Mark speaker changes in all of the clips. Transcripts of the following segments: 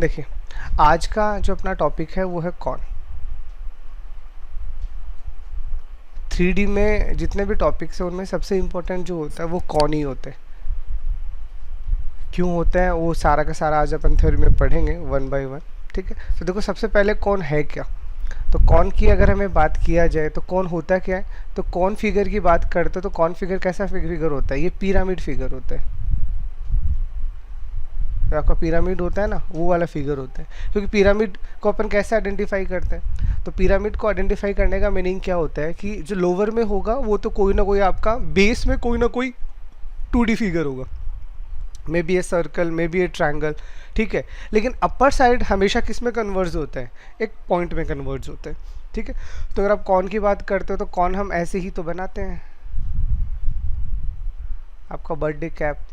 Speaker 1: देखिए, आज का जो अपना टॉपिक है वो है कॉन। 3D में जितने भी टॉपिक्स हैं उनमें सबसे इम्पोर्टेंट जो होता है वो कॉन ही होते हैं। क्यों होते हैं वो सारा का सारा आज अपन थ्योरी में पढ़ेंगे वन बाय वन। ठीक है, तो देखो सबसे पहले कौन है क्या। तो कौन की अगर हमें बात किया जाए तो कौन होता क्या है, तो कौन फिगर की बात करते हैं तो कौन फिगर कैसा फिगर होता है, ये पिरामिड फिगर होता है। तो आपका पिरामिड होता है ना, वो वाला फिगर होता है। क्योंकि पिरामिड को अपन कैसे आइडेंटिफाई करते हैं, तो पिरामिड को आइडेंटिफाई करने का मीनिंग क्या होता है कि जो लोअर में होगा वो तो कोई ना कोई आपका बेस में कोई ना कोई 2D फिगर होगा, may be a circle, may be A triangle. ठीक है, लेकिन अपर साइड हमेशा किस में कन्वर्ज होता है, एक पॉइंट में कन्वर्ज होता है। ठीक है, तो अगर आप कॉन की बात करते हो तो कॉन हम ऐसे ही तो बनाते हैं। आपका birthday cap,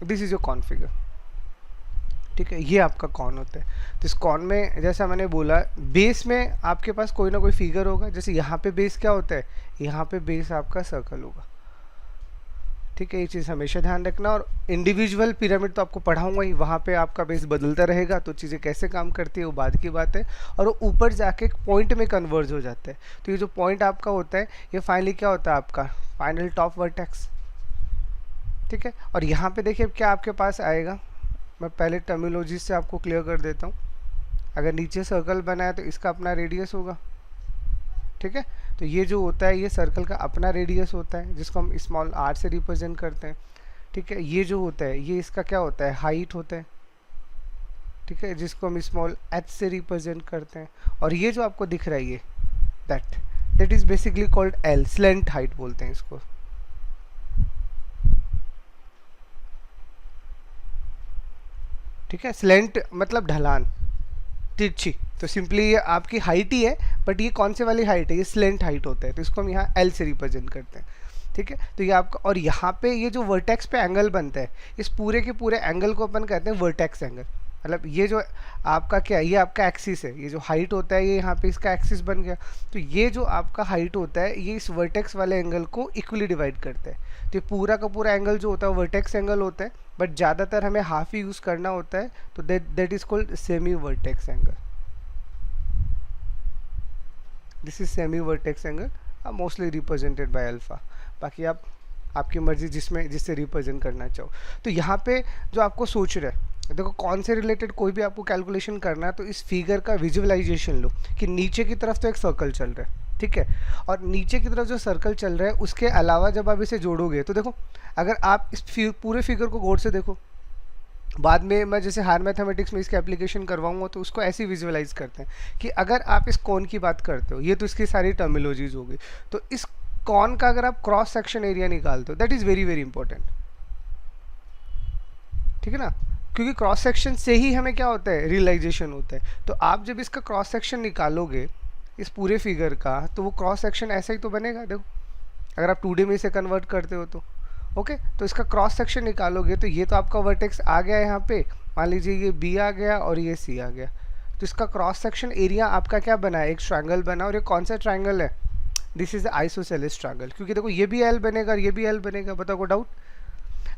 Speaker 1: this is your cone figure. ठीक है, ये आपका कॉन होता है। तो इस कॉन में जैसा मैंने बोला, बेस में आपके पास कोई ना कोई फिगर होगा। जैसे यहाँ पे बेस क्या होता है, यहाँ पे बेस आपका सर्कल होगा। ठीक है, ये चीज़ हमेशा ध्यान रखना। और इंडिविजुअल पिरामिड तो आपको पढ़ाऊंगा ही, वहाँ पे आपका बेस बदलता रहेगा, तो चीज़ें कैसे काम करती है वो बाद की बात है। और वो ऊपर जाके एक पॉइंट में कन्वर्ज हो जाता है। तो ये जो पॉइंट आपका होता है ये फाइनली क्या होता है, आपका फाइनल टॉप वर्टेक्स। ठीक है, और यहाँ पे देखिए क्या आपके पास आएगा, मैं पहले टर्मिनोलॉजी से आपको क्लियर कर देता हूँ। अगर नीचे सर्कल बना है तो इसका अपना रेडियस होगा। ठीक है, तो ये जो होता है ये सर्कल का अपना रेडियस होता है, जिसको हम स्मॉल r से रिप्रेजेंट करते हैं। ठीक है, ये जो होता है ये इसका क्या होता है, हाइट होता है। ठीक है, जिसको हम स्मॉल h से रिप्रेजेंट करते हैं। और ये जो आपको दिख रहा है ये that is basically called l, slant height बोलते हैं इसको। ठीक है, स्लेंट मतलब ढलान, तिरछी। तो सिंपली ये आपकी हाइट ही है, बट ये कौन से वाली हाइट है, ये स्लेंट हाइट होता है, तो इसको हम यहाँ एल से रिप्रेजेंट करते हैं। ठीक है, तो ये आपका, और यहाँ पे ये जो वर्टेक्स पे एंगल बनता है, इस पूरे के पूरे एंगल को अपन कहते हैं वर्टेक्स एंगल। मतलब ये जो आपका क्या है, ये आपका एक्सिस है, ये जो हाइट होता है ये यहाँ पे इसका एक्सिस बन गया। तो ये जो आपका हाइट होता है ये इस वर्टेक्स वाले एंगल को इक्वली डिवाइड करता है। तो ये पूरा का पूरा एंगल जो होता है वर्टेक्स एंगल होता है, बट ज़्यादातर हमें हाफ ही यूज़ करना होता है, तो that is called semi vertex angle. This is semi vertex angle, mostly represented by alpha. बाकी आप आपकी मर्जी जिससे रिप्रेजेंट करना चाहो। तो यहाँ पे जो आपको सोच रहे हैं, देखो कौन से रिलेटेड कोई भी आपको कैलकुलेशन करना है तो इस फिगर का विजुअलाइजेशन लो कि नीचे की तरफ तो एक सर्कल चल रहा है। ठीक है, और नीचे की तरफ जो सर्कल चल रहा है उसके अलावा जब आप इसे जोड़ोगे तो देखो, अगर आप इस पूरे फिगर को गौर से देखो, बाद में मैं जैसे हायर मैथमेटिक्स में इसके एप्लीकेशन करवाऊंगा तो उसको ऐसे विजुअलाइज करते हैं कि अगर आप इस कॉन की बात करते हो, ये तो इसकी सारी टर्मिनोलॉजीज होगी, तो इस कॉन का अगर आप क्रॉस सेक्शन एरिया निकालते हो that is very very important. ठीक है ना, क्योंकि क्रॉस सेक्शन से ही हमें क्या होता है, रियलाइजेशन होता है। तो आप जब इसका क्रॉस सेक्शन निकालोगे इस पूरे फिगर का, तो वो क्रॉस सेक्शन ऐसा ही तो बनेगा। देखो अगर आप 2D में इसे कन्वर्ट करते हो तो ओके, तो इसका क्रॉस सेक्शन निकालोगे तो ये तो आपका वर्टेक्स आ गया यहाँ पे, मान लीजिए ये बी आ गया और ये सी आ गया। तो इसका क्रॉस सेक्शन एरिया आपका क्या बना है, एक ट्रायंगल बना। और ये कौन सा ट्रायंगल है, दिस इज आइसोसेलेस ट्रायंगल। क्योंकि देखो ये भी एल बनेगा और ये भी एल बनेगा, बताओ को डाउट।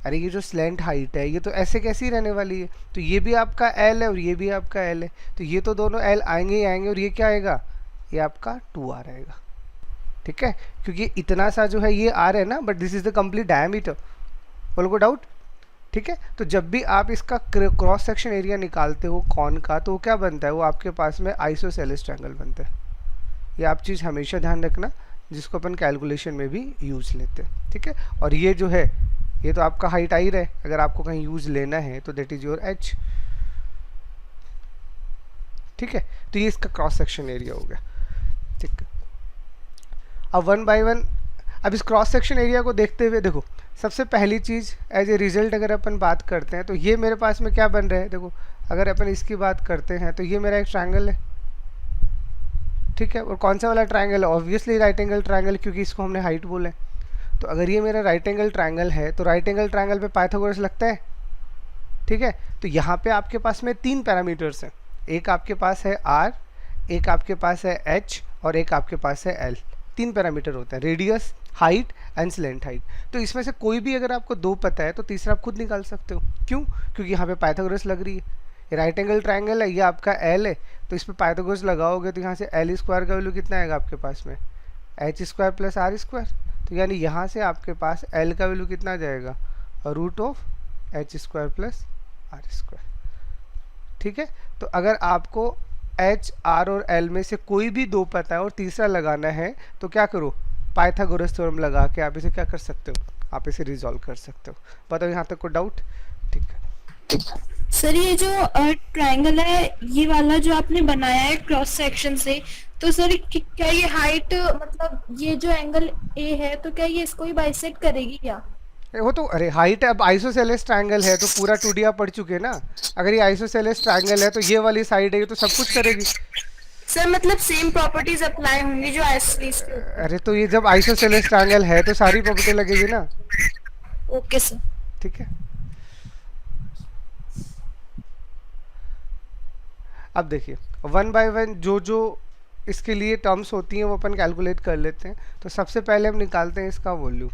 Speaker 1: अरे ये जो स्लेंट हाइट है ये तो ऐसे कैसी रहने वाली है, तो ये भी आपका एल है और ये भी आपका एल है, तो ये तो दोनों एल आएंगे ही आएंगे। और ये क्या आएगा, ये आपका 2r आएगा। ठीक है, क्योंकि इतना सा जो है ये आर है ना, but this is the complete diameter. बोलो को डाउट। ठीक है, तो जब भी आप इसका क्रॉस सेक्शन एरिया निकालते हो कॉन का, तो वो क्या बनता है, वो आपके पास में आइसोसेलेस ट्रायंगल बनता है। ये आप चीज़ हमेशा ध्यान रखना, जिसको अपन कैलकुलेशन में भी यूज़ लेते हैं। ठीक है, और ये जो है ये तो आपका हाइट आ ही रहे, अगर आपको कहीं यूज़ लेना है तो दैट इज योर एच। ठीक है, तो ये इसका क्रॉस सेक्शन एरिया हो गया। ठीक है, अब वन बाय वन अब इस क्रॉस सेक्शन एरिया को देखते हुए देखो, सबसे पहली चीज़ एज ए रिजल्ट अगर अपन बात करते हैं तो ये मेरे पास में क्या बन रहा है, देखो अगर अपन इसकी बात करते हैं तो ये मेरा एक ट्रायंगल है। ठीक है, और कौन सा वाला ट्रायंगल है, ऑब्वियसली राइट एंगल ट्रायंगल, क्योंकि इसको हमने हाइट बोला है। तो अगर ये मेरा राइट एंगल ट्रायंगल है तो राइट एंगल ट्रायंगल पे पाइथागोरस लगता है। ठीक है, तो यहाँ पे आपके पास में 3 पैरामीटर्स हैं, एक आपके पास है r, एक आपके पास है h और एक आपके पास है l। 3 पैरामीटर होते हैं, radius, height and slant height. तो इसमें से कोई भी अगर आपको दो पता है तो तीसरा आप खुद निकाल सकते हो। क्यों? क्योंकि यहाँ पे पाइथागोरस लग रही है, राइट एंगल ट्राइंगल है, ये आपका एल है, तो इस पर पाइथागोरस लगाओगे तो यहाँ से एल स्क्वायर का वैल्यू कितना आएगा आपके पास में, H square plus R square. तो यानी यहाँ से आपके पास एल का वैल्यू कितना आ जाएगा, root of H square plus R square. ठीक है, तो अगर आपको एच आर और एल में से कोई भी दो पता है और तीसरा लगाना है तो क्या करो, पाइथागोरस थ्योरम लगा के आप इसे क्या कर सकते हो, आप इसे रिजॉल्व कर सकते हो। बताओ यहाँ तक को डाउट? ठीक है
Speaker 2: सर ये जो ट्रायंगल है ये वाला जो आपने बनाया है क्रॉस सेक्शन से, तो सर क्या ये हाइट मतलब ये जो एंगल ए है तो क्या ये इसको ही बाइसेक्ट करेगी क्या?
Speaker 1: वो तो अरे हाइट है, अब आइसोसेलेस ट्रायंगल है तो पूरा 2D आप पढ़ चुके हैं ना। अगर ये आइसोसेलेस ट्रायंगल है तो ये वाली साइड है, ये तो सब कुछ करेगी।
Speaker 2: सर मतलब सेम प्रॉपर्टीज अप्लाई होंगी जो आइसोसेलेस के ऊपर।
Speaker 1: अरे तो ये जब आइसोसेलेस ट्रायंगल है तो सारी प्रॉपर्टी लगेगी ना।
Speaker 2: Okay sir.
Speaker 1: ठीक है, अब देखिए वन बाय वन जो जो इसके लिए टर्म्स होती हैं वो अपन कैलकुलेट कर लेते हैं। तो सबसे पहले हम निकालते हैं इसका वॉल्यूम।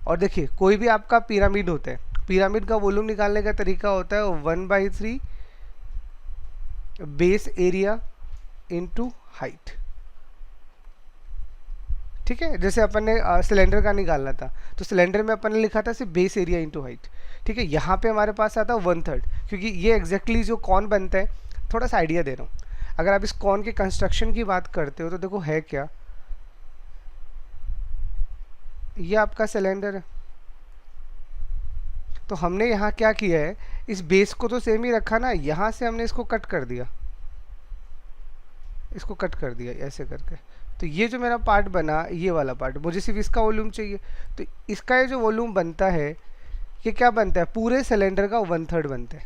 Speaker 1: और देखिए कोई भी आपका पिरामिड होता है, पिरामिड का वॉल्यूम निकालने का तरीका होता है 1/3 बेस एरिया इनटू हाइट। ठीक है, जैसे अपन ने सिलेंडर का निकालना था तो सिलेंडर में अपन ने लिखा था सिर्फ बेस एरिया इनटू हाइट। ठीक है, यहाँ पे हमारे पास आता है 1/3, क्योंकि ये एग्जैक्टली जो कॉन बनता है, थोड़ा सा आइडिया दे रहा हूँ। अगर आप इस कॉन के कंस्ट्रक्शन की बात करते हो तो देखो है क्या, ये आपका सिलेंडर है। तो हमने यहाँ क्या किया है, इस बेस को तो सेम ही रखा ना, यहाँ से हमने इसको कट कर दिया, इसको कट कर दिया ऐसे करके। तो ये जो मेरा पार्ट बना, ये वाला पार्ट, मुझे सिर्फ इसका वॉल्यूम चाहिए। तो इसका ये जो वॉल्यूम बनता है ये क्या बनता है, पूरे सिलेंडर का 1/3 बनता है।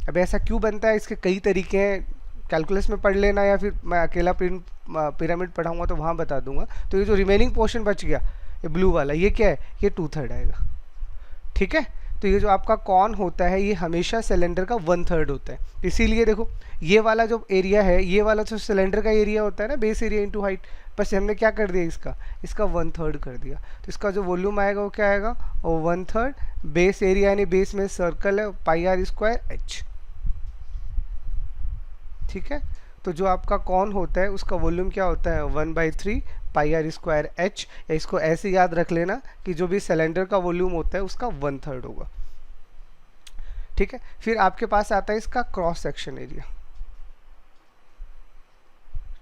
Speaker 1: अब ऐसा क्यों बनता है, इसके कई तरीके हैं, कैलकुलस में पढ़ लेना या फिर मैं अकेला पिरामिड पढ़ाऊंगा तो वहाँ बता दूंगा। तो ये जो रिमेनिंग पोर्शन बच गया, ये ब्लू वाला, ये क्या है, ये 2/3 आएगा। ठीक है, तो ये जो आपका कॉन होता है ये हमेशा सिलेंडर का 1/3 होता है। इसीलिए देखो ये वाला जो एरिया है, ये वाला जो सिलेंडर का एरिया होता है ना, बेस एरिया इनटू हाइट, बस हमने क्या कर दिया, इसका 1/3 कर दिया। तो इसका जो वॉल्यूम आएगा वो क्या आएगा, वो 1/3 बेस एरिया, यानी बेस में सर्कल है, पाई आर स्क्वायर एच। ठीक है, तो जो आपका कॉन होता है उसका वॉल्यूम क्या होता है, 1/3 पाई आर स्क्वायर एच। या इसको ऐसे याद रख लेना कि जो भी सिलेंडर का वॉल्यूम होता है उसका 1/3 होगा। ठीक है, फिर आपके पास आता है इसका क्रॉस सेक्शन एरिया।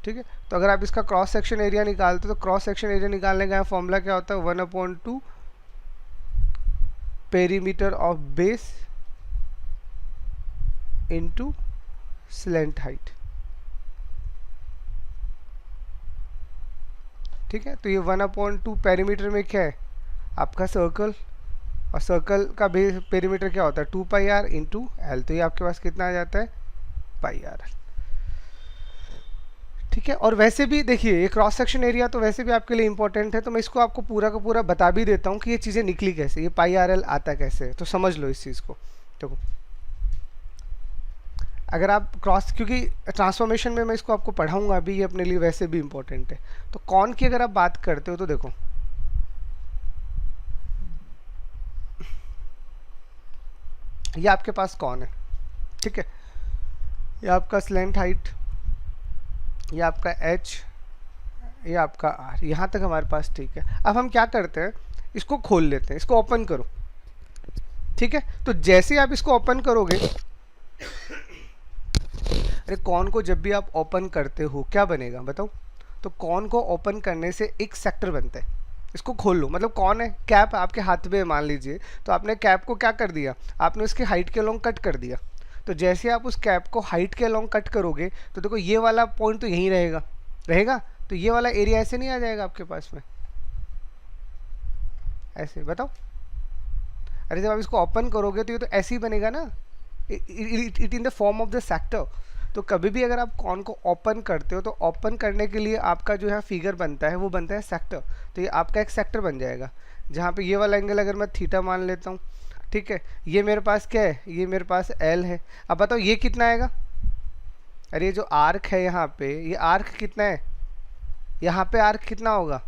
Speaker 1: ठीक है, तो अगर आप इसका क्रॉस सेक्शन एरिया निकालते हो तो क्रॉस सेक्शन एरिया निकालने का फॉर्मूला क्या होता है, 1/2 perimeter of base into slant height. ठीक है, तो ये 1/2 पेरीमीटर में क्या है, आपका सर्कल, और सर्कल का बेस पेरीमीटर क्या होता है, 2 पाई आर इंटू एल। तो ये आपके पास कितना आ जाता है, पाई आर। ठीक है, और वैसे भी देखिए ये क्रॉस सेक्शन एरिया तो वैसे भी आपके लिए इंपॉर्टेंट है, तो मैं इसको आपको पूरा का पूरा बता भी देता हूँ कि ये चीज़ें निकली कैसे, ये पाई आर एल आता कैसे है, तो समझ लो इस चीज़ को। देखो अगर आप क्रॉस, क्योंकि ट्रांसफॉर्मेशन में मैं इसको आपको पढ़ाऊंगा अभी, ये अपने लिए वैसे भी इंपॉर्टेंट है। तो कॉन की अगर आप बात करते हो तो देखो ये आपके पास कौन है। ठीक है, ये आपका स्लेंट हाइट, ये आपका एच, ये आपका आर, यहाँ तक हमारे पास ठीक है। अब हम क्या करते हैं, इसको खोल लेते हैं, इसको ओपन करो। ठीक है, तो जैसे आप इसको ओपन करोगे, अरे कॉन को जब भी आप ओपन करते हो क्या बनेगा बताओ, तो कॉन को ओपन करने से एक सेक्टर बनता है। इसको खोल लो, मतलब कौन है, कैप आपके हाथ में मान लीजिए, तो आपने कैप को क्या कर दिया, आपने उसके हाइट के लॉन्ग कट कर दिया। तो जैसे आप उस कैप को हाइट के लॉन्ग कट करोगे तो देखो ये वाला पॉइंट तो यहीं रहेगा रहेगा, तो ये वाला एरिया ऐसे नहीं आ जाएगा आपके पास में, ऐसे बताओ। अरे जब आप इसको ओपन करोगे तो ये तो ऐसे ही बनेगा ना, it in the form of the sector. तो कभी भी अगर आप कॉन को ओपन करते हो तो ओपन करने के लिए आपका जो है फिगर बनता है वो बनता है सेक्टर। तो ये आपका एक सेक्टर बन जाएगा, जहाँ पे ये वाला एंगल अगर मैं थीटा मान लेता हूँ, ठीक है, ये मेरे पास क्या है, ये मेरे पास एल है। अब बताओ ये कितना आएगा, अरे ये जो आर्क है यहाँ पे, ये आर्क कितना है, यहाँ पे आर्क कितना होगा,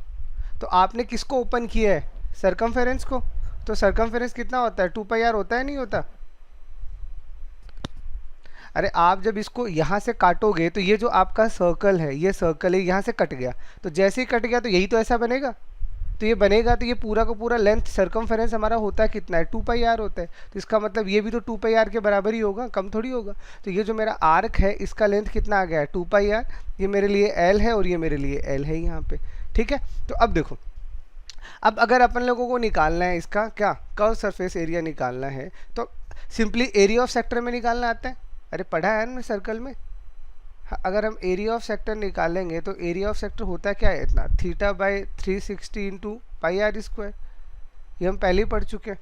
Speaker 1: तो आपने किसको ओपन किया है, सरकमफेरेंस को, तो सरकमफेरेंस कितना होता है, 2πr होता है नहीं होता। अरे आप जब इसको यहाँ से काटोगे तो ये जो आपका सर्कल है, ये सर्कल है, यहाँ से कट गया, तो जैसे ही कट गया तो यही तो ऐसा बनेगा, तो ये बनेगा, तो ये पूरा का पूरा लेंथ सरकमफेरेंस हमारा होता है कितना है, 2πr होता है, तो इसका मतलब ये भी तो 2πr के बराबर ही होगा, कम थोड़ी होगा। तो ये जो मेरा आर्क है इसका लेंथ कितना आ गया है, 2πr, ये मेरे लिए l है और ये मेरे लिए l है यहाँ पे, ठीक है। तो अब देखो, अब अगर अपन लोगों को निकालना है इसका क्या, कर्व सरफेस एरिया निकालना है, तो सिंपली एरिया ऑफ सेक्टर में निकालना आता है, अरे पढ़ा है ना सर्कल में। हाँ, अगर हम एरिया ऑफ सेक्टर निकालेंगे तो एरिया ऑफ सेक्टर होता है क्या है, इतना θ/360 इंटू πr², ये हम पहले ही पढ़ चुके हैं,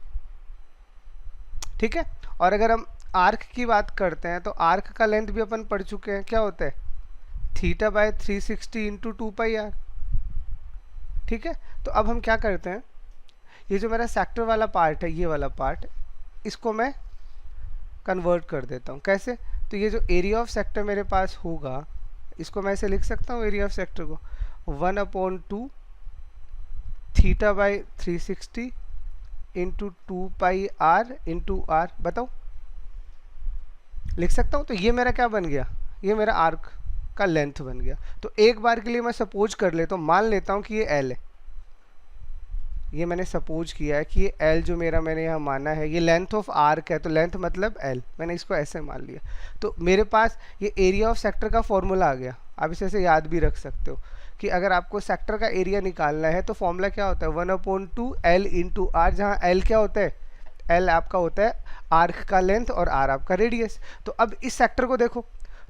Speaker 1: ठीक है। और अगर हम आर्क की बात करते हैं तो आर्क का लेंथ भी अपन पढ़ चुके हैं, क्या होता है θ/360 इंटू 2πr, ठीक है। तो अब हम क्या करते हैं, ये जो मेरा सेक्टर वाला पार्ट है, ये वाला पार्ट, इसको मैं कन्वर्ट कर देता हूँ, कैसे, तो ये जो एरिया ऑफ सेक्टर मेरे पास होगा, इसको मैं ऐसे लिख सकता हूँ, एरिया ऑफ सेक्टर को 1/2 θ/360 इंटू 2πr इंटू r, बताओ लिख सकता हूँ। तो ये मेरा क्या बन गया, ये मेरा आर्क का लेंथ बन गया। तो एक बार के लिए मैं सपोज कर लेता हूँ, मान लेता हूँ कि ये l है, ये मैंने सपोज किया है कि ये l जो मेरा मैंने यहाँ माना है ये लेंथ ऑफ आर्क है, तो लेंथ मतलब l, मैंने इसको ऐसे मान लिया। तो मेरे पास ये एरिया ऑफ सेक्टर का फॉर्मूला आ गया, आप इसे ऐसे याद भी रख सकते हो कि अगर आपको सेक्टर का एरिया निकालना है तो फॉर्मूला क्या होता है, 1/2 l इंटू आर, जहाँ l क्या होता है, l आपका होता है आर्क का लेंथ और r आपका रेडियस। तो अब इस सेक्टर को देखो,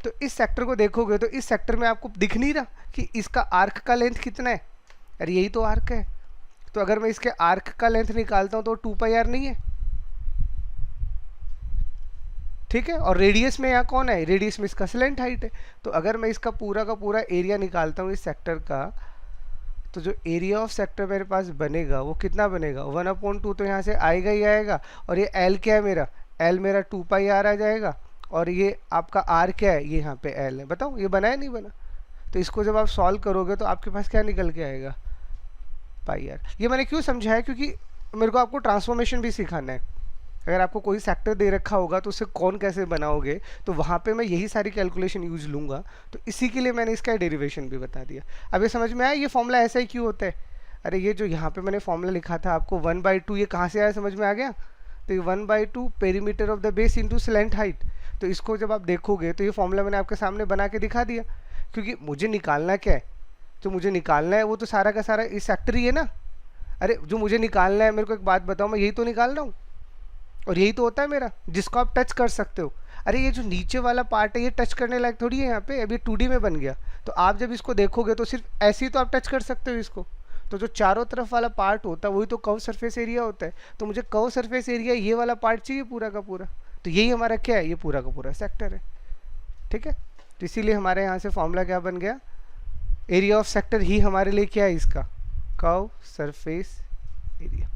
Speaker 1: तो इस सेक्टर को देखोगे तो इस सेक्टर में आपको दिख नहीं रहा कि इसका आर्क का लेंथ कितना है, अरे यही तो आर्क है। तो अगर मैं इसके आर्क का लेंथ निकालता हूँ तो 2πr नहीं है, ठीक है। और रेडियस में यहाँ कौन है, रेडियस में इसका स्लेंट हाइट है। तो अगर मैं इसका पूरा का पूरा एरिया निकालता हूँ इस सेक्टर का, तो जो एरिया ऑफ सेक्टर मेरे पास बनेगा वो कितना बनेगा, 1/2 तो यहाँ से आएगा ही आएगा, और ये l क्या है मेरा, l मेरा 2πr आ जाएगा, और ये आपका r क्या है, ये यहाँ पे l है। बताओ ये बना है नहीं बना। तो इसको जब आप सॉल्व करोगे तो आपके पास क्या निकल के आएगा, πr। ये मैंने क्यों समझा है, क्योंकि मेरे को आपको ट्रांसफॉर्मेशन भी सिखाना है। अगर आपको कोई सेक्टर दे रखा होगा तो उसे कौन कैसे बनाओगे, तो वहाँ पे मैं यही सारी कैलकुलेशन यूज लूँगा, तो इसी के लिए मैंने इसका डेरिवेशन भी बता दिया। अब ये समझ में आया ये फॉर्मूला ऐसा ही क्यों होता है। अरे ये जो यहाँ पे मैंने फॉर्मूला लिखा था आपको 1/2, ये कहाँ से आया, समझ में आ गया। तो ये 1/2 perimeter of the base into slant height, तो इसको जब आप देखोगे तो ये फॉर्मूला मैंने आपके सामने बना के दिखा दिया, क्योंकि मुझे निकालना क्या है, जो मुझे निकालना है वो तो सारा का सारा इस सेक्टर ही है ना। अरे जो मुझे निकालना है, मेरे को एक बात बताओ, मैं यही तो निकाल रहा हूँ और यही तो होता है मेरा, जिसको आप टच कर सकते हो। अरे ये जो नीचे वाला पार्ट है ये टच करने लायक थोड़ी है यहाँ पे, अभी 2D में बन गया, तो आप जब इसको देखोगे तो सिर्फ ऐसे ही तो आप टच कर सकते हो इसको। तो जो चारों तरफ वाला पार्ट होता है वही तो कर्व सरफेस एरिया होता है, तो मुझे कर्व सरफेस एरिया ये वाला पार्ट चाहिए पूरा का पूरा, तो यही हमारा क्या है, ये पूरा का पूरा सेक्टर है, ठीक है। तो इसीलिए हमारे यहाँ से फॉर्मूला क्या बन गया, एरिया ऑफ सेक्टर ही हमारे लिए क्या है, इसका कर्व सरफेस एरिया।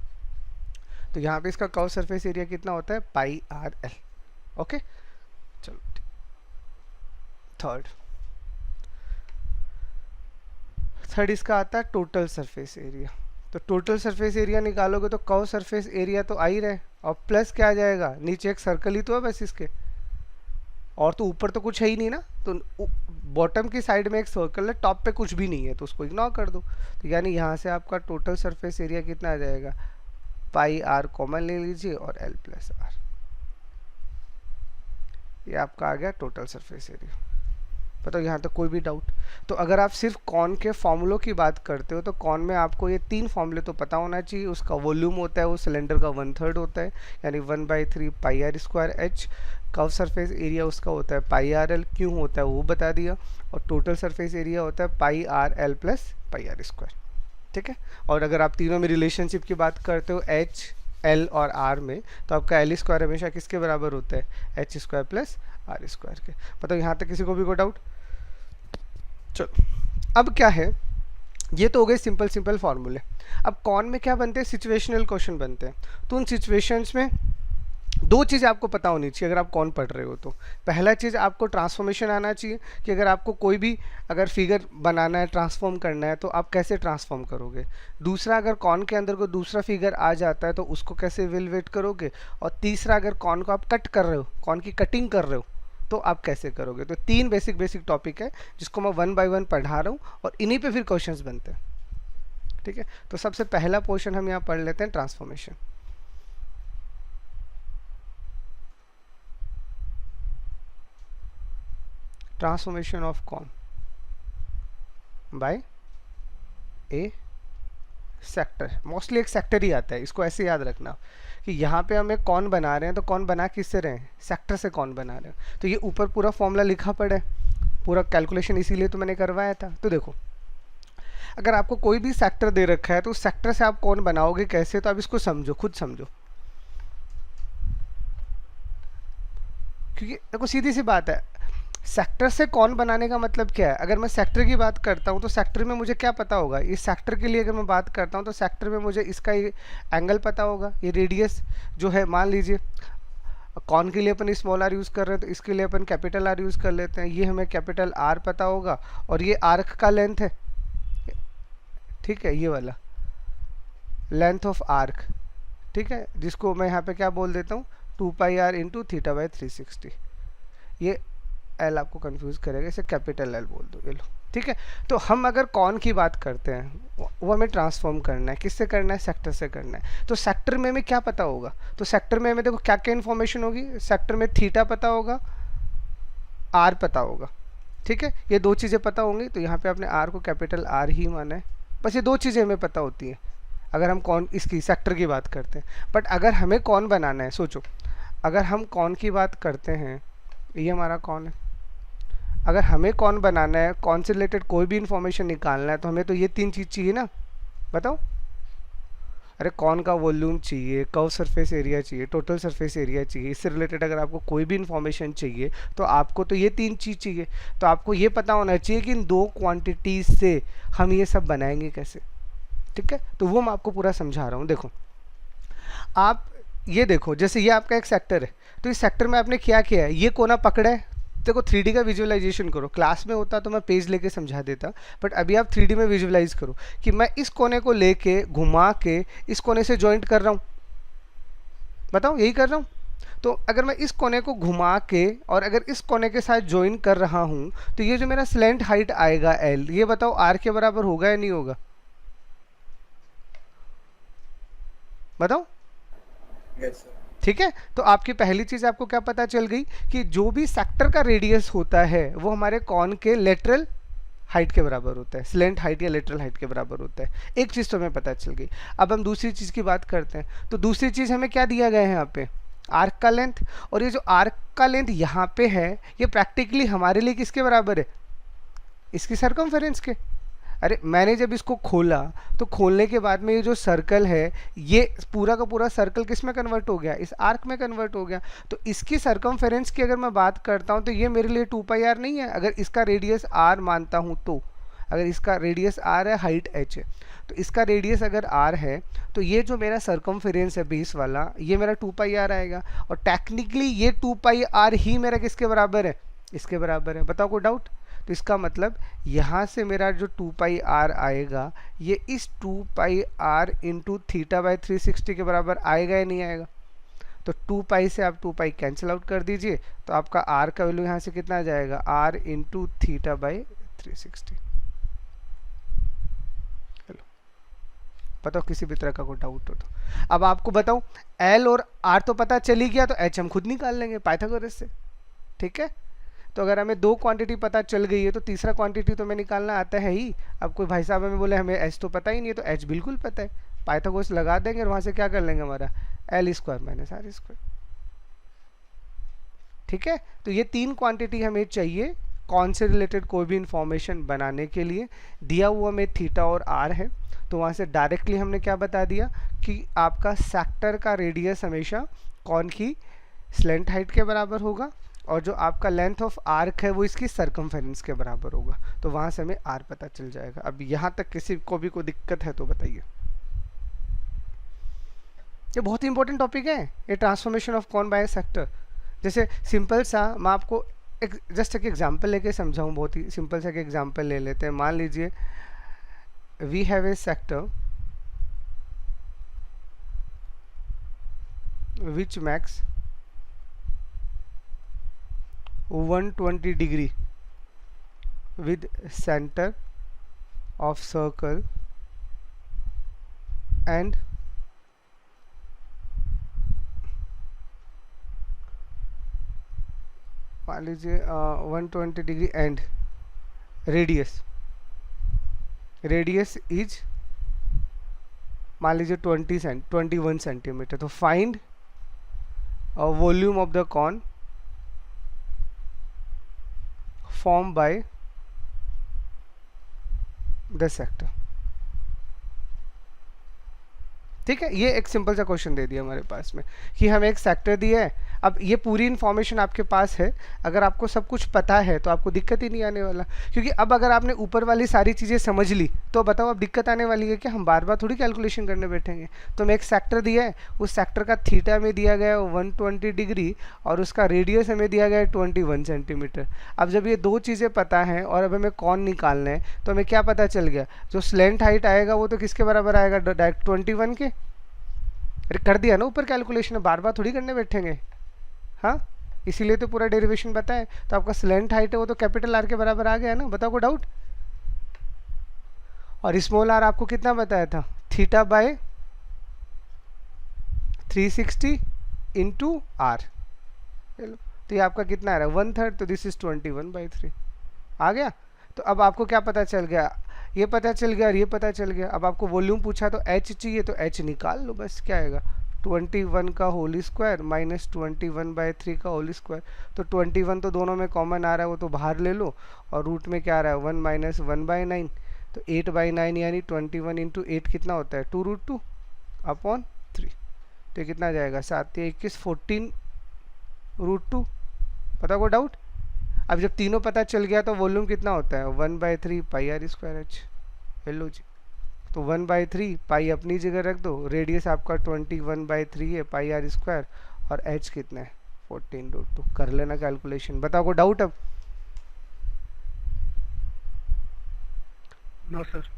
Speaker 1: तो यहाँ पे इसका कर्व सरफेस एरिया कितना होता है, πrl। ओके चलो थर्ड इसका आता है टोटल सरफेस एरिया। तो टोटल सरफेस एरिया निकालोगे तो कर्व सरफेस एरिया तो आ ही रहे, और प्लस क्या आ जाएगा, नीचे एक सर्कल ही तो है बस इसके, और तो ऊपर तो कुछ है ही नहीं ना। तो बॉटम की साइड में एक सर्कल है, टॉप पे कुछ भी नहीं है, तो उसको इग्नोर कर दो। तो यानी यहाँ से आपका टोटल सरफेस एरिया कितना आ जाएगा, πr कॉमन ले लीजिए और l + r, ये आपका आ गया टोटल सरफेस एरिया। बताओ यहाँ तक कोई भी डाउट। तो अगर आप सिर्फ कॉन के फॉर्मूलों की बात करते हो तो कॉन में आपको ये 3 फॉर्मूले तो पता होना चाहिए। उसका वॉल्यूम होता है वो सिलेंडर का 1/3 होता है, यानी 1/3 πr²h। कर्व सरफेस एरिया उसका होता है πrl, क्यों होता है वो बता दिया, और टोटल सरफेस एरिया होता है πrl + πr², ठीक है। और अगर आप तीनों में रिलेशनशिप की बात करते हो h, l और r में, तो आपका l² हमेशा किसके बराबर होता है, h² + r² के। बताओ यहाँ तक किसी को भी कोई डाउट। चलो अब क्या है, ये तो हो गए सिंपल फार्मूले। अब कॉन में क्या बनते हैं, सिचुएशनल क्वेश्चन बनते हैं। तो उन सिचुएशंस में दो चीज़ आपको पता होनी चाहिए अगर आप कौन पढ़ रहे हो तो। पहला चीज़ आपको ट्रांसफॉर्मेशन आना चाहिए कि अगर आपको कोई भी अगर फिगर बनाना है, ट्रांसफॉर्म करना है, तो आप कैसे ट्रांसफॉर्म करोगे। दूसरा, अगर कौन के अंदर को दूसरा फिगर आ जाता है तो उसको कैसे इवेलुएट करोगे। और तीसरा, अगर कौन को आप कट कर रहे हो, कौन की कटिंग कर रहे हो, तो आप कैसे करोगे। तो तीन बेसिक टॉपिक है जिसको मैं 1 बाय 1 पढ़ा रहा हूँ और इन्हीं पे फिर क्वेश्चंस बनते हैं। ठीक है, तो सबसे पहला पोर्शन हम यहाँ पढ़ लेते हैं, ट्रांसफॉर्मेशन। ट्रांसफॉर्मेशन ऑफ कौन बाय ए सेक्टर। मोस्टली एक सेक्टर ही आता है, इसको ऐसे याद रखना कि यहाँ पे हम एक कौन बना रहे हैं, तो कौन बना किससे रहे हैं, सेक्टर से कौन बना रहे हैं। तो ये ऊपर पूरा फॉर्मूला लिखा पड़ा है, पूरा कैलकुलेशन इसीलिए तो मैंने करवाया था। तो देखो, अगर आपको कोई भी सेक्टर दे रखा है तो उस सेक्टर से आप कौन बनाओगे कैसे, तो आप इसको समझो, खुद समझो। क्योंकि देखो सीधी सी बात है, सेक्टर से कौन बनाने का मतलब क्या है। अगर मैं सेक्टर की बात करता हूँ तो सेक्टर में मुझे क्या पता होगा, इस सेक्टर के लिए अगर मैं बात करता हूँ तो सेक्टर में मुझे इसका ये एंगल पता होगा, ये रेडियस जो है, मान लीजिए कौन के लिए अपन स्मॉल आर यूज़ कर रहे हैं तो इसके लिए अपन कैपिटल आर यूज़ कर लेते हैं, ये हमें कैपिटल आर पता होगा। और ये आर्क का लेंथ है, ठीक है, ये वाला लेंथ ऑफ आर्क, ठीक है, जिसको मैं यहाँ पे क्या बोल देता हूँ, 2πr इंटू थीटा बाई 360। ये एल आपको कंफ्यूज करेगा, इसे कैपिटल एल बोल दो, ये लो। ठीक है, तो हम अगर कौन की बात करते हैं वो हमें ट्रांसफॉर्म करना है, किससे करना है, सेक्टर से करना है। तो सेक्टर में हमें क्या पता होगा, तो सेक्टर में हमें देखो क्या क्या इन्फॉर्मेशन होगी। सेक्टर में थीटा पता होगा, आर पता होगा, ठीक है, ये दो चीज़ें पता होंगी। तो यहाँ पे आपने आर को कैपिटल आर ही माना है, बस ये दो चीज़ें हमें पता होती हैं अगर हम कौन इसकी सेक्टर की बात करते हैं। बट अगर हमें कौन बनाना है, सोचो, अगर हम कौन की बात करते हैं, ये हमारा कौन है, अगर हमें कौन बनाना है, कौन से रिलेटेड कोई भी इंफॉर्मेशन निकालना है, तो हमें तो ये तीन चीज़ चाहिए ना, बताओ। अरे कौन का वॉल्यूम चाहिए, कर्व सरफेस एरिया चाहिए, टोटल सरफेस एरिया चाहिए, इससे रिलेटेड अगर आपको कोई भी इंफॉर्मेशन चाहिए तो आपको तो ये तीन चीज़ चाहिए। तो आपको ये पता होना चाहिए कि इन दो क्वांटिटीज से हम ये सब बनाएंगे कैसे। ठीक है, तो वो मैं आपको पूरा समझा रहा हूँ। देखो, आप ये देखो, जैसे ये आपका एक सेक्टर है, तो इस सेक्टर में आपने क्या किया है, ये कोना पकड़ा है। देखो 3D का विजुअलाइजेशन करो, क्लास में होता तो मैं पेज लेके समझा देता, बट अभी आप 3D में विजुअलाइज करो कि मैं इस कोने को लेके घुमा के इस कोने से जॉइंट कर रहा हूँ, बताओ यही कर रहा हूँ। तो अगर मैं इस कोने को घुमा के और अगर इस कोने के साथ ज्वाइन कर रहा हूँ तो ये जो मेरा स्लेंट हाइट आएगा एल, ये बताओ आर के बराबर होगा या नहीं होगा, बताओ।
Speaker 3: Yes sir.
Speaker 1: ठीक है, तो आपकी पहली चीज आपको क्या पता चल गई कि जो भी सेक्टर का रेडियस होता है वो हमारे कॉन के लेटरल हाइट के बराबर होता है, स्लेंट हाइट या लेटरल हाइट के बराबर होता है। एक चीज तो हमें पता चल गई। अब हम दूसरी चीज की बात करते हैं, तो दूसरी चीज हमें क्या दिया गया है यहाँ पे, आर्क का लेंथ। और ये जो आर्क का लेंथ यहाँ पे है ये प्रैक्टिकली हमारे लिए किसके बराबर है, इसकी सरकमफेरेंस के। अरे मैंने जब इसको खोला तो खोलने के बाद में ये जो सर्कल है ये पूरा का पूरा सर्कल किस में कन्वर्ट हो गया, इस आर्क में कन्वर्ट हो गया। तो इसकी सरकमफेरेंस की अगर मैं बात करता हूँ तो ये मेरे लिए 2πr नहीं है, अगर इसका रेडियस r मानता हूँ तो। अगर इसका रेडियस r है, हाइट h है, तो इसका रेडियस अगर r है तो ये जो मेरा सरकमफेरेंस है बेस वाला, ये मेरा 2πr आएगा। और टेक्निकली ये 2πr ही मेरा किसके बराबर है, इसके बराबर है। बताओ कोई डाउट। तो इसका मतलब यहाँ से मेरा जो 2πr आएगा ये इस 2πr इंटू थीटा बाई 360 के बराबर आएगा या नहीं आएगा। तो 2π से आप 2π कैंसिल आउट कर दीजिए, तो आपका r का वैल्यू यहाँ से कितना आ जाएगा, r इंटू थीटा बाई 360। चलो बताओ किसी भी तरह का कोई डाउट हो तो। अब आपको बताऊँ, l और r तो पता चल ही गया, तो h हम खुद निकाल लेंगे पाइथागोरस से। ठीक है, तो अगर हमें दो क्वांटिटी पता चल गई है तो तीसरा क्वांटिटी तो हमें निकालना आता है ही। अब कोई भाई साहब हमें बोले हमें एच तो पता ही नहीं है, तो एच बिल्कुल पता है, पाइथागोरस लगा देंगे और वहाँ से क्या कर लेंगे, हमारा L square minus R square. ठीक है, तो ये तीन क्वांटिटी हमें चाहिए कौन से रिलेटेड कोई भी इंफॉर्मेशन बनाने के लिए। दिया हुआ में थीटा और आर है, तो वहाँ से डायरेक्टली हमने क्या बता दिया कि आपका सेक्टर का रेडियस हमेशा कौन की स्लेंट हाइट के बराबर होगा और जो आपका लेंथ ऑफ आर्क है वो इसकी सरकमफेरेंस के बराबर होगा। तो वहाँ से हमें आर पता चल जाएगा। अब यहाँ तक किसी को भी कोई दिक्कत है तो बताइए। ये बहुत ही इंपॉर्टेंट टॉपिक है, ये transformation of cone by sector. जैसे सिंपल सा मैं आपको जस्ट एक एग्जांपल लेके समझाऊं, बहुत ही सिंपल सा एक एग्जांपल ले लेते हैं। मान लीजिए we have a sector which makes 120 degree with center of circle and मान लीजिए 120 डिग्री एंड रेडियस इज मान लीजिए 21 सेंटीमीटर। तो find volume of the cone form by the sector. ठीक है, ये एक सिंपल सा क्वेश्चन दे दिया हमारे पास में कि हमें एक सेक्टर दिया है। अब ये पूरी इन्फॉर्मेशन आपके पास है, अगर आपको सब कुछ पता है तो आपको दिक्कत ही नहीं आने वाला, क्योंकि अब अगर आपने ऊपर वाली सारी चीज़ें समझ ली तो बताओ अब दिक्कत आने वाली है कि हम बार बार थोड़ी कैलकुलेशन करने बैठेंगे। तो हमें एक सेक्टर दिया है, उस सेक्टर का थीटा में दिया गया है 120 डिग्री और उसका रेडियस हमें दिया गया है 21 सेंटीमीटर। अब जब ये दो चीज़ें पता हैं और अब हमें कौन निकालना है तो हमें क्या पता चल गया, जो स्लेंट हाइट आएगा वो तो किसके बराबर आएगा, डायरेक्ट 21 के। अरे कर दिया ना ऊपर कैलकुलेशन, बार बार थोड़ी करने बैठेंगे। हाँ, इसीलिए तो पूरा डेरिवेशन बताएं। तो आपका स्लेंट हाइट है वो तो कैपिटल आर के बराबर आ गया ना, बताओ कोई डाउट। और स्मॉल आर आपको कितना बताया था, थीटा बाय 360 इंटू आर। चलो तो ये आपका कितना आ रहा है 1/3, तो दिस इज 21/3 आ गया। तो अब आपको क्या पता चल गया, ये पता चल गया और ये पता चल गया। अब आपको वॉल्यूम पूछा तो एच चाहिए, तो एच निकाल लो बस, क्या आएगा 21 का होल स्क्वायर माइनस 21/3 का होल स्क्वायर। तो 21 तो दोनों में कॉमन आ रहा है, वो तो बाहर ले लो, और रूट में क्या आ रहा है 1 माइनस 1/9, तो 8/9 यानी 21 इंटू 8 कितना होता है 2√2 अपॉन 3। तो कितना जाएगा 7 या 21 14√2। पता को डाउट। अब जब तीनों पता चल गया तो वॉल्यूम कितना होता है 1/3 पाई आर स्क्वायर एच। हेलो जी, तो 1/3 पाई अपनी जगह रख दो, रेडियस आपका 21/3 है पाई आर स्क्वायर, और एच कितना है 14√2। कर लेना कैलकुलेशन, बताओ को डाउट। अब
Speaker 3: नो सर।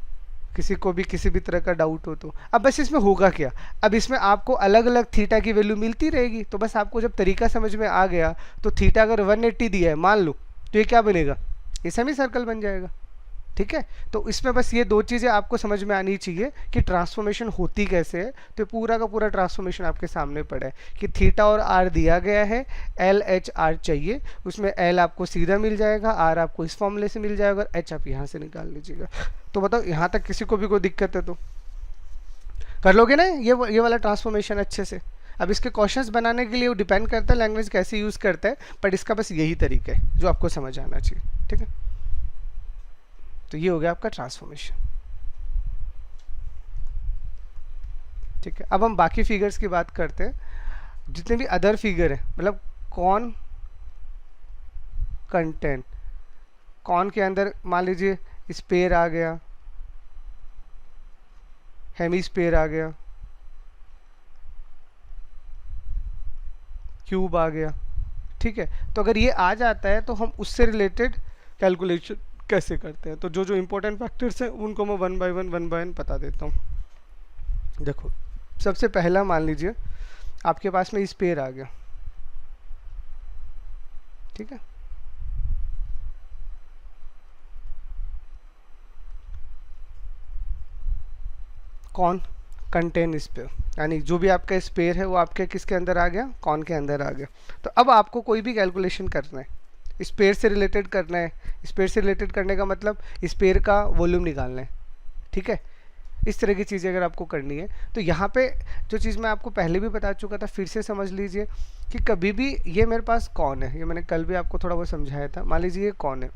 Speaker 1: किसी को भी किसी भी तरह का डाउट हो तो अब बस इसमें होगा क्या, अब इसमें आपको अलग अलग थीटा की वैल्यू मिलती रहेगी। तो बस आपको जब तरीका समझ में आ गया तो थीटा अगर 180 दिया है मान लो, तो ये क्या बनेगा, ये सेमी सर्कल बन जाएगा। ठीक है, तो इसमें बस ये दो चीज़ें आपको समझ में आनी चाहिए कि ट्रांसफॉर्मेशन होती कैसे है। तो पूरा का पूरा ट्रांसफॉर्मेशन आपके सामने पड़ा है कि थीटा और आर दिया गया है, एल एच आर चाहिए, उसमें एल आपको सीधा मिल जाएगा, आर आपको इस फॉर्मूले से मिल जाएगा, और एच आप यहाँ से निकाल लीजिएगा। तो बताओ यहाँ तक किसी को भी कोई दिक्कत है तो कर लोगे ना ये वाला ट्रांसफॉर्मेशन अच्छे से। अब इसके क्वेश्चंस बनाने के लिए वो डिपेंड करता है लैंग्वेज कैसे यूज़ करता है, बट इसका बस यही तरीका है जो आपको समझ आना चाहिए। ठीक है, तो ये हो गया आपका ट्रांसफॉर्मेशन। ठीक है, अब हम बाकी फिगर्स की बात करते हैं। जितने भी अदर फिगर है, मतलब कौन कंटेंट, कौन के अंदर मान लीजिए स्पेयर आ गया, हेमी स्पेयर आ गया, क्यूब आ गया। ठीक है, तो अगर ये आ जाता है तो हम उससे रिलेटेड कैलकुलेशन कैसे करते हैं। तो जो जो इंपॉर्टेंट फैक्टर्स हैं उनको मैं वन बाय वन बता देता हूँ। देखो सबसे पहला मान लीजिए आपके पास में स्पेयर आ गया। ठीक है, कौन कंटेन स्पेयर, यानी जो भी आपका स्पेयर है वो आपके किसके अंदर आ गया, कौन के अंदर आ गया। तो अब आपको कोई भी कैलकुलेशन करना है, स्पेयर से रिलेटेड करना है। स्पेयर से रिलेटेड करने का मतलब स्पेयर का वॉल्यूम निकालना है। ठीक है, इस तरह की चीज़ें अगर आपको करनी है तो यहाँ पे जो चीज़ मैं आपको पहले भी बता चुका था, फिर से समझ लीजिए कि कभी भी ये मेरे पास कौन है, ये मैंने कल भी आपको थोड़ा बहुत समझाया था। मान लीजिए ये कौन है,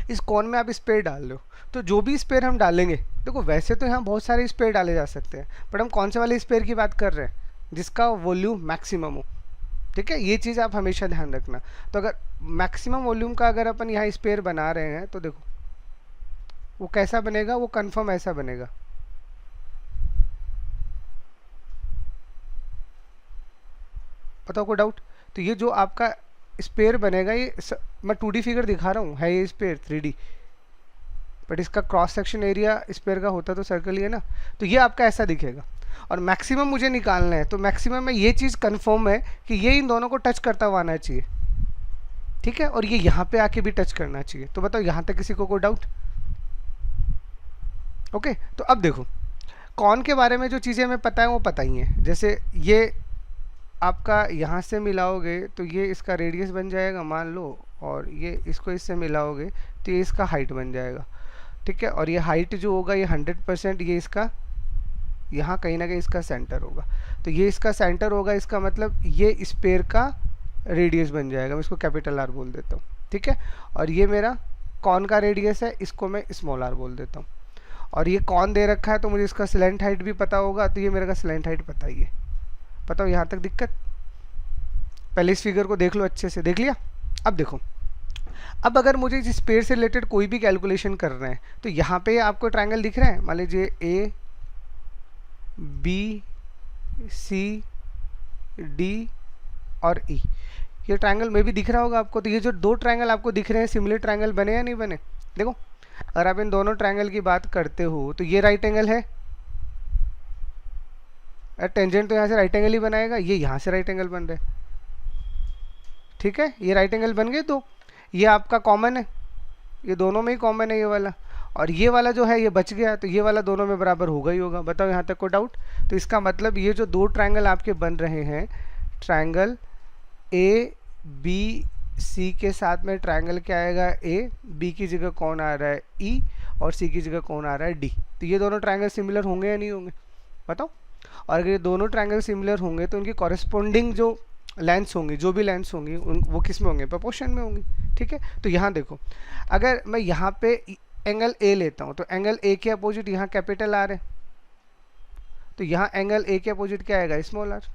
Speaker 1: इस कौन में आप स्पेयर डाल लो, तो जो भी स्पेयर हम डालेंगे, देखो वैसे तो यहाँ बहुत सारे स्पेयर डाले जा सकते हैं, बट हम कौन से वाले स्पेयर की बात कर रहे हैं, जिसका वॉल्यूम मैक्सिमम हो। ठीक है, ये चीज़ आप हमेशा ध्यान रखना। तो अगर मैक्सिमम वॉल्यूम का अगर अपन यहाँ स्पेयर बना रहे हैं तो देखो वो कैसा बनेगा, वो कंफर्म ऐसा बनेगा। बताओ कोई डाउट? तो ये जो आपका स्पेयर बनेगा, मैं 2D फिगर दिखा रहा हूँ, है ये स्पेयर 3D, बट इसका क्रॉस सेक्शन एरिया स्पेयर का होता तो सर्कल ही है ना। तो ये आपका ऐसा दिखेगा, और मैक्सिमम मुझे निकालना है, तो मैक्सिमम में ये चीज़ कंफर्म है कि ये इन दोनों को टच करता हुआ आना चाहिए, ठीक है, और ये यहाँ पे आके भी टच करना चाहिए। तो बताओ यहाँ तक किसी को कोई डाउट? ओके, तो अब देखो कॉन के बारे में जो चीज़ें हमें पता है वो पता ही है। जैसे ये आपका यहाँ से मिलाओगे तो ये इसका रेडियस बन जाएगा मान लो, और ये इसको इससे मिलाओगे तो ये इसका हाइट बन जाएगा, ठीक है, और ये हाइट जो होगा ये 100% ये इसका यहाँ कहीं ना कहीं इसका सेंटर होगा। तो ये इसका सेंटर होगा, इसका मतलब ये स्पेयर का रेडियस बन जाएगा, मैं इसको कैपिटल आर बोल देता हूँ, ठीक है। और ये मेरा कॉन का रेडियस है, इसको मैं स्मॉल आर बोल देता हूँ। और ये कॉन दे रखा है तो मुझे इसका स्लैंट हाइट भी पता होगा, तो ये मेरे का स्लैंट हाइट पता ही है। बताओ यहाँ तक दिक्कत? पहले इस फिगर को देख लो, अच्छे से देख लिया। अब देखो, अब अगर मुझे इस स्पेयर से रिलेटेड कोई भी कैलकुलेशन करना है तो यहाँ पे आपको ट्रायंगल दिख रहा है, मान लीजिए ए बी सी डी और ई, ये ट्रायंगल में भी दिख रहा होगा आपको। तो ये जो दो ट्रायंगल आपको दिख रहे हैं, सिमिलर ट्रायंगल बने या नहीं बने? देखो, अगर आप इन दोनों ट्रायंगल की बात करते हो तो ये राइट एंगल है, टेंजेंट तो यहाँ से राइट एंगल ही बनाएगा, ये यहाँ से राइट एंगल बन रहा है, ठीक है, ये राइट एंगल बन गए। तो ये आपका कॉमन है, ये दोनों में ही कॉमन है ये वाला, और ये वाला जो है ये बच गया, तो ये वाला दोनों में बराबर होगा ही होगा। बताओ यहाँ तक कोई डाउट? तो इसका मतलब ये जो दो ट्रायंगल आपके बन रहे हैं, ट्रायंगल ए बी सी के साथ में ट्रायंगल क्या आएगा, ए, बी की जगह कौन आ रहा है ई, और सी की जगह कौन आ रहा है डी। तो ये दोनों ट्रायंगल सिमिलर होंगे या नहीं होंगे? बताओ। और अगर ये दोनों ट्रायंगल सिमिलर होंगे तो उनकी कॉरेस्पॉन्डिंग जो लेंथ्स होंगी, जो भी लेंथ्स होंगी वो किस में होंगे? प्रोपोर्शन में होंगी, ठीक है। तो यहाँ देखो, अगर मैं यहाँ पे एंगल ए लेता हूँ तो एंगल ए के अपोजिट यहाँ कैपिटल आर है, तो यहाँ एंगल ए के अपोजिट क्या आएगा? स्मॉल आर,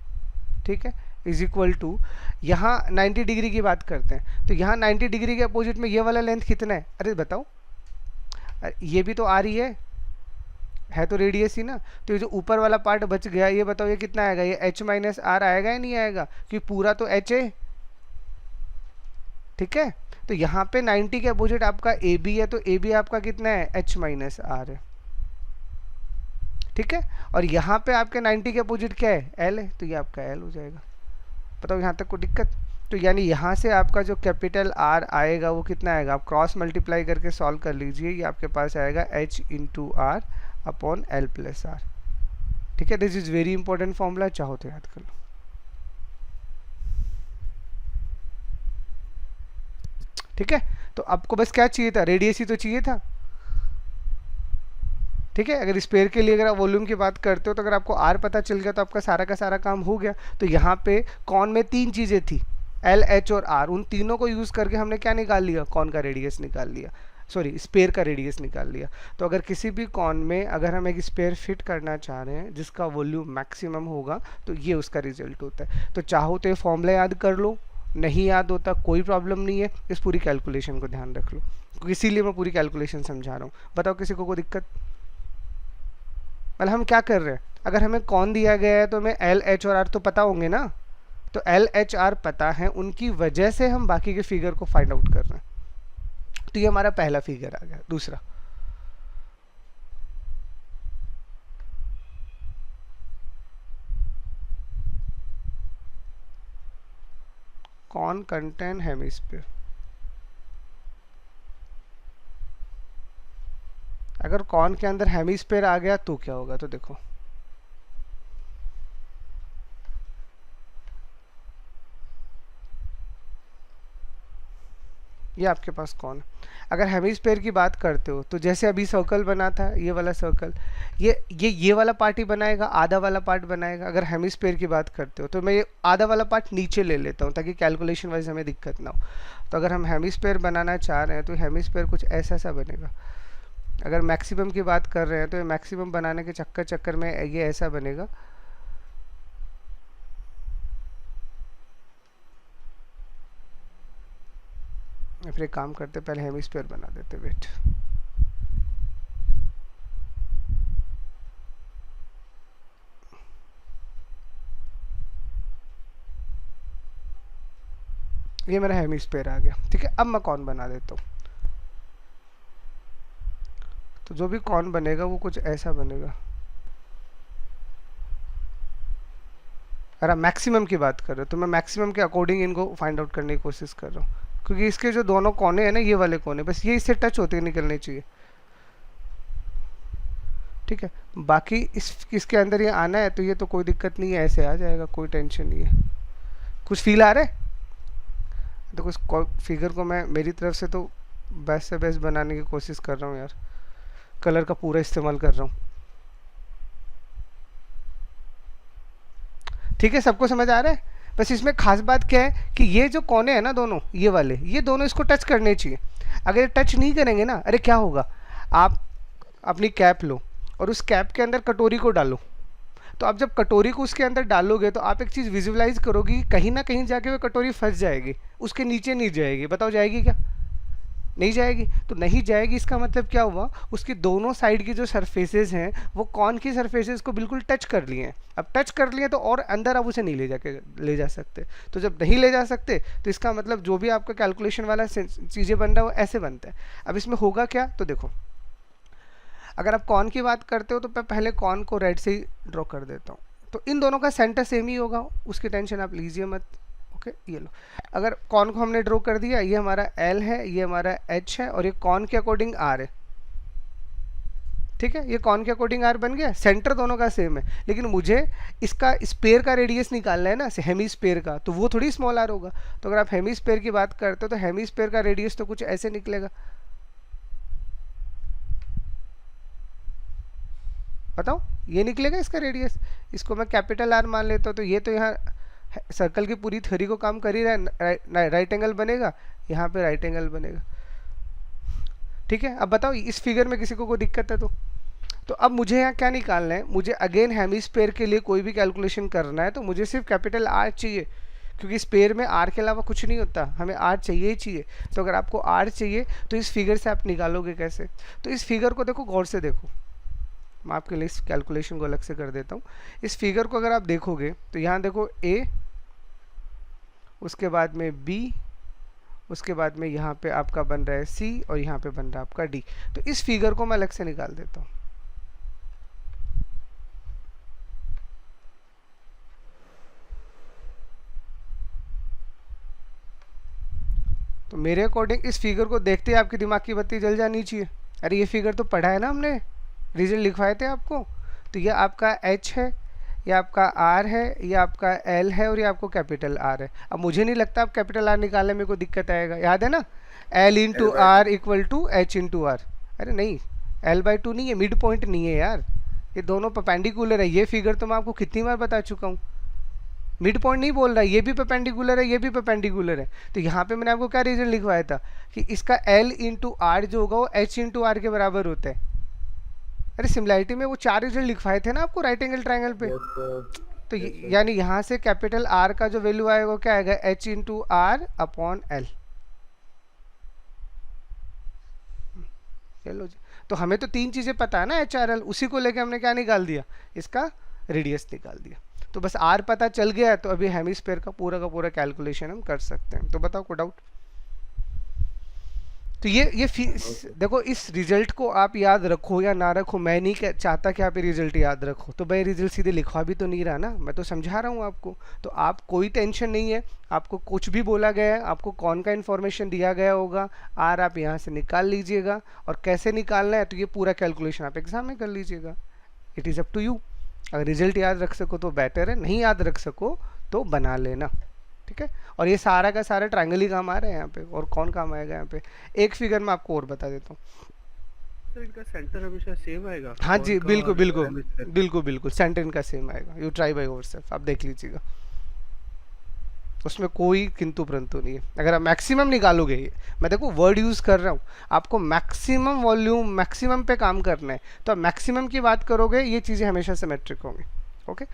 Speaker 1: ठीक है, इज इक्वल टू यहाँ 90 डिग्री की बात करते हैं, तो यहाँ 90 डिग्री के अपोजिट में ये वाला लेंथ कितना है? अरे बताओ, ये भी तो आ रही है तो रेडियस ही ना। तो ये जो ऊपर वाला पार्ट बच गया, ये बताओ ये कितना आएगा? ये h माइनस आर आएगा या नहीं आएगा? क्योंकि पूरा तो h है, ठीक है। तो यहाँ पे 90 के अपोजिट आपका ए बी है, तो ए बी आपका कितना है? h माइनस आर है, ठीक है। और यहाँ पे आपके 90 के अपोजिट क्या है? l है, तो ये आपका l हो जाएगा। बताओ यहाँ तक कोई दिक्कत? तो यानी यहाँ से आपका जो कैपिटल R आएगा वो कितना आएगा? आप क्रॉस मल्टीप्लाई करके सॉल्व कर लीजिए, ये आपके पास आएगा h into R upon L plus R, ठीक है। This is very important formula, चाहो तो याद कर लो, ठीक है। तो आपको बस क्या चाहिए था? रेडियस ही तो चाहिए था, ठीक है। अगर स्पेयर के लिए अगर आप वॉल्यूम की बात करते हो तो अगर आपको आर पता चल गया तो आपका सारा का सारा काम हो गया। तो यहाँ पे कॉन में तीन चीज़ें थी, एल एच और आर, उन तीनों को यूज़ करके हमने क्या निकाल लिया? कॉन का रेडियस निकाल लिया, सॉरी स्पेयर का रेडियस निकाल लिया। तो अगर किसी भी कॉन में अगर हम एक स्पेयर फिट करना चाह रहे हैं जिसका वॉल्यूम मैक्सिमम होगा तो ये उसका रिजल्ट होता है। तो चाहो तो ये फॉर्मूला याद कर लो, नहीं याद होता कोई प्रॉब्लम नहीं है, इस पूरी कैलकुलेशन को ध्यान रख लो, इसीलिए मैं पूरी कैलकुलेशन समझा रहा हूँ। बताओ किसी को कोई दिक्कत? मतलब हम क्या कर रहे हैं, अगर हमें कौन दिया गया है तो हमें एल एच और आर तो पता होंगे ना, तो एल एच आर पता है, उनकी वजह से हम बाकी के फिगर को फाइंड आउट कर रहे हैं। तो ये हमारा पहला फिगर आ गया। दूसरा, कौन कंटेन हेमिस्फीयर। अगर कॉन के अंदर हेमिस्फीयर आ गया तो क्या होगा? तो देखो, ये आपके पास कौन है। अगर हेमिस्फीयर की बात करते हो तो जैसे अभी सर्कल बना था, ये वाला सर्कल, ये वाला पार्ट ही बनाएगा, आधा वाला पार्ट बनाएगा। अगर हेमिस्फीयर की बात करते हो तो मैं ये आधा वाला पार्ट नीचे ले लेता हूँ ताकि कैलकुलेशन वाइज हमें दिक्कत ना हो। तो अगर हम हेमिस्फीयर बनाना चाह रहे हैं तो हेमिस्फीयर कुछ ऐसा सा बनेगा। अगर मैक्सिमम की बात कर रहे हैं तो मैक्सिमम बनाने के चक्कर में ये ऐसा बनेगा। फिर एक काम करते, पहले हेमिस्फीयर बना देते, वेट। ये मेरा हेमिस्फीयर आ गया, ठीक है। अब मैं कॉन बना देता हूँ। तो जो भी कॉन बनेगा वो कुछ ऐसा बनेगा। अगर आप मैक्सिमम की बात कर रहे हो तो मैं मैक्सिमम के अकॉर्डिंग इनको फाइंड आउट करने की कोशिश कर रहा हूँ, क्योंकि इसके जो दोनों कोने हैं ना, ये वाले कोने बस ये इससे टच होते निकलने चाहिए, ठीक है। बाकी इसके अंदर ये आना है तो ये तो कोई दिक्कत नहीं है, ऐसे आ जाएगा, कोई टेंशन नहीं है। कुछ फील आ रहा है? देखो इस फिगर को मैं मेरी तरफ से तो बेस्ट से बेस्ट बनाने की कोशिश कर रहा हूँ यार, कलर का पूरा इस्तेमाल कर रहा हूँ, ठीक है। सबको समझ आ रहा है? बस इसमें खास बात क्या है कि ये जो कोने हैं ना दोनों, ये वाले, ये दोनों इसको टच करने चाहिए। अगर ये टच नहीं करेंगे ना, अरे क्या होगा, आप अपनी कैप लो और उस कैप के अंदर कटोरी को डालो, तो आप जब कटोरी को उसके अंदर डालोगे तो आप एक चीज़ विजुअलाइज करोगे कि कहीं ना कहीं जाके वो कटोरी फंस जाएगी, उसके नीचे नहीं जाएगी। बताओ जाएगी क्या? नहीं जाएगी। तो नहीं जाएगी इसका मतलब क्या हुआ, उसकी दोनों साइड की जो सरफेसेस हैं वो कॉन की सरफेसेस को बिल्कुल टच कर लिए हैं। अब टच कर लिए तो और अंदर आप उसे नहीं ले जा सकते। तो जब नहीं ले जा सकते तो इसका मतलब जो भी आपका कैलकुलेशन वाला चीज़ें बन रहा है वो ऐसे बनता है। अब इसमें होगा क्या, तो देखो अगर आप कॉन की बात करते हो तो मैं पहले कॉन को रेड से ही ड्रॉ कर देता हूँ। तो इन दोनों का सेंटर सेम ही होगा, उसकी टेंशन आप लीजिए मत। ओके, ये लो। अगर कॉन को हमने ड्रॉ कर दिया, ये हमारा एल है, ये हमारा एच है, और ये कॉन के अकॉर्डिंग आर है, ठीक है। ये कॉन के अकॉर्डिंग आर बन गया, सेंटर दोनों का सेम है, लेकिन मुझे इसका स्पेयर का रेडियस निकालना है ना, हेमी स्पेयर का, तो वो थोड़ी स्मॉल आर होगा। तो अगर आप हेमी स्पेयर की बात करते हो तो हेमी स्पेयर का रेडियस तो कुछ ऐसे निकलेगा। बताओ, ये निकलेगा इसका रेडियस। इसको मैं कैपिटल आर मान लेता हूँ, तो ये तो यहाँ सर्कल की पूरी थ्योरी को काम कर ही रहा है। राइट एंगल बनेगा, यहाँ पे राइट एंगल बनेगा, ठीक है। अब बताओ इस फिगर में किसी को कोई दिक्कत है तो अब मुझे यहाँ क्या निकालना है, मुझे अगेन हेमिस्फीयर के लिए कोई भी कैलकुलेशन करना है तो मुझे सिर्फ कैपिटल आर चाहिए, क्योंकि स्पेयर में आर के अलावा कुछ नहीं होता, हमें आर चाहिए ही चाहिए। तो अगर आपको आर चाहिए तो इस फिगर से आप निकालोगे कैसे? तो इस फिगर को देखो, गौर से देखो, मैं आपके लिए इस कैलकुलेशन को अलग से कर देता हूँ। इस फिगर को अगर आप देखोगे तो यहाँ देखो ए, उसके बाद में बी, उसके बाद में यहाँ पे आपका बन रहा है सी, और यहाँ पे बन रहा है आपका डी। तो इस फिगर को मैं अलग से निकाल देता हूँ। तो मेरे अकॉर्डिंग इस फिगर को देखते ही आपके दिमाग की बत्ती जल जानी चाहिए। अरे ये फिगर तो पढ़ा है ना हमने, रिजल्ट लिखवाए थे आपको। तो ये आपका एच है, ये आपका आर है, ये आपका एल है, और ये आपको कैपिटल आर है। अब मुझे नहीं लगता आप कैपिटल आर निकालने में कोई दिक्कत आएगा, याद है ना, L into R equal to H into R. अरे नहीं, L/2 नहीं है, मिड पॉइंट नहीं है यार, ये दोनों परपेंडिकुलर है। ये फिगर तो मैं आपको कितनी बार बता चुका हूँ, मिड पॉइंट नहीं बोल रहा है, ये भी परपेंडिकुलर है, ये भी परपेंडिकुलर है। तो यहाँ पे मैंने आपको क्या रिजल्ट लिखवाया था कि इसका L इंटू आर जो होगा वो H इंटू आर के बराबर होता है। अरे सिमिलैरिटी में वो 4 रिजल्ट लिखवाए थे ना आपको राइट एंगल ट्राइंगल पे। तो यानी यहाँ से कैपिटल आर का जो वैल्यू आएगा वो क्या आएगा, H into R upon L. चलो जी, तो हमें तो 3 चीज़ें पता है ना, HRL, उसी को लेके हमने क्या निकाल दिया, इसका रेडियस निकाल दिया। तो बस आर पता चल गया है तो अभी हेमिस्फीयर का पूरा कैलकुलेशन हम कर सकते हैं। तो बताओ कोई डाउट? तो ये देखो, इस रिजल्ट को आप याद रखो या ना रखो, मैं नहीं चाहता कि आप ये रिजल्ट याद रखो। तो भाई रिजल्ट सीधे लिखवा भी तो नहीं रहा ना, मैं तो समझा रहा हूँ आपको। तो आप कोई टेंशन नहीं है, आपको कुछ भी बोला गया है, आपको कौन का इन्फॉर्मेशन दिया गया होगा, आर आप यहाँ से निकाल लीजिएगा, और कैसे निकालना है तो ये पूरा कैलकुलेशन आप एग्जाम में कर लीजिएगा। It is up to you. अगर रिजल्ट याद रख सको तो बेटर है, नहीं याद रख सको तो बना लेना, ठीक है। और ये सारा का सारा ट्रायंगल ही काम आ रहा है यहाँ पे, और कौन काम आएगा यहाँ पे। एक फिगर में आपको और बता देता हूँ,
Speaker 3: सर इनका सेंटर हमेशा सेम आएगा?
Speaker 1: हाँ जी, बिल्कुल बिल्कुल
Speaker 3: हेमिस्फीयर?
Speaker 1: बिल्कुल बिल्कुल सेंटर इनका सेम आएगा। यू ट्राई बाय योरसेल्फ, आप देख लीजिएगा, उसमें कोई किंतु परंतु नहीं है। अगर आप मैक्सिमम निकालोगे, ये मैं देखो वर्ड यूज़ कर रहा हूँ, आपको मैक्सिमम वॉल्यूम मैक्सिमम पे काम करना है, तो आप मैक्सिमम की बात करोगे, ये चीज़ें हमेशा सिमेट्रिक होंगी। ओके,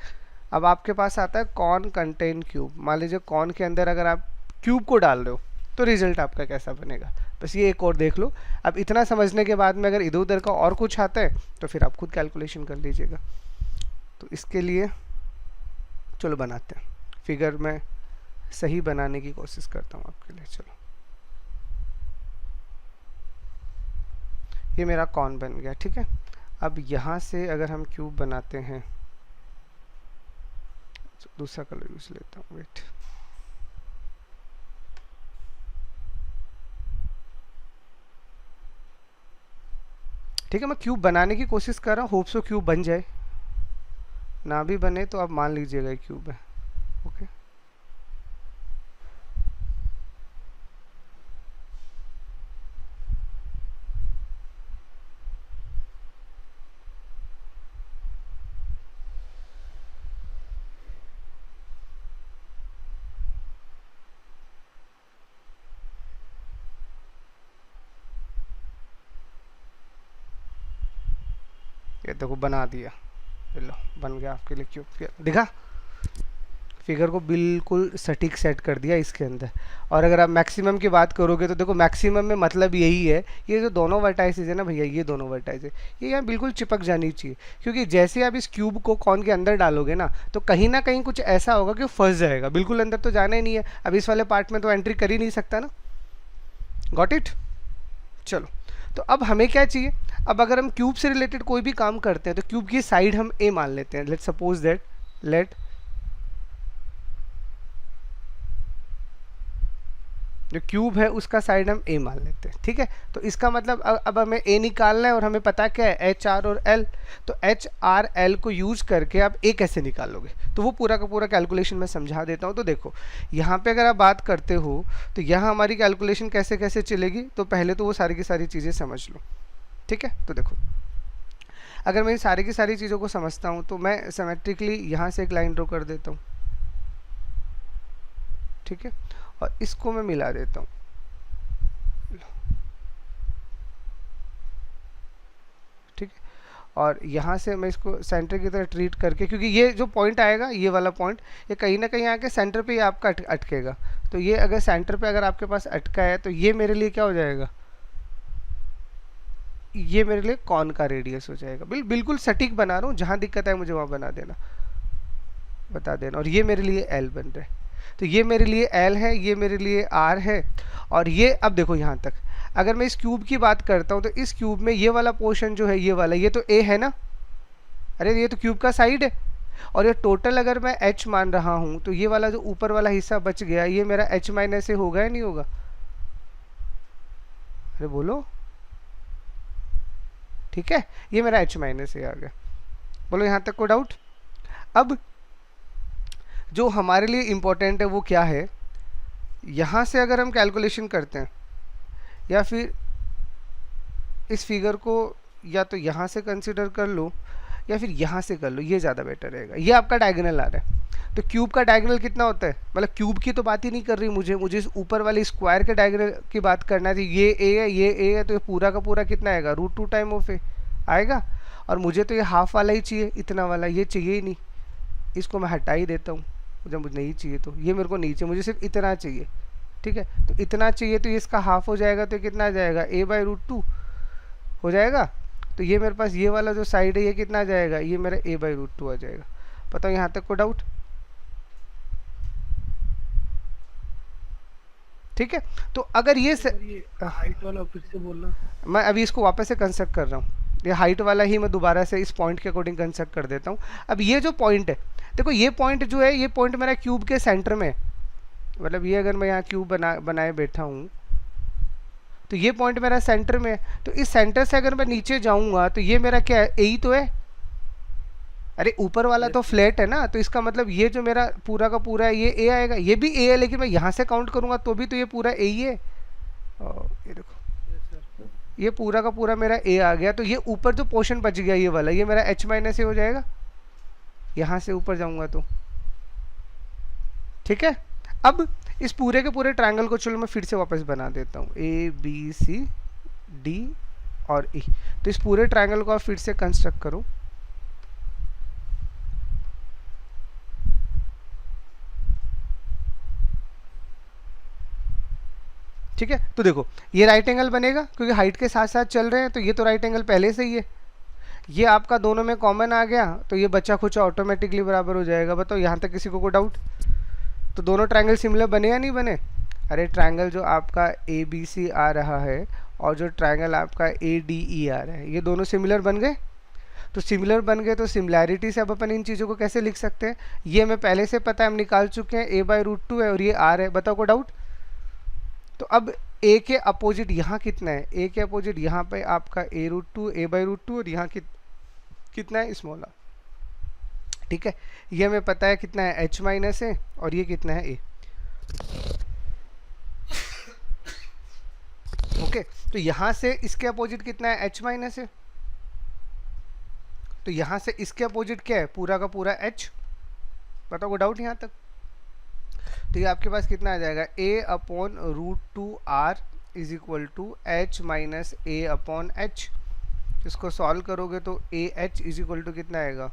Speaker 1: अब आपके पास आता है कॉन कंटेन क्यूब। मान लीजिए कॉन के अंदर अगर आप क्यूब को डाल रहे हो तो रिजल्ट आपका कैसा बनेगा, बस ये एक और देख लो। अब इतना समझने के बाद में अगर इधर उधर का और कुछ आता है तो फिर आप खुद कैलकुलेशन कर लीजिएगा। तो इसके लिए चलो बनाते हैं, फिगर में सही बनाने की कोशिश करता हूँ आपके लिए। चलो, ये मेरा कॉन बन गया, ठीक है। अब यहाँ से अगर हम क्यूब बनाते हैं, दूसरा कलर यूज लेता हूँ, वेट। ठीक है, मैं क्यूब बनाने की कोशिश कर रहा हूँ, होप सो क्यूब बन जाए। ना भी बने तो आप मान लीजिएगा ये क्यूब है। ओके, ये देखो बना दिया, लो बन गया आपके लिए क्यूब। दिखा, फिगर को बिल्कुल सटीक सेट कर दिया इसके अंदर। और अगर आप मैक्सिमम की बात करोगे तो देखो मैक्सिमम में मतलब यही है, ये जो दोनों वर्टाइसेस है ना भैया, ये दोनों वर्टाइसेस ये यहाँ बिल्कुल चिपक जानी चाहिए, क्योंकि जैसे आप इस क्यूब को कॉन के अंदर डालोगे ना तो कहीं ना कहीं कुछ ऐसा होगा कि फंस जाएगा, बिल्कुल अंदर तो जाना ही नहीं है। अब इस वाले पार्ट में तो एंट्री कर ही नहीं सकता ना। Got it? चलो, तो अब हमें क्या चाहिए, अब अगर हम क्यूब से रिलेटेड कोई भी काम करते हैं तो क्यूब की साइड हम ए मान लेते हैं। लेट सपोज दैट लेट जो क्यूब है उसका साइड हम ए मान लेते हैं, ठीक है। तो इसका मतलब अब हमें ए निकालना है और हमें पता क्या है, एच आर और एल। तो एच आर एल को यूज करके आप ए कैसे निकालोगे, तो वो पूरा का पूरा कैलकुलेशन मैं समझा देता हूँ। तो देखो यहाँ पे अगर आप बात करते हो तो यहाँ हमारी कैलकुलेशन कैसे कैसे चलेगी, तो पहले तो वो सारी की सारी चीज़ें समझ लो, ठीक है। तो देखो अगर मैं सारी की सारी चीज़ों को समझता हूँ तो मैं सिमेट्रिकली यहाँ से एक लाइन ड्रॉ कर देता हूँ, ठीक है, और इसको मैं मिला देता हूँ। ठीक है, और यहाँ से मैं इसको सेंटर की तरह ट्रीट करके, क्योंकि ये जो पॉइंट आएगा, ये वाला पॉइंट, ये कहीं ना कहीं आके सेंटर पे ही आपका अटकेगा। तो ये अगर सेंटर पे अगर आपके पास अटका है तो ये मेरे लिए क्या हो जाएगा, ये मेरे लिए कॉन का रेडियस हो जाएगा। बिल्कुल सटीक बना रहा हूँ, जहाँ दिक्कत है मुझे वहाँ बता देना। और ये मेरे लिए एल बन रहा है, तो ये मेरे लिए एल है, ये मेरे लिए आर है। और ये अब देखो यहाँ तक अगर मैं इस क्यूब की बात करता हूँ तो इस क्यूब में ये वाला पोर्शन जो है, ये वाला, ये तो ए है ना, अरे ये तो क्यूब का साइड है। और ये टोटल अगर मैं एच मान रहा हूँ तो ये वाला जो ऊपर वाला हिस्सा बच गया, ये मेरा एच माइनस ए होगा या नहीं होगा, अरे बोलो, ठीक है, ये मेरा एच माइनस ए आ गया। बोलो यहाँ तक को डाउट? अब जो हमारे लिए इम्पोर्टेंट है वो क्या है, यहाँ से अगर हम कैलकुलेशन करते हैं या फिर इस फिगर को या तो यहाँ से कंसिडर कर लो या फिर यहाँ से कर लो, ये ज़्यादा बेटर रहेगा। ये आपका डायगोनल आ रहा है, तो क्यूब का डायगोनल कितना होता है, मतलब क्यूब की तो बात ही नहीं कर रही मुझे इस ऊपर वाले स्क्वायर के डायगोनल की बात करना थी। ये ए है, ये ए है, तो ये पूरा का पूरा कितना आएगा, √2 टाइम ऑफ ए आएगा। और मुझे तो ये हाफ वाला ही चाहिए, इतना वाला ये चाहिए ही नहीं, इसको मैं हटा ही देता हूँ जब मुझे नहीं चाहिए। तो ये मेरे को नहीं चाहिए, मुझे सिर्फ इतना चाहिए, ठीक है। तो इतना चाहिए तो ये इसका हाफ हो जाएगा, तो कितना आ जाएगा, a/√2 हो जाएगा। तो ये मेरे पास ये वाला जो साइड है ये कितना आ जाएगा, ये मेरा a/√2 आ जाएगा। पता यहाँ तक को डाउट? ठीक है, तो अगर ये
Speaker 3: हाइट वाला फिर से बोलना,
Speaker 1: मैं अभी इसको वापस से कंस्ट्रक्ट कर रहा हूँ, ये हाइट वाला ही मैं दोबारा से इस पॉइंट के अकॉर्डिंग कंस्ट्रक्ट कर देता हूँ। अब ये जो पॉइंट है, देखो ये पॉइंट जो है, ये पॉइंट मेरा क्यूब के सेंटर में, मतलब ये अगर मैं यहाँ क्यूब बनाए बैठा हूँ तो ये पॉइंट मेरा सेंटर में है। तो इस सेंटर से अगर मैं नीचे जाऊँगा तो ये मेरा क्या है, ए ही तो है। अरे ऊपर वाला तो फ्लैट है ना, तो इसका मतलब ये जो मेरा पूरा का पूरा है ये ए आएगा, ये भी ए है, लेकिन मैं यहाँ से काउंट करूँगा तो भी तो ये पूरा ए ही है। ये देखो ये पूरा का पूरा मेरा ए आ गया। तो ये ऊपर जो पोर्शन बच गया ये वाला, ये मेरा एच माइनस ए हो जाएगा यहाँ से ऊपर जाऊँगा तो, ठीक है। अब इस पूरे के पूरे ट्रायंगल को चलो मैं फिर से वापस बना देता हूँ, ए बी सी डी और ई। तो इस पूरे ट्रायंगल को आप फिर से कंस्ट्रक्ट करो, ठीक है। तो देखो ये राइट एंगल बनेगा क्योंकि हाइट के साथ साथ चल रहे हैं, तो ये तो राइट एंगल पहले से ही है। ये आपका दोनों में कॉमन आ गया तो ये बचा खुचा ऑटोमेटिकली बराबर हो जाएगा। बताओ यहाँ तक किसी को डाउट? तो दोनों ट्रायंगल सिमिलर बने या नहीं बने? अरे ट्रायंगल जो आपका ए बी सी आ रहा है और जो ट्रायंगल आपका ए डी ई आ रहा है, ये दोनों सिमिलर बन गए। तो सिमिलर बन गए तो सिमिलैरिटी से अब अपन इन चीज़ों को कैसे लिख सकते हैं? ये हमें पहले से पता है, हम निकाल चुके हैं, a/√2 है और ये r है। बताओ को डाउट? तो अब a के अपोजिट यहाँ कितना है? a के अपोजिट यहाँ पे आपका a√2 a/√2 और यहाँ कितना है? Small r। ठीक है, ये हमें पता है कितना है, h माइनस है और ये कितना है, a। ओके, तो यहाँ से इसके अपोजिट कितना है, h माइनस है। तो यहाँ से इसके अपोजिट क्या है? पूरा का पूरा h। बताओ को डाउट यहाँ तक? तो ये आपके पास कितना आ जाएगा, a/√2r is equal to h minus a/h। इसको सॉल्व करोगे तो ah इज इक्वल टू कितना आएगा,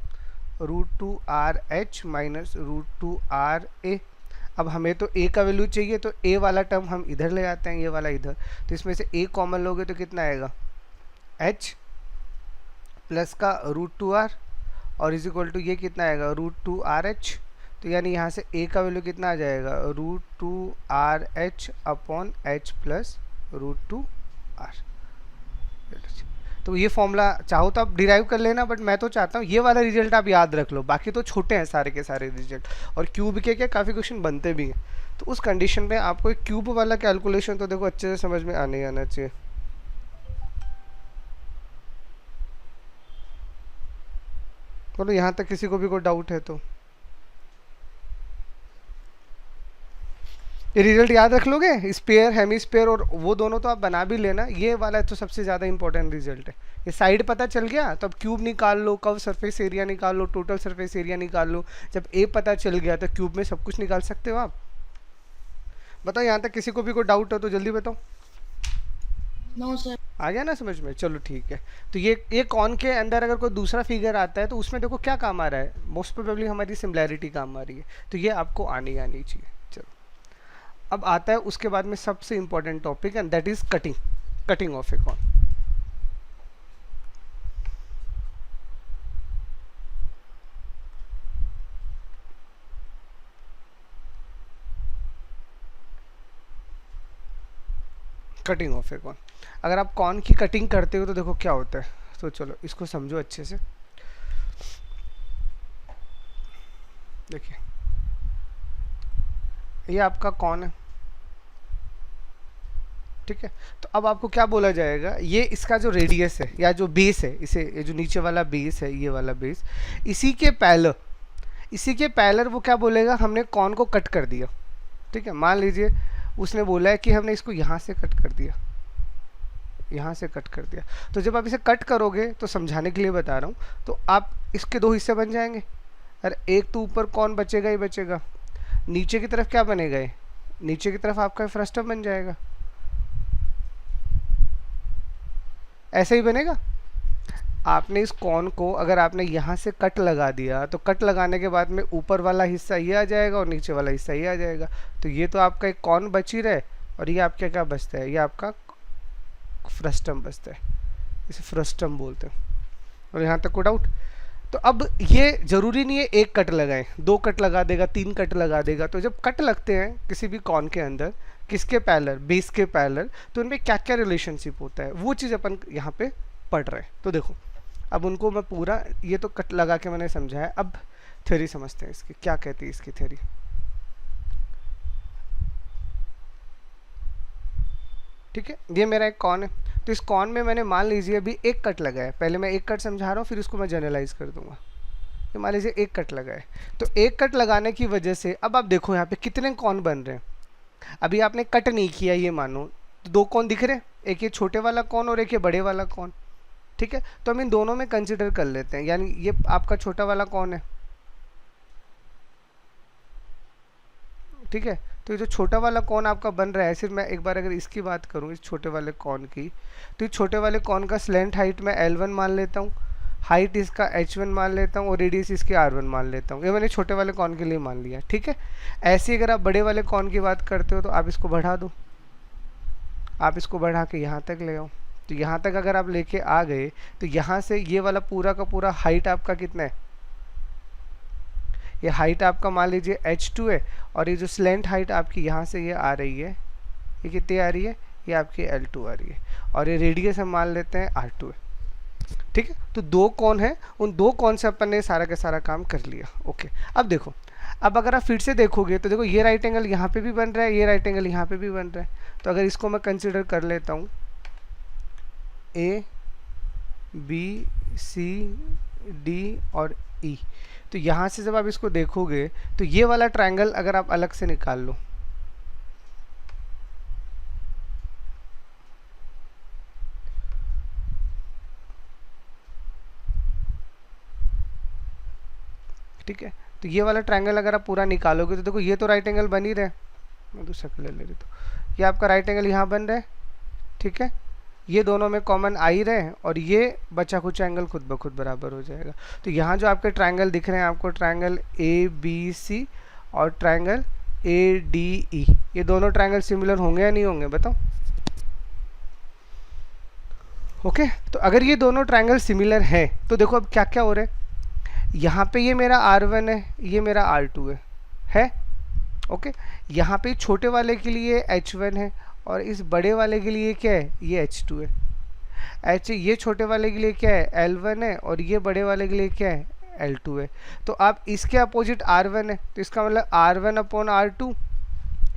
Speaker 1: √2rh माइनस √2ra। अब हमें तो a का वैल्यू चाहिए, तो a वाला टर्म हम इधर ले आते हैं, ये वाला इधर। तो इसमें से a कॉमन लोगे तो कितना आएगा, h प्लस का √2r और इज इक्वल टू ये कितना आएगा, √2rh। तो यानी यहाँ से a का वैल्यू कितना आ जाएगा, √2rh upon h plus √2r। तो ये फॉर्मूला चाहो तो आप डिराइव कर लेना, बट मैं तो चाहता हूँ ये वाला रिजल्ट आप याद रख लो, बाकी तो छोटे हैं सारे के सारे रिजल्ट। और क्यूब के क्या काफ़ी क्वेश्चन बनते भी हैं, तो उस कंडीशन में आपको एक क्यूब वाला कैलकुलेशन तो देखो अच्छे से समझ में आने आना चाहिए। बोलो यहाँ तक किसी को भी कोई डाउट है तो? ये रिजल्ट याद रख लोगे, स्पेयर हेमिस्फेयर और वो दोनों तो आप बना भी लेना। ये वाला तो सबसे ज़्यादा इंपॉर्टेंट रिजल्ट है। ये साइड पता चल गया तो अब क्यूब निकाल लो, कर्व सरफेस एरिया निकाल लो, टोटल सरफेस एरिया निकाल लो। जब ए पता चल गया तो क्यूब में सब कुछ निकाल सकते हो आप। बताओ यहाँ तक किसी को भी कोई डाउट हो तो जल्दी बताओ।
Speaker 2: No sir.
Speaker 1: आ गया ना समझ में? चलो ठीक है। तो ये कॉन के अंदर अगर कोई दूसरा फिगर आता है तो उसमें देखो क्या काम आ रहा है, मोस्ट प्रोबेबली हमारी सिमिलैरिटी काम आ रही है। तो ये आपको आनी चाहिए। चलो अब आता है उसके बाद में सबसे important topic, and that is cutting of a cone. Cutting of a cone. अगर आप कॉन की कटिंग करते हो तो देखो क्या होता है। तो चलो इसको समझो अच्छे से। देखिए ये आपका कॉन है, ठीक है। तो अब आपको क्या बोला जाएगा, ये इसका जो रेडियस है या जो बेस है, इसे ये जो नीचे वाला बेस है, ये वाला बेस, इसी के पैरेलल वो क्या बोलेगा, हमने कॉन को कट कर दिया, ठीक है। मान लीजिए उसने बोला है कि हमने इसको यहाँ से कट कर दिया, यहाँ से कट कर दिया। तो जब आप इसे कट करोगे, तो समझाने के लिए बता रहा हूँ, तो आप इसके दो हिस्से बन जाएंगे। अरे एक तो ऊपर कौन बचेगा ही बचेगा, नीचे की तरफ क्या बनेगा, ये नीचे की तरफ आपका फ्रस्टम बन जाएगा। ऐसे ही बनेगा। आपने इस कॉन को अगर आपने यहाँ से कट लगा दिया, तो कट लगाने के बाद में ऊपर वाला हिस्सा ये आ जाएगा और नीचे वाला हिस्सा ये आ जाएगा। तो ये तो आपका एक कॉन बच ही रहे, और ये आपका क्या बचता है, ये आपका फ्रस्टम बचता है, इसे फ्रस्टम बोलते हैं। और यहाँ तक को डाउट? तो अब ये जरूरी नहीं है एक कट लगाएं, दो कट लगा देगा, तीन कट लगा देगा। तो जब कट लगते हैं किसी भी कॉन के अंदर, किसके पैरेलल, बेस के पैरेलल, तो उनमें क्या क्या रिलेशनशिप होता है, वो चीज़ अपन यहाँ पे पढ़ रहे हैं। तो देखो अब उनको मैं पूरा, ये तो कट लगा के मैंने समझाया, अब थ्योरी समझते हैं इसकी, क्या कहती है इसकी थ्योरी। ठीक है, ये मेरा एक कॉन है। तो इस कॉन में मैंने मान लीजिए अभी एक कट लगाया, पहले मैं एक कट समझा रहा हूँ, फिर उसको मैं जनरलाइज कर दूंगा। तो मान लीजिए एक कट लगाए, तो एक कट लगाने की वजह से अब आप देखो यहाँ पे कितने कॉन बन रहे हैं। अभी आपने कट नहीं किया, ये मानो तो दो कॉन दिख रहे हैं, एक ये छोटे वाला कॉन और एक ये बड़े वाला कॉन, ठीक है। तो हम इन दोनों में कंसिडर कर लेते हैं, यानी ये आपका छोटा वाला कॉन है, ठीक है। तो ये जो छोटा वाला कॉन आपका बन रहा है, सिर्फ मैं एक बार अगर इसकी बात करूँ, इस छोटे वाले कॉन की, तो इस छोटे वाले कॉन का स्लेंट हाइट मैं L1 मान लेता हूँ, हाइट इसका H1 मान लेता हूँ और रेडियस इसकी R1 मान लेता हूँ। ये मैंने छोटे वाले कॉन के लिए मान लिया, ठीक है। ऐसे अगर आप बड़े वाले कॉन की बात करते हो तो आप इसको बढ़ा दो, आप इसको बढ़ा के यहाँ तक ले आओ। तो यहाँ तक अगर आप लेके आ गए, तो यहाँ से ये वाला पूरा का पूरा हाइट आपका कितना है, ये हाइट आपका मान लीजिए h2 है, और ये जो स्लेंट हाइट आपकी यहाँ से ये आ रही है, ये कितनी आ रही है, ये आपकी L2 आ रही है, और ये रेडियस हम मान लेते हैं R2 है। ठीक है, तो दो कौन है, उन दो कौन से अपन ने सारा का सारा काम कर लिया। ओके, अब देखो, अब अगर आप फिर से देखोगे तो देखो ये राइट एंगल यहाँ पे भी बन रहा है, ये राइट एंगल यहाँ पे भी बन रहा है। तो अगर इसको मैं कंसिडर कर लेता हूँ A B C D और E, तो यहाँ से जब आप इसको देखोगे तो ये वाला ट्रायंगल अगर आप अलग से निकाल लो, ठीक है, तो ये वाला ट्रायंगल अगर आप पूरा निकालोगे तो देखो ये तो राइट एंगल बन ही रहा है, मैं दूसरा कलर ले लेता हूँ, ये आपका राइट एंगल यहाँ बन रहा है। ठीक है, ये दोनों में कॉमन आ ही रहे हैं, और ये बचा कुछ एंगल खुद ब खुद बराबर हो जाएगा। तो यहाँ जो आपके ट्रायंगल दिख रहे हैं आपको, ट्रायंगल ABC और ट्रायंगल ADE, ये दोनों ट्रायंगल सिमिलर होंगे या नहीं होंगे बताओ। ओके, तो अगर ये दोनों ट्रायंगल सिमिलर हैं तो देखो अब क्या क्या हो रहा है, यहाँ पे ये मेरा R1 है, ये मेरा R2 है। ओके, यहाँ पे छोटे वाले के लिए H1 है, और इस बड़े वाले के लिए क्या है, ये H2 है। ये छोटे वाले के लिए क्या है, L1 है, और ये बड़े वाले के लिए क्या है, L2 है। तो आप इसके अपोजिट R1 है, तो इसका मतलब R1 अपॉन R2,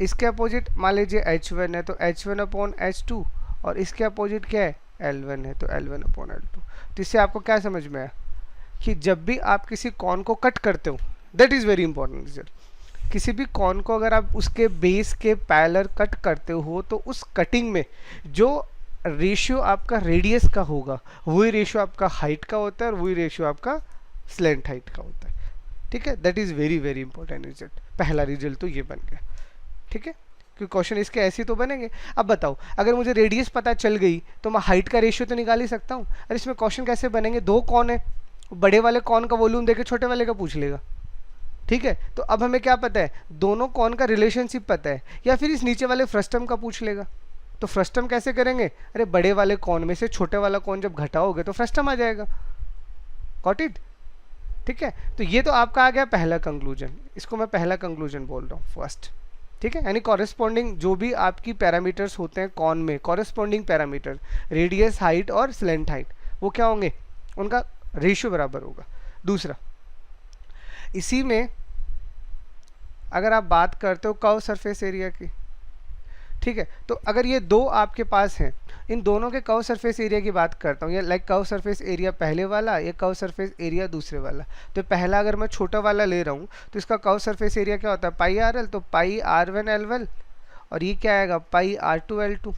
Speaker 1: इसके अपोजिट मान लीजिए H1 है तो H1 अपॉन H2, और इसके अपोजिट क्या है, L1 है तो L1 अपॉन L2। तो इससे आपको क्या समझ में आया कि जब भी आप किसी कॉन को कट करते हो, that is very important result, किसी भी कॉन को अगर आप उसके बेस के पैरेलल कट करते हो तो उस कटिंग में जो रेशियो आपका रेडियस का होगा वही रेशियो आपका हाइट का होता है, और वही रेशियो आपका स्लेंट हाइट का होता है। ठीक है, that is very very important result. पहला रिजल्ट तो ये बन गया। ठीक है, क्योंकि क्वेश्चन इसके ऐसे तो बनेंगे। अब बताओ, अगर मुझे रेडियस पता चल गई तो मैं हाइट का रेशियो तो निकाल ही सकता हूँ। अरे इसमें क्वेश्चन कैसे बनेंगे, दो कॉन है, बड़े वाले कॉन का वॉल्यूम देके छोटे वाले का पूछ लेगा। ठीक है, तो अब हमें क्या पता है, दोनों कॉन का रिलेशनशिप पता है, या फिर इस नीचे वाले फ्रस्टम का पूछ लेगा। तो फ्रस्टम कैसे करेंगे, अरे बड़े वाले कॉन में से छोटे वाला कॉन जब घटाओगे तो फ्रस्टम आ जाएगा। Got it. ठीक है, तो ये तो आपका आ गया पहला कंक्लूजन, इसको मैं पहला कंक्लूजन बोल रहा हूँ, फर्स्ट। ठीक है, यानी कॉरेस्पॉन्डिंग जो भी आपकी पैरामीटर्स होते हैं कॉन में, कॉरेस्पॉन्डिंग पैरामीटर रेडियस, हाइट और स्लेंट हाइट, वो क्या होंगे, उनका रेशियो बराबर होगा। दूसरा, इसी में अगर आप बात करते हो कर्व सरफेस एरिया की, ठीक है, तो अगर ये दो आपके पास हैं, इन दोनों के कर्व सरफेस एरिया की बात करता हूँ, ये लाइक कर्व सरफेस एरिया पहले वाला, ये कर्व सरफेस एरिया दूसरे वाला। तो पहला अगर मैं छोटा वाला ले रहा हूँ तो इसका कर्व सरफेस एरिया क्या होता है, पाई आर एल, तो पाई R1 L1, और ये क्या आएगा, पाई R2 L2।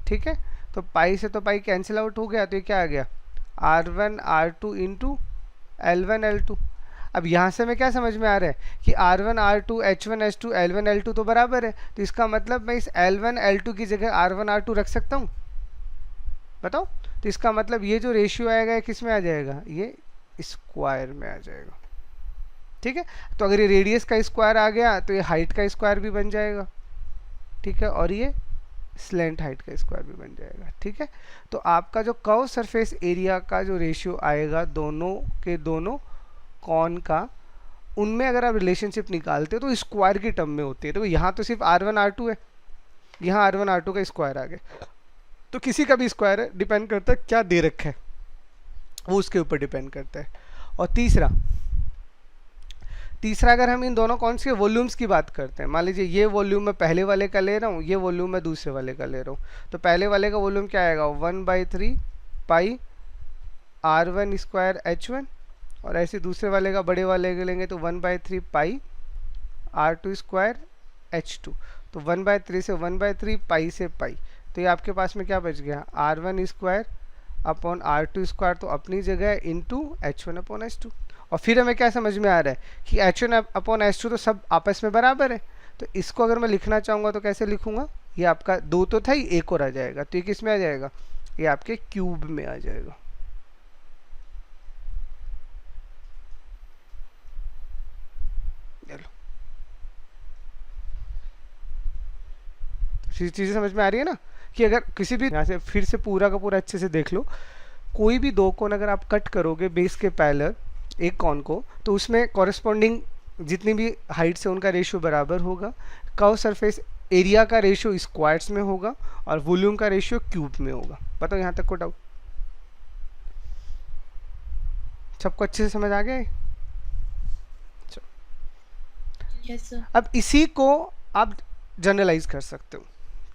Speaker 1: ठीक है, तो पाई से तो पाई कैंसिल आउट हो गया, तो ये क्या आ गया, R1 R2 into L1 L2। अब यहाँ से मैं क्या समझ में आ रहा है कि R1 R2 H1 H2 L1 L2 तो बराबर है, तो इसका मतलब मैं इस L1 L2 की जगह R1 R2 रख सकता हूँ, बताओ। तो इसका मतलब ये जो रेशियो आएगा ये किस में आ जाएगा, ये स्क्वायर में आ जाएगा। ठीक है, तो अगर ये रेडियस का स्क्वायर आ गया तो ये हाइट का स्क्वायर भी बन जाएगा। ठीक है, और ये स्लेंट हाइट का स्क्वायर भी बन जाएगा। ठीक है, तो आपका जो कर्व सरफेस एरिया का जो रेशियो आएगा दोनों के दोनों कॉन का, उनमें अगर आप रिलेशनशिप निकालते हो तो स्क्वायर की टर्म में होती है। तो यहाँ तो सिर्फ R1 R2 है, यहाँ R1 R2 का स्क्वायर आ गया, तो किसी का भी स्क्वायर है, डिपेंड करता है क्या दे रखा है, वो उसके ऊपर डिपेंड करता है। और तीसरा अगर हम इन दोनों कॉन्स के वॉल्यूम्स की बात करते हैं, मान लीजिए ये वॉल्यूम मैं पहले वाले का ले रहा हूँ, ये वॉल्यूम मैं दूसरे वाले का ले रहा हूँ, तो पहले वाले का वॉल्यूम क्या आएगा, 1/3 पाई R1 स्क्वायर H1, और ऐसे दूसरे वाले का बड़े वाले के लेंगे तो 1/3 पाई R2 स्क्वायर H2। तो 1/3 से 1/3, पाई से पाई, तो ये आपके पास में क्या बच गया, R1 square upon R2 square तो अपनी जगह इंटू H1 अपॉन H2। और फिर हमें क्या समझ में आ रहा है कि H1 अपॉन H2 तो सब आपस में बराबर है, तो इसको अगर मैं लिखना चाहूँगा तो कैसे लिखूँगा, ये आपका दो तो था ही, एक और आ जाएगा, तो ये किस में आ जाएगा, ये आपके क्यूब में आ जाएगा। चीज़ें समझ में आ रही है ना, कि अगर किसी भी यहाँ से फिर से पूरा का पूरा अच्छे से देख लो, कोई भी दो कोन अगर आप कट करोगे बेस के पैरेलल एक कॉन को, तो उसमें कॉरेस्पॉन्डिंग जितनी भी हाइट से उनका रेशियो बराबर होगा, कर्व सरफेस एरिया का रेशियो स्क्वायर्स में होगा और वॉल्यूम का रेशियो क्यूब में होगा। बताओ यहाँ तक को डाउट? सबको अच्छे से समझ आ गया है?
Speaker 2: Yes sir.
Speaker 1: अब इसी को आप जनरलाइज कर सकते हो,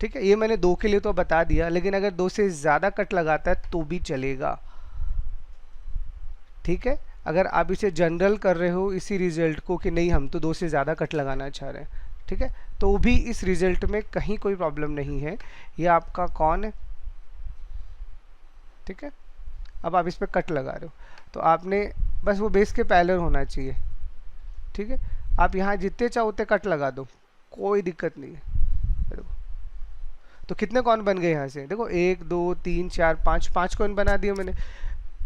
Speaker 1: ठीक है। ये मैंने 2 के लिए तो बता दिया, लेकिन अगर 2 से ज़्यादा कट लगाता है तो भी चलेगा, ठीक है। अगर आप इसे जनरल कर रहे हो इसी रिजल्ट को कि नहीं हम तो 2 से ज़्यादा कट लगाना चाह रहे हैं, ठीक है, तो भी इस रिजल्ट में कहीं कोई प्रॉब्लम नहीं है। ये आपका कौन है, ठीक है। अब आप इस पर कट लगा रहे हो तो आपने बस वो बेस के पैरेलल होना चाहिए, ठीक है। आप यहाँ जितने चाहो उतने कट लगा दो, कोई दिक्कत नहीं है। देखो तो कितने कौन बन गए यहाँ से, देखो 1 2 3 4 5 कौन बना दिए मैंने,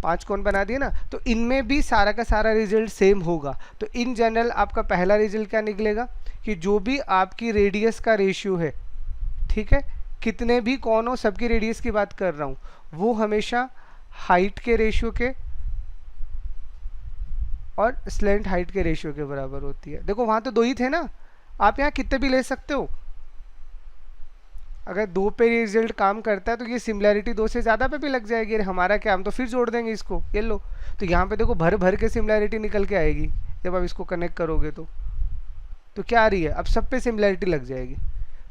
Speaker 1: 5 कौन बना दिए ना। तो इनमें भी सारा का सारा रिजल्ट सेम होगा। तो इन जनरल आपका पहला रिजल्ट क्या निकलेगा कि जो भी आपकी रेडियस का रेशियो है, ठीक है, कितने भी कौन हो सबकी रेडियस की बात कर रहा हूँ, वो हमेशा हाइट के रेशियो के और स्लेंट हाइट के रेशियो के बराबर होती है। देखो वहाँ तो 2 ही थे ना, आप यहाँ कितने भी ले सकते हो। अगर 2 पे रिजल्ट काम करता है तो ये सिमिलैरिटी 2 से ज़्यादा पे भी लग जाएगी। अरे हमारा क्या, हम तो फिर जोड़ देंगे इसको, ये लो। तो यहाँ पे देखो भर भर के सिमिलैरिटी निकल के आएगी जब आप इसको कनेक्ट करोगे तो क्या आ रही है, अब सब पे सिमिलैरिटी लग जाएगी।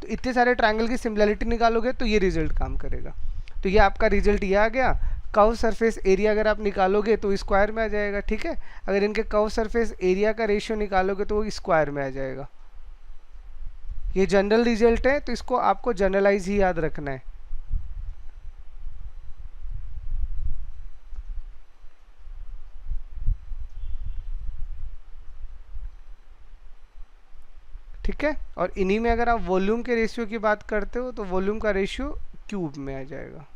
Speaker 1: तो इतने सारे ट्रायंगल की सिमिलैरिटी निकालोगे तो ये रिजल्ट काम करेगा। तो ये आपका रिजल्ट ये आ गया। कर्व सरफेस एरिया अगर आप निकालोगे तो स्क्वायर में आ जाएगा, ठीक है। अगर इनके कर्व सरफेस एरिया का रेशियो निकालोगे तो वो स्क्वायर में आ जाएगा। ये जनरल रिजल्ट है तो इसको आपको जनरलाइज ही याद रखना है। ठीक है। और इन्हीं में अगर आप वॉल्यूम के रेशियो की बात करते हो तो वॉल्यूम का रेशियो क्यूब में आ जाएगा।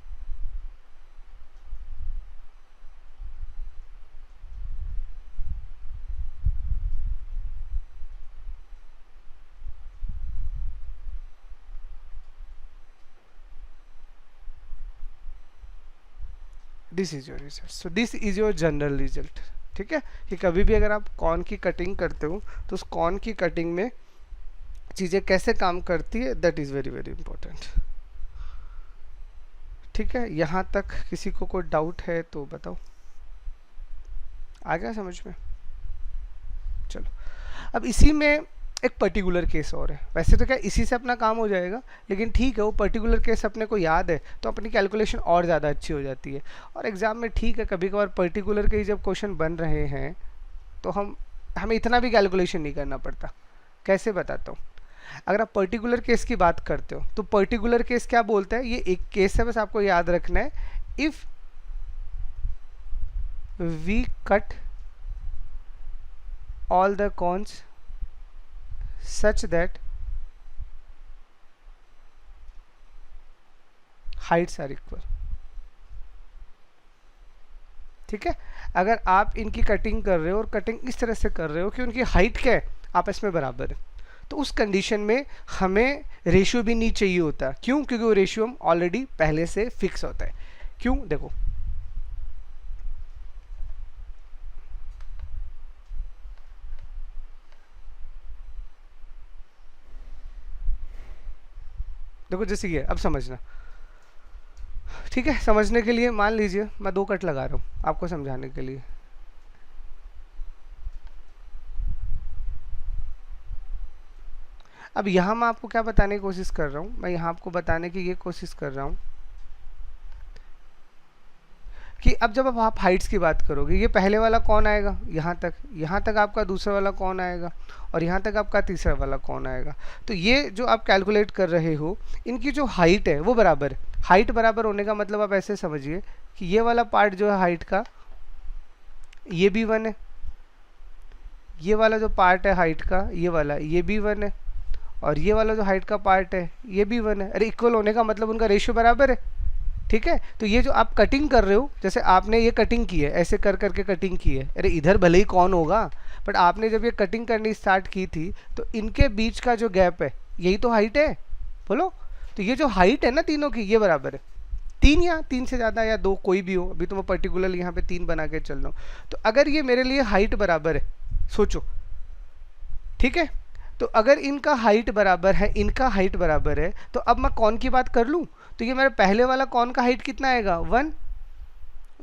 Speaker 1: This is your result. So this is your general result, ठीक है। कि कभी भी अगर आप कॉर्न की कटिंग करते हो तो उस कॉर्न की कटिंग में चीज़ें कैसे काम करती है, that is very very important, ठीक है। यहाँ तक किसी को कोई डाउट है तो बताओ, आ गया समझ में? चलो अब इसी में एक पर्टिकुलर केस और है। वैसे तो क्या इसी से अपना काम हो जाएगा, लेकिन ठीक है वो पर्टिकुलर केस अपने को याद है तो अपनी कैलकुलेशन और ज़्यादा अच्छी हो जाती है। और एग्ज़ाम में ठीक है कभी कभार पर्टिकुलर के ही जब क्वेश्चन बन रहे हैं तो हमें इतना भी कैलकुलेशन नहीं करना पड़ता। कैसे बताता हूँ। अगर आप पर्टिकुलर केस की बात करते हो तो पर्टिकुलर केस क्या बोलता है, ये एक केस है बस आपको याद रखना है। If we cut all the cones such that heights are equal, ठीक है। अगर आप इनकी कटिंग कर रहे हो और कटिंग इस तरह से कर रहे हो कि उनकी हाइट क्या है आपस में बराबर है, तो उस कंडीशन में हमें रेशियो भी नहीं चाहिए होता। क्यों? क्योंकि वो रेशियो ऑलरेडी पहले से फिक्स होता है। क्यों? देखो देखो जैसे ये अब समझना, ठीक है। समझने के लिए मान लीजिए मैं 2 कट लगा रहा हूँ आपको समझाने के लिए। अब यहाँ मैं आपको क्या बताने की कोशिश कर रहा हूँ, मैं यहाँ आपको बताने की ये कोशिश कर रहा हूँ कि अब जब आप हाइट्स की बात करोगे, ये पहले वाला कौन आएगा यहाँ तक आपका दूसरा वाला कौन आएगा और यहाँ तक आपका तीसरा वाला कौन आएगा। तो ये जो आप कैलकुलेट कर रहे हो इनकी जो हाइट है वो बराबर है। हाइट बराबर होने का मतलब आप ऐसे समझिए कि ये वाला पार्ट जो है हाइट का ये भी 1 है, ये वाला जो पार्ट है हाइट का ये वाला ये भी 1 है, और ये वाला जो हाइट का पार्ट है ये भी 1 है। अरे इक्वल होने का मतलब उनका रेशियो बराबर है, ठीक है। तो ये जो आप कटिंग कर रहे हो, जैसे आपने ये कटिंग की है ऐसे कर करके कटिंग की है, अरे इधर भले ही कौन होगा बट आपने जब ये कटिंग करनी स्टार्ट की थी तो इनके बीच का जो गैप है यही तो हाइट है, बोलो। तो ये जो हाइट है ना तीनों की ये बराबर है। 3 या 3 से ज़्यादा या 2 कोई भी हो, अभी तो मैं पर्टिकुलर यहाँ पे 3 बना के चल रहा हूँ। तो अगर ये मेरे लिए हाइट बराबर है, सोचो ठीक है। तो अगर इनका हाइट बराबर है, इनका हाइट बराबर है, तो अब मैं कौन की बात कर लूँ, तो ये मेरा पहले वाला कौन का हाइट कितना आएगा 1,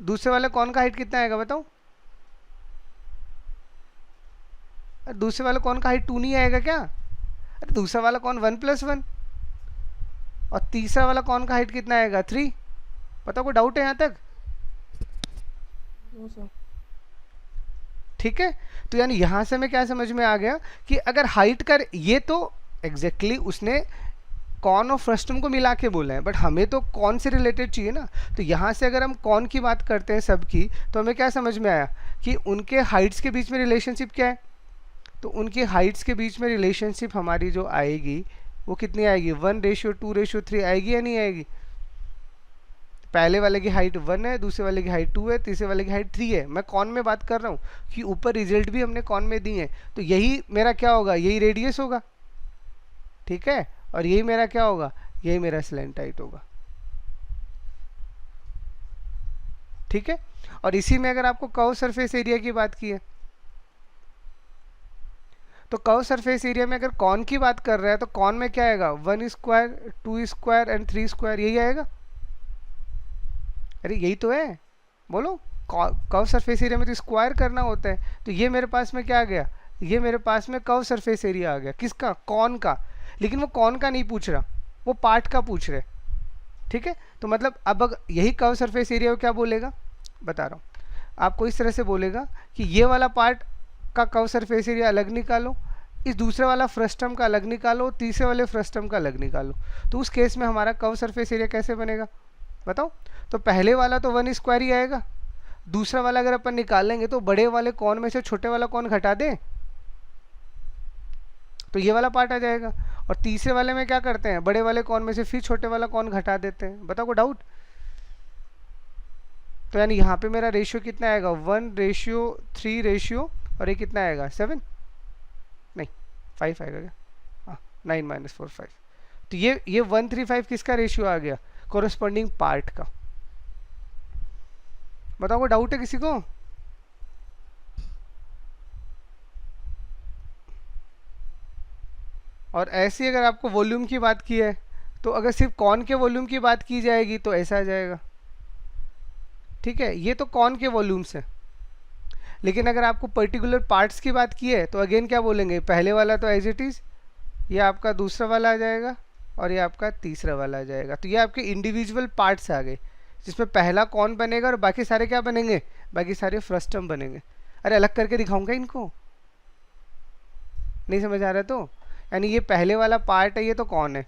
Speaker 1: दूसरे वाले कौन का हाइट कितना आएगा बताओ, अरे दूसरे वाले कौन का हाइट 2 नहीं आएगा क्या, अरे दूसरा वाला कौन 1+1, और तीसरा वाला कौन का हाइट कितना आएगा 3। बताओ कोई डाउट है यहाँ तक?
Speaker 2: No sir.
Speaker 1: ठीक है। तो यानी यहाँ से हमें क्या समझ में आ गया कि अगर हाइट कर, ये तो एग्जैक्टली उसने कॉन और फ्रस्टम को मिला के बोला है, बट हमें तो कौन से रिलेटेड चाहिए ना। तो यहाँ से अगर हम कौन की बात करते हैं सबकी, तो हमें क्या समझ में आया कि उनके हाइट्स के बीच में रिलेशनशिप क्या है। तो उनकी हाइट्स के बीच में रिलेशनशिप हमारी जो आएगी वो कितनी आएगी 1:2:3 आएगी या नहीं आएगी। पहले वाले की हाइट 1 है, दूसरे वाले की हाइट 2 है, तीसरे वाले की हाइट 3 है। मैं कौन में बात कर रहा हूँ कि ऊपर रिजल्ट भी हमने कौन में दी है, तो यही मेरा क्या होगा, यही रेडियस होगा। ठीक है, और यही मेरा क्या होगा, यही मेरा स्लैंट हाइट होगा। ठीक है। और इसी में अगर आपको कर्व सरफेस एरिया की बात की है, तो कर्व सरफेस एरिया में अगर कॉन की बात कर रहा है, तो कॉन में क्या आएगा 1², 2² एंड 3², यही आएगा। अरे यही तो है, बोलो। कर्व सरफेस एरिया में तो स्क्वायर करना होता है। तो ये मेरे पास में क्या आ गया, ये मेरे पास में कर्व सरफेस एरिया आ गया, किसका, कॉन का। लेकिन वो कॉन का नहीं पूछ रहा, वो पार्ट का पूछ रहे। ठीक है। तो मतलब अब यही कर्व सरफेस एरिया को क्या बोलेगा, बता रहा हूँ आपको, इस तरह से बोलेगा कि ये वाला पार्ट का कर्व सरफेस एरिया अलग निकालो, इस दूसरे वाला फ्रस्टम का अलग निकालो, तीसरे वाले फ्रस्टम का अलग निकालो। तो उस केस में हमारा कर्व सरफेस एरिया कैसे बनेगा बताओ। तो पहले वाला तो 1² ही आएगा, दूसरा वाला अगर अपन निकालेंगे तो बड़े वाले कौन में से छोटे वाला कौन घटा दे, तो ये वाला पार्ट आ जाएगा। और तीसरे वाले में क्या करते हैं, बड़े वाले कौन में से फिर छोटे वाला कौन घटा देते हैं। बताओ को डाउट। तो यानी यहाँ पे मेरा रेशियो कितना आएगा 1:3 और ये कितना आएगा 7, नहीं 5 आएगा क्या, हाँ 9 - 4 5। तो ये 1:3 किसका रेशियो आ गया, कोरस्पॉन्डिंग पार्ट का। बताओ कोई डाउट है किसी को। और ऐसी अगर आपको वॉल्यूम की बात की है, तो अगर सिर्फ कॉन के वॉल्यूम की बात की जाएगी तो ऐसा आ जाएगा। ठीक है, ये तो कॉन के वॉल्यूम से। लेकिन अगर आपको पर्टिकुलर पार्ट्स की बात की है तो अगेन क्या बोलेंगे, पहले वाला तो एज इट इज़, ये आपका दूसरा वाला आ जाएगा और ये आपका तीसरा वाला आ जाएगा। तो ये आपके इंडिविजुअल पार्ट्स आ गए, जिसमें पहला कौन बनेगा और बाकी सारे क्या बनेंगे, बाकी सारे फ्रस्टम बनेंगे। अरे अलग करके दिखाऊंगा इनको, नहीं समझ आ रहा तो। यानी ये पहले वाला पार्ट है, ये तो कौन है,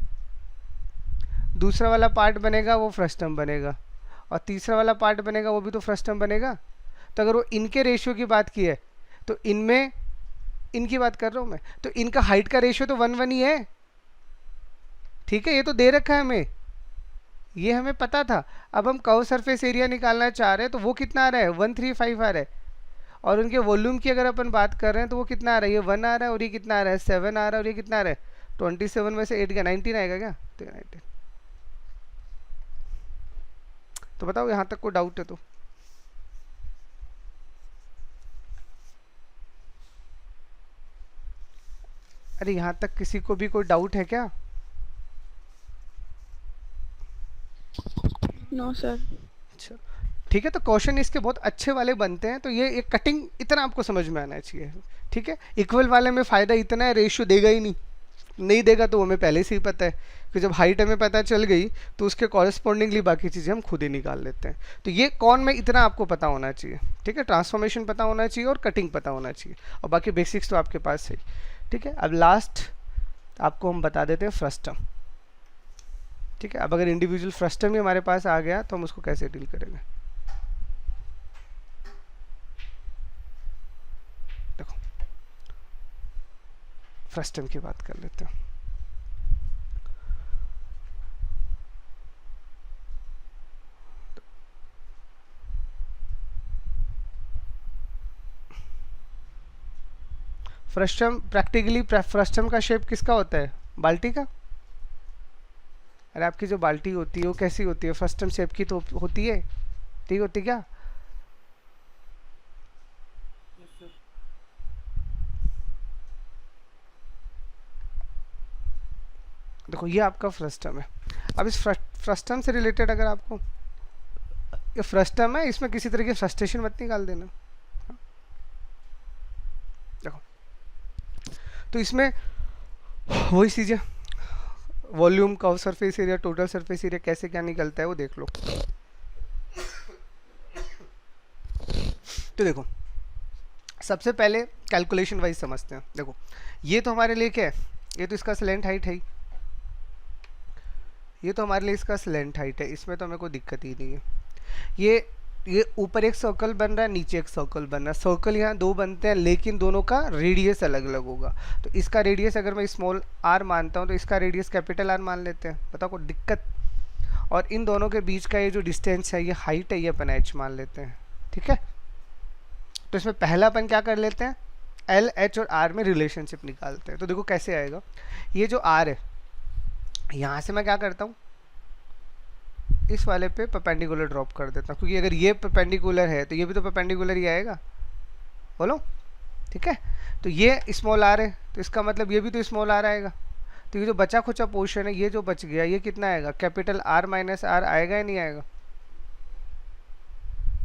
Speaker 1: दूसरा वाला पार्ट बनेगा वो फ्रस्टम बनेगा, और तीसरा वाला पार्ट बनेगा वो भी तो फ्रस्टम बनेगा। तो अगर वो इनके रेशियो की बात की है, तो इनमें, इनकी बात कर रहा हूँ मैं, तो इनका हाइट का रेशियो तो 1:1 ही है। ठीक है, ये तो दे रखा है हमें, ये हमें पता था। अब हम कर्व सरफेस एरिया निकालना चाह रहे हैं, तो वो कितना आ रहा है 135 आ रहा है। और उनके वॉल्यूम की अगर अपन बात कर रहे हैं तो वो कितना आ रहा है, ये 1 आ रहा है, और ये कितना आ रहा है 7 आ रहा है, और ये कितना आ रहा है 27 में से 8 गया 19 आएगा क्या, तो 19। तो बताओ यहाँ तक कोई डाउट है तो। अरे यहाँ तक किसी को भी कोई डाउट है क्या?
Speaker 2: No sir.
Speaker 1: अच्छा ठीक है, तो क्वेश्चन इसके बहुत अच्छे वाले बनते हैं। तो ये कटिंग इतना आपको समझ में आना चाहिए। ठीक है, इक्वल वाले में फ़ायदा इतना है, रेशियो देगा ही नहीं देगा तो हमें पहले से ही पता है कि जब हाइट हमें पता चल गई तो उसके कॉरेस्पॉन्डिंगली बाकी चीज़ें हम खुद ही निकाल लेते हैं। तो ये कौन में इतना आपको पता होना चाहिए। ठीक है, ट्रांसफॉर्मेशन पता होना चाहिए और कटिंग पता होना चाहिए, और बाकी बेसिक्स तो आपके पास है। ठीक है, अब लास्ट आपको हम बता देते हैं फ्रस्टम। ठीक है, अब अगर इंडिविजुअल फ्रस्टम ही हमारे पास आ गया तो हम उसको कैसे डील करेंगे। देखो फ्रस्टम की बात कर लेते हैं। फ्रस्टम प्रैक्टिकली फ्रस्टम का शेप किसका होता है, बाल्टी का। अरे आपकी जो बाल्टी होती है वो कैसी होती है, फ्रस्टम शेप की तो होती है, ठीक होती क्या। देखो ये आपका फ्रस्टम है। अब इस फ्रस्टम से रिलेटेड अगर आपको, ये फ्रस्टम है, इसमें किसी तरह की फ्रस्ट्रेशन मत निकाल देना। देखो तो इसमें वही चीज़ें, volume, curve surface area, total surface area कैसे क्या निकलता है वो देख लो। तो देखो सबसे पहले कैलकुलेशन वाइज समझते हैं। देखो ये तो हमारे लिए क्या है, ये तो इसका स्लेंट हाइट है ही, ये तो हमारे लिए इसका स्लेंट हाइट है, इसमें तो हमें कोई दिक्कत ही नहीं है। ये ऊपर एक सर्कल बन रहा है, नीचे एक सर्कल बन रहा है। सर्कल यहाँ दो बनते हैं लेकिन दोनों का रेडियस अलग अलग होगा। तो इसका रेडियस अगर मैं स्मॉल आर मानता हूँ तो इसका रेडियस कैपिटल आर मान लेते हैं, बताओ कोई दिक्कत। और इन दोनों के बीच का ये जो डिस्टेंस है, ये हाइट है, ये अपन एच मान लेते हैं, ठीक है। तो इसमें पहला अपन क्या कर लेते हैं, एल, एच और आर में रिलेशनशिप निकालते हैं। तो देखो कैसे आएगा, ये जो आर है यहाँ से मैं क्या करता हूँ, इस वाले पे परपेंडिकुलर ड्रॉप कर देता हूँ, क्योंकि अगर ये परपेंडिकुलर है तो ये भी तो परपेंडिकुलर ही आएगा, बोलो ठीक है। तो ये स्मॉल आर है तो इसका मतलब ये भी तो स्मॉल आर आएगा। तो ये जो बचा खुचा पोर्शन है, ये जो बच गया, ये कितना आएगा, कैपिटल आर माइनस आर आएगा या नहीं आएगा,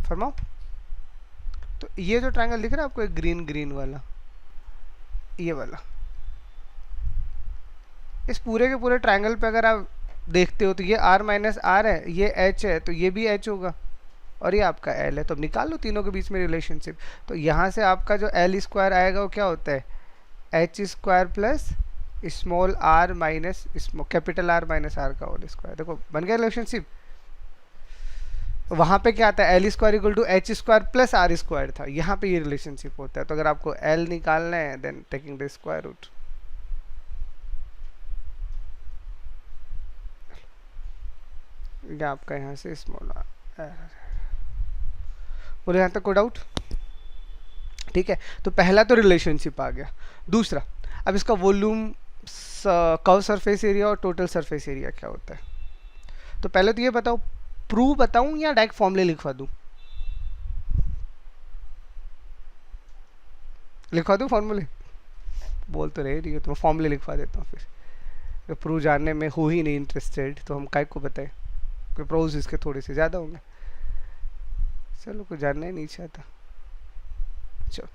Speaker 1: फरमाओ। तो ये जो ट्रायंगल दिख रहा है आपको, एक ग्रीन ग्रीन वाला, ये वाला, इस पूरे के पूरे ट्रायंगल पे अगर आप देखते हो तो ये r माइनस आर है, ये h है, तो ये भी h होगा और ये आपका l है। तो अब निकाल लो तीनों के बीच में रिलेशनशिप। तो यहाँ से आपका जो l स्क्वायर आएगा वो क्या होता है, h square plus small r minus capital R minus R का होल स्क्वायर। देखो बन गया रिलेशनशिप। वहाँ पे क्या आता है, l square equal to H square plus R square था, यहाँ पे ये रिलेशनशिप होता है। तो अगर आपको l निकालना है then taking the square root, ये आपका यहाँ से स्मॉल आर। बोले यहाँ तक कोई डाउट, ठीक है। तो पहला तो रिलेशनशिप आ गया। दूसरा, अब इसका वॉल्यूम, कर्व सरफेस एरिया और टोटल सरफेस एरिया क्या होता है। तो पहले तो ये बताओ, प्रूव बताऊं या डायरेक्ट फॉर्मूले लिखवा दूं, लिखवा दूं फॉर्मूले, बोल तो रहे तो मैं फॉर्मूले लिखवा देता हूँ। फिर प्रूव जानने में हो ही नहीं इंटरेस्टेड तो हम काय को बताए, कोई प्रोज इसके थोड़े से ज़्यादा होंगे, चलो कोई जानना ही नहीं चाहता। चलो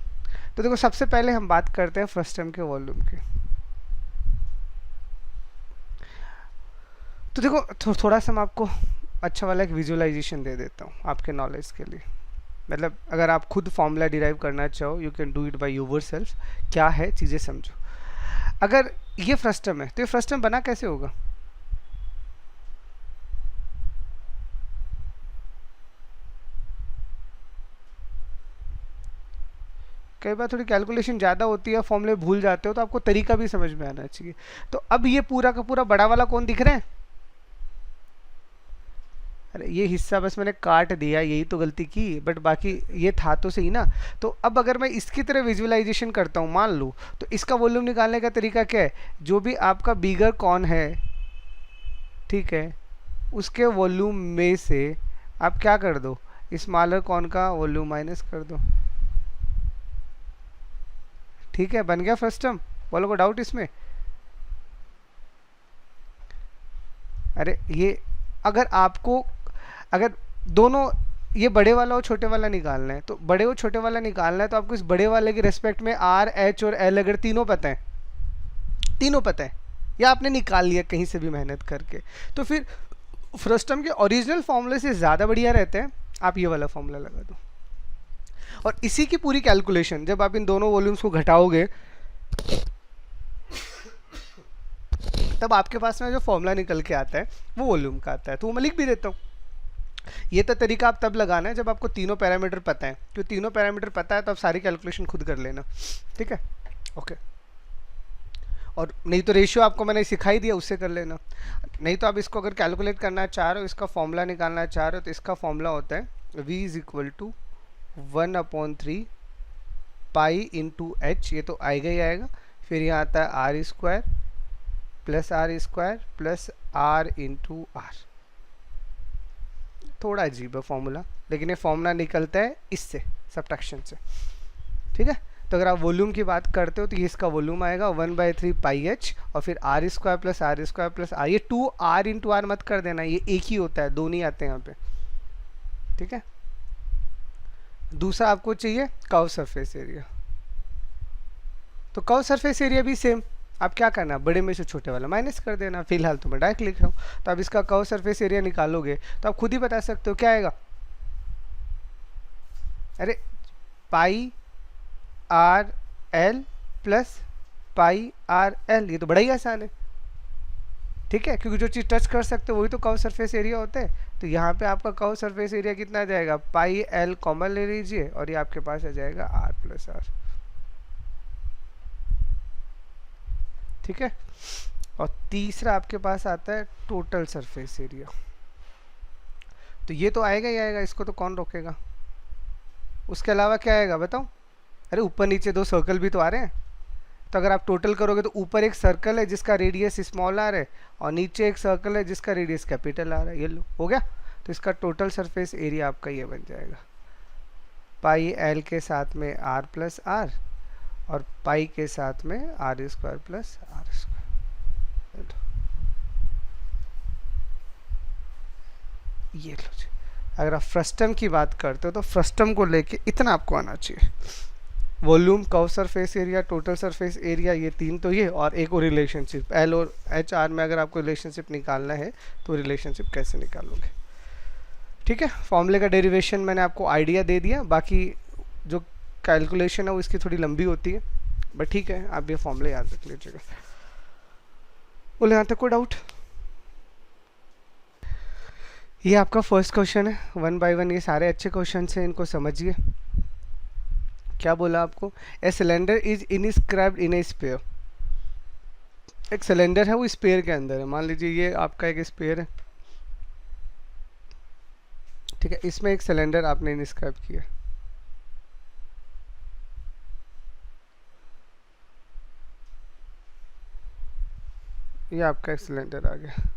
Speaker 1: तो देखो सबसे पहले हम बात करते हैं फ्रस्टम के वॉल्यूम के। तो देखो थोड़ा सा मैं आपको अच्छा वाला एक विजुअलाइजेशन दे देता हूँ आपके नॉलेज के लिए। मतलब अगर आप खुद फॉर्मूला डिराइव करना चाहो, you can do it by yourself. क्या है चीज़ें समझो। अगर ये फ्रस्टम है तो ये फ्रस्टम बना कैसे होगा, कई बार थोड़ी कैलकुलेशन ज़्यादा होती है, फॉर्मूले भूल जाते हो, तो आपको तरीका भी समझ में आना चाहिए। तो अब ये पूरा का पूरा बड़ा वाला कौन दिख रहा है, अरे ये हिस्सा बस मैंने काट दिया, यही तो गलती की, बट बाकी ये था तो सही ना। तो अब अगर मैं इसकी तरह विजुअलाइजेशन करता हूँ मान लो, तो इसका वॉल्यूम निकालने का तरीका क्या है, जो भी आपका बिगर कौन है, ठीक है, उसके वॉल्यूम में से आप क्या कर दो, स्मॉलर कौन का वॉल्यूम माइनस कर दो, ठीक है, बन गया फ्रस्टम। बोलो को डाउट इसमें। अरे ये अगर आपको, अगर दोनों ये बड़े वाला और छोटे वाला निकालना है, तो बड़े और छोटे वाला निकालना है तो आपको इस बड़े वाले के रेस्पेक्ट में आर, एच और एल अगर तीनों पता है, तीनों पता है या आपने निकाल लिया कहीं से भी मेहनत करके, तो फिर फ्रस्टम के ओरिजिनल फॉर्मूले से ज़्यादा बढ़िया रहते हैं आप ये वाला फॉर्मूला लगा दो। और इसी की पूरी कैलकुलेशन जब आप इन दोनों वॉल्यूम्स को घटाओगे तब आपके पास में जो फॉर्मूला निकल के आता है वो वॉल्यूम का आता है। तो वो मैं लिख भी देता हूँ। ये तो तरीका आप तब लगाना है जब आपको तीनों पैरामीटर पता है। तो तीनों पैरामीटर पता है तो आप सारी कैलकुलेशन खुद कर लेना, ठीक है, ओके। और नहीं तो रेशियो आपको मैंने सिखाई दिया, उससे कर लेना। नहीं तो आप इसको अगर कैलकुलेट करना चाह रहे हो, इसका फॉर्मूला निकालना चाह रहे हो, तो इसका फॉर्मूला होता है v is equal to 1/3 pi into H, ये तो आएगा ही आएगा। फिर यहाँ आता है R square plus R into R. थोड़ा अजीब है फॉर्मूला, लेकिन ये फॉर्मूला निकलता है इससे, सब्ट्रैक्शन से, ठीक है। तो अगर आप वॉल्यूम की बात करते हो तो ये इसका वॉल्यूम आएगा 1/3 पाई एच, और फिर R square plus R square plus R, ये 2r इंटू आर मत कर देना, ये एक ही होता है, दो नहीं आते हैं यहाँ पे, ठीक है। दूसरा आपको चाहिए कर्व सरफेस एरिया, तो कर्व सरफेस एरिया भी सेम, आप क्या करना, बड़े में से छोटे वाला माइनस कर देना, फिलहाल तो मैं डायरेक्ट लिख रहा हूँ। तो अब इसका कर्व सरफेस एरिया निकालोगे तो आप खुद ही बता सकते हो क्या आएगा, अरे pi R L plus pi R L, ये तो बड़ा ही आसान है, ठीक है, क्योंकि जो चीज़ टच कर सकते हो वही तो कर्व सरफेस एरिया होता है। तो यहाँ पे आपका कर्व सरफेस एरिया कितना आ जाएगा, पाई एल कॉमन ले लीजिए और ये आपके पास आ जाएगा आर प्लस आर, ठीक है। और तीसरा आपके पास आता है टोटल सरफेस एरिया, तो ये तो आएगा ही आएगा, इसको तो कौन रोकेगा। उसके अलावा क्या आएगा बताओ, अरे ऊपर नीचे दो सर्कल भी तो आ रहे हैं, तो अगर आप टोटल करोगे तो ऊपर एक सर्कल है जिसका रेडियस स्मॉल आर है और नीचे एक सर्कल है जिसका रेडियस कैपिटल आर है, ये लो हो गया। तो इसका टोटल सरफेस एरिया आपका ये बन जाएगा पाई एल के साथ में आर प्लस आर और पाई के साथ में R square plus R square, ये लो जी। अगर आप फ्रस्टम की बात करते हो तो फ्रस्टम को लेके इतना आपको आना चाहिए, volume, curve surface area, total surface area, ये तीन तो ये, और एक और रिलेशनशिप एल और एच आर में अगर आपको रिलेशनशिप निकालना है तो रिलेशनशिप कैसे निकालोगे, ठीक है। फॉर्मूले का डेरिवेशन मैंने आपको आइडिया दे दिया, बाकी जो कैलकुलेशन है वो इसकी थोड़ी लंबी होती है, बट ठीक है, आप ये फॉर्मूले याद रख लीजिएगा। बोले यहाँ तक कोई डाउट, ये आपका फर्स्ट क्वेश्चन है, 1 बाय 1 ये सारे अच्छे क्वेश्चन हैं, इनको समझिए। क्या बोला आपको, a cylinder is inscribed in A sphere, एक सिलेंडर है वो स्फीयर के अंदर है, मान लीजिए ये आपका एक स्फीयर है, ठीक है, इसमें एक सिलेंडर आपने इनस्क्राइब किया, ये आपका एक सिलेंडर आ गया,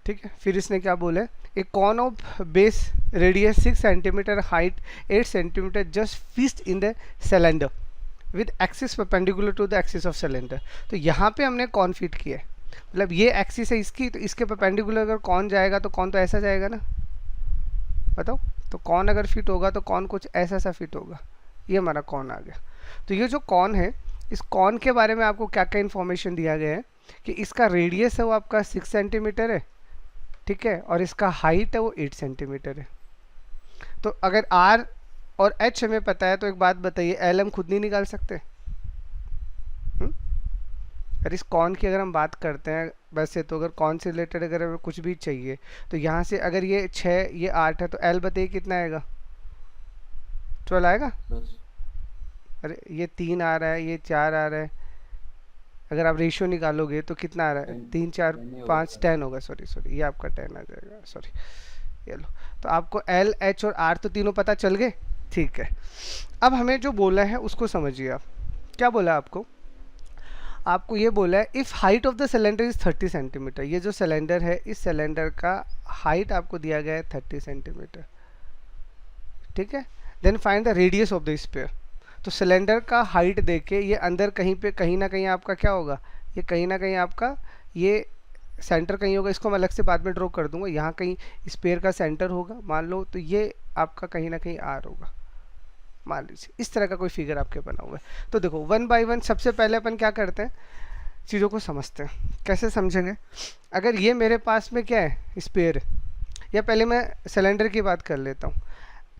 Speaker 1: ठीक है। फिर इसने क्या बोला है, a cone of base radius 6 centimetre, height 8 centimetre just fixed in the cylinder with axis perpendicular to the axis of cylinder. तो यहाँ पे हमने कॉन फिट किया है, मतलब ये एक्सिस है इसकी, तो इसके परपेंडिकुलर अगर कॉन जाएगा तो कॉन तो ऐसा जाएगा ना, बताओ, तो कॉन अगर फिट होगा तो कॉन कुछ ऐसा सा फिट होगा, ये हमारा कॉन आ गया। तो ये जो कॉन है, इस कॉन के बारे में आपको क्या क्या इन्फॉर्मेशन दिया गया है कि इसका रेडियस है वो आपका 6 सेंटीमीटर है, ठीक है, और इसका हाइट है वो 8 सेंटीमीटर है। तो अगर आर और एच हमें पता है तो एक बात बताइए, एल हम खुद नहीं निकाल सकते? अगर इस कॉन की अगर हम बात करते हैं वैसे तो अगर कॉन से रिलेटेड अगर हमें कुछ भी चाहिए तो यहाँ से अगर ये 6 ये 8 है तो एल बताइए कितना आएगा, 12 आएगा। अरे ये 3 आ रहा है, ये 4 आ रहा है, अगर आप रेशियो निकालोगे तो कितना आ रहा है, 3 4 5 10 होगा, सॉरी ये आपका 10 आ जाएगा, सॉरी ये लो। तो आपको एल एच और आर तो तीनों पता चल गए, ठीक है। अब हमें जो बोला है उसको समझिए आप, क्या बोला आपको ये बोला है if height of the cylinder is 30 centimetre, ये जो सिलेंडर है इस सिलेंडर का हाइट आपको दिया गया है 30 सेंटीमीटर, ठीक है। Then find the radius of the sphere, तो सिलेंडर का हाइट देके ये अंदर कहीं पे कहीं ना कहीं आपका क्या होगा, ये कहीं ना कहीं आपका ये सेंटर कहीं होगा, इसको मैं अलग से बाद में ड्रॉ कर दूंगा, यहाँ कहीं स्फीयर का सेंटर होगा मान लो, तो ये आपका कहीं ना कहीं आर होगा, मान लीजिए इस तरह का कोई फिगर आपके बना हुआ है। तो देखो 1 बाय 1 सबसे पहले अपन क्या करते हैं, चीज़ों को समझते हैं। कैसे समझेंगे, अगर ये मेरे पास में क्या है स्फीयर है, या पहले मैं सिलेंडर की बात कर लेता हूँ।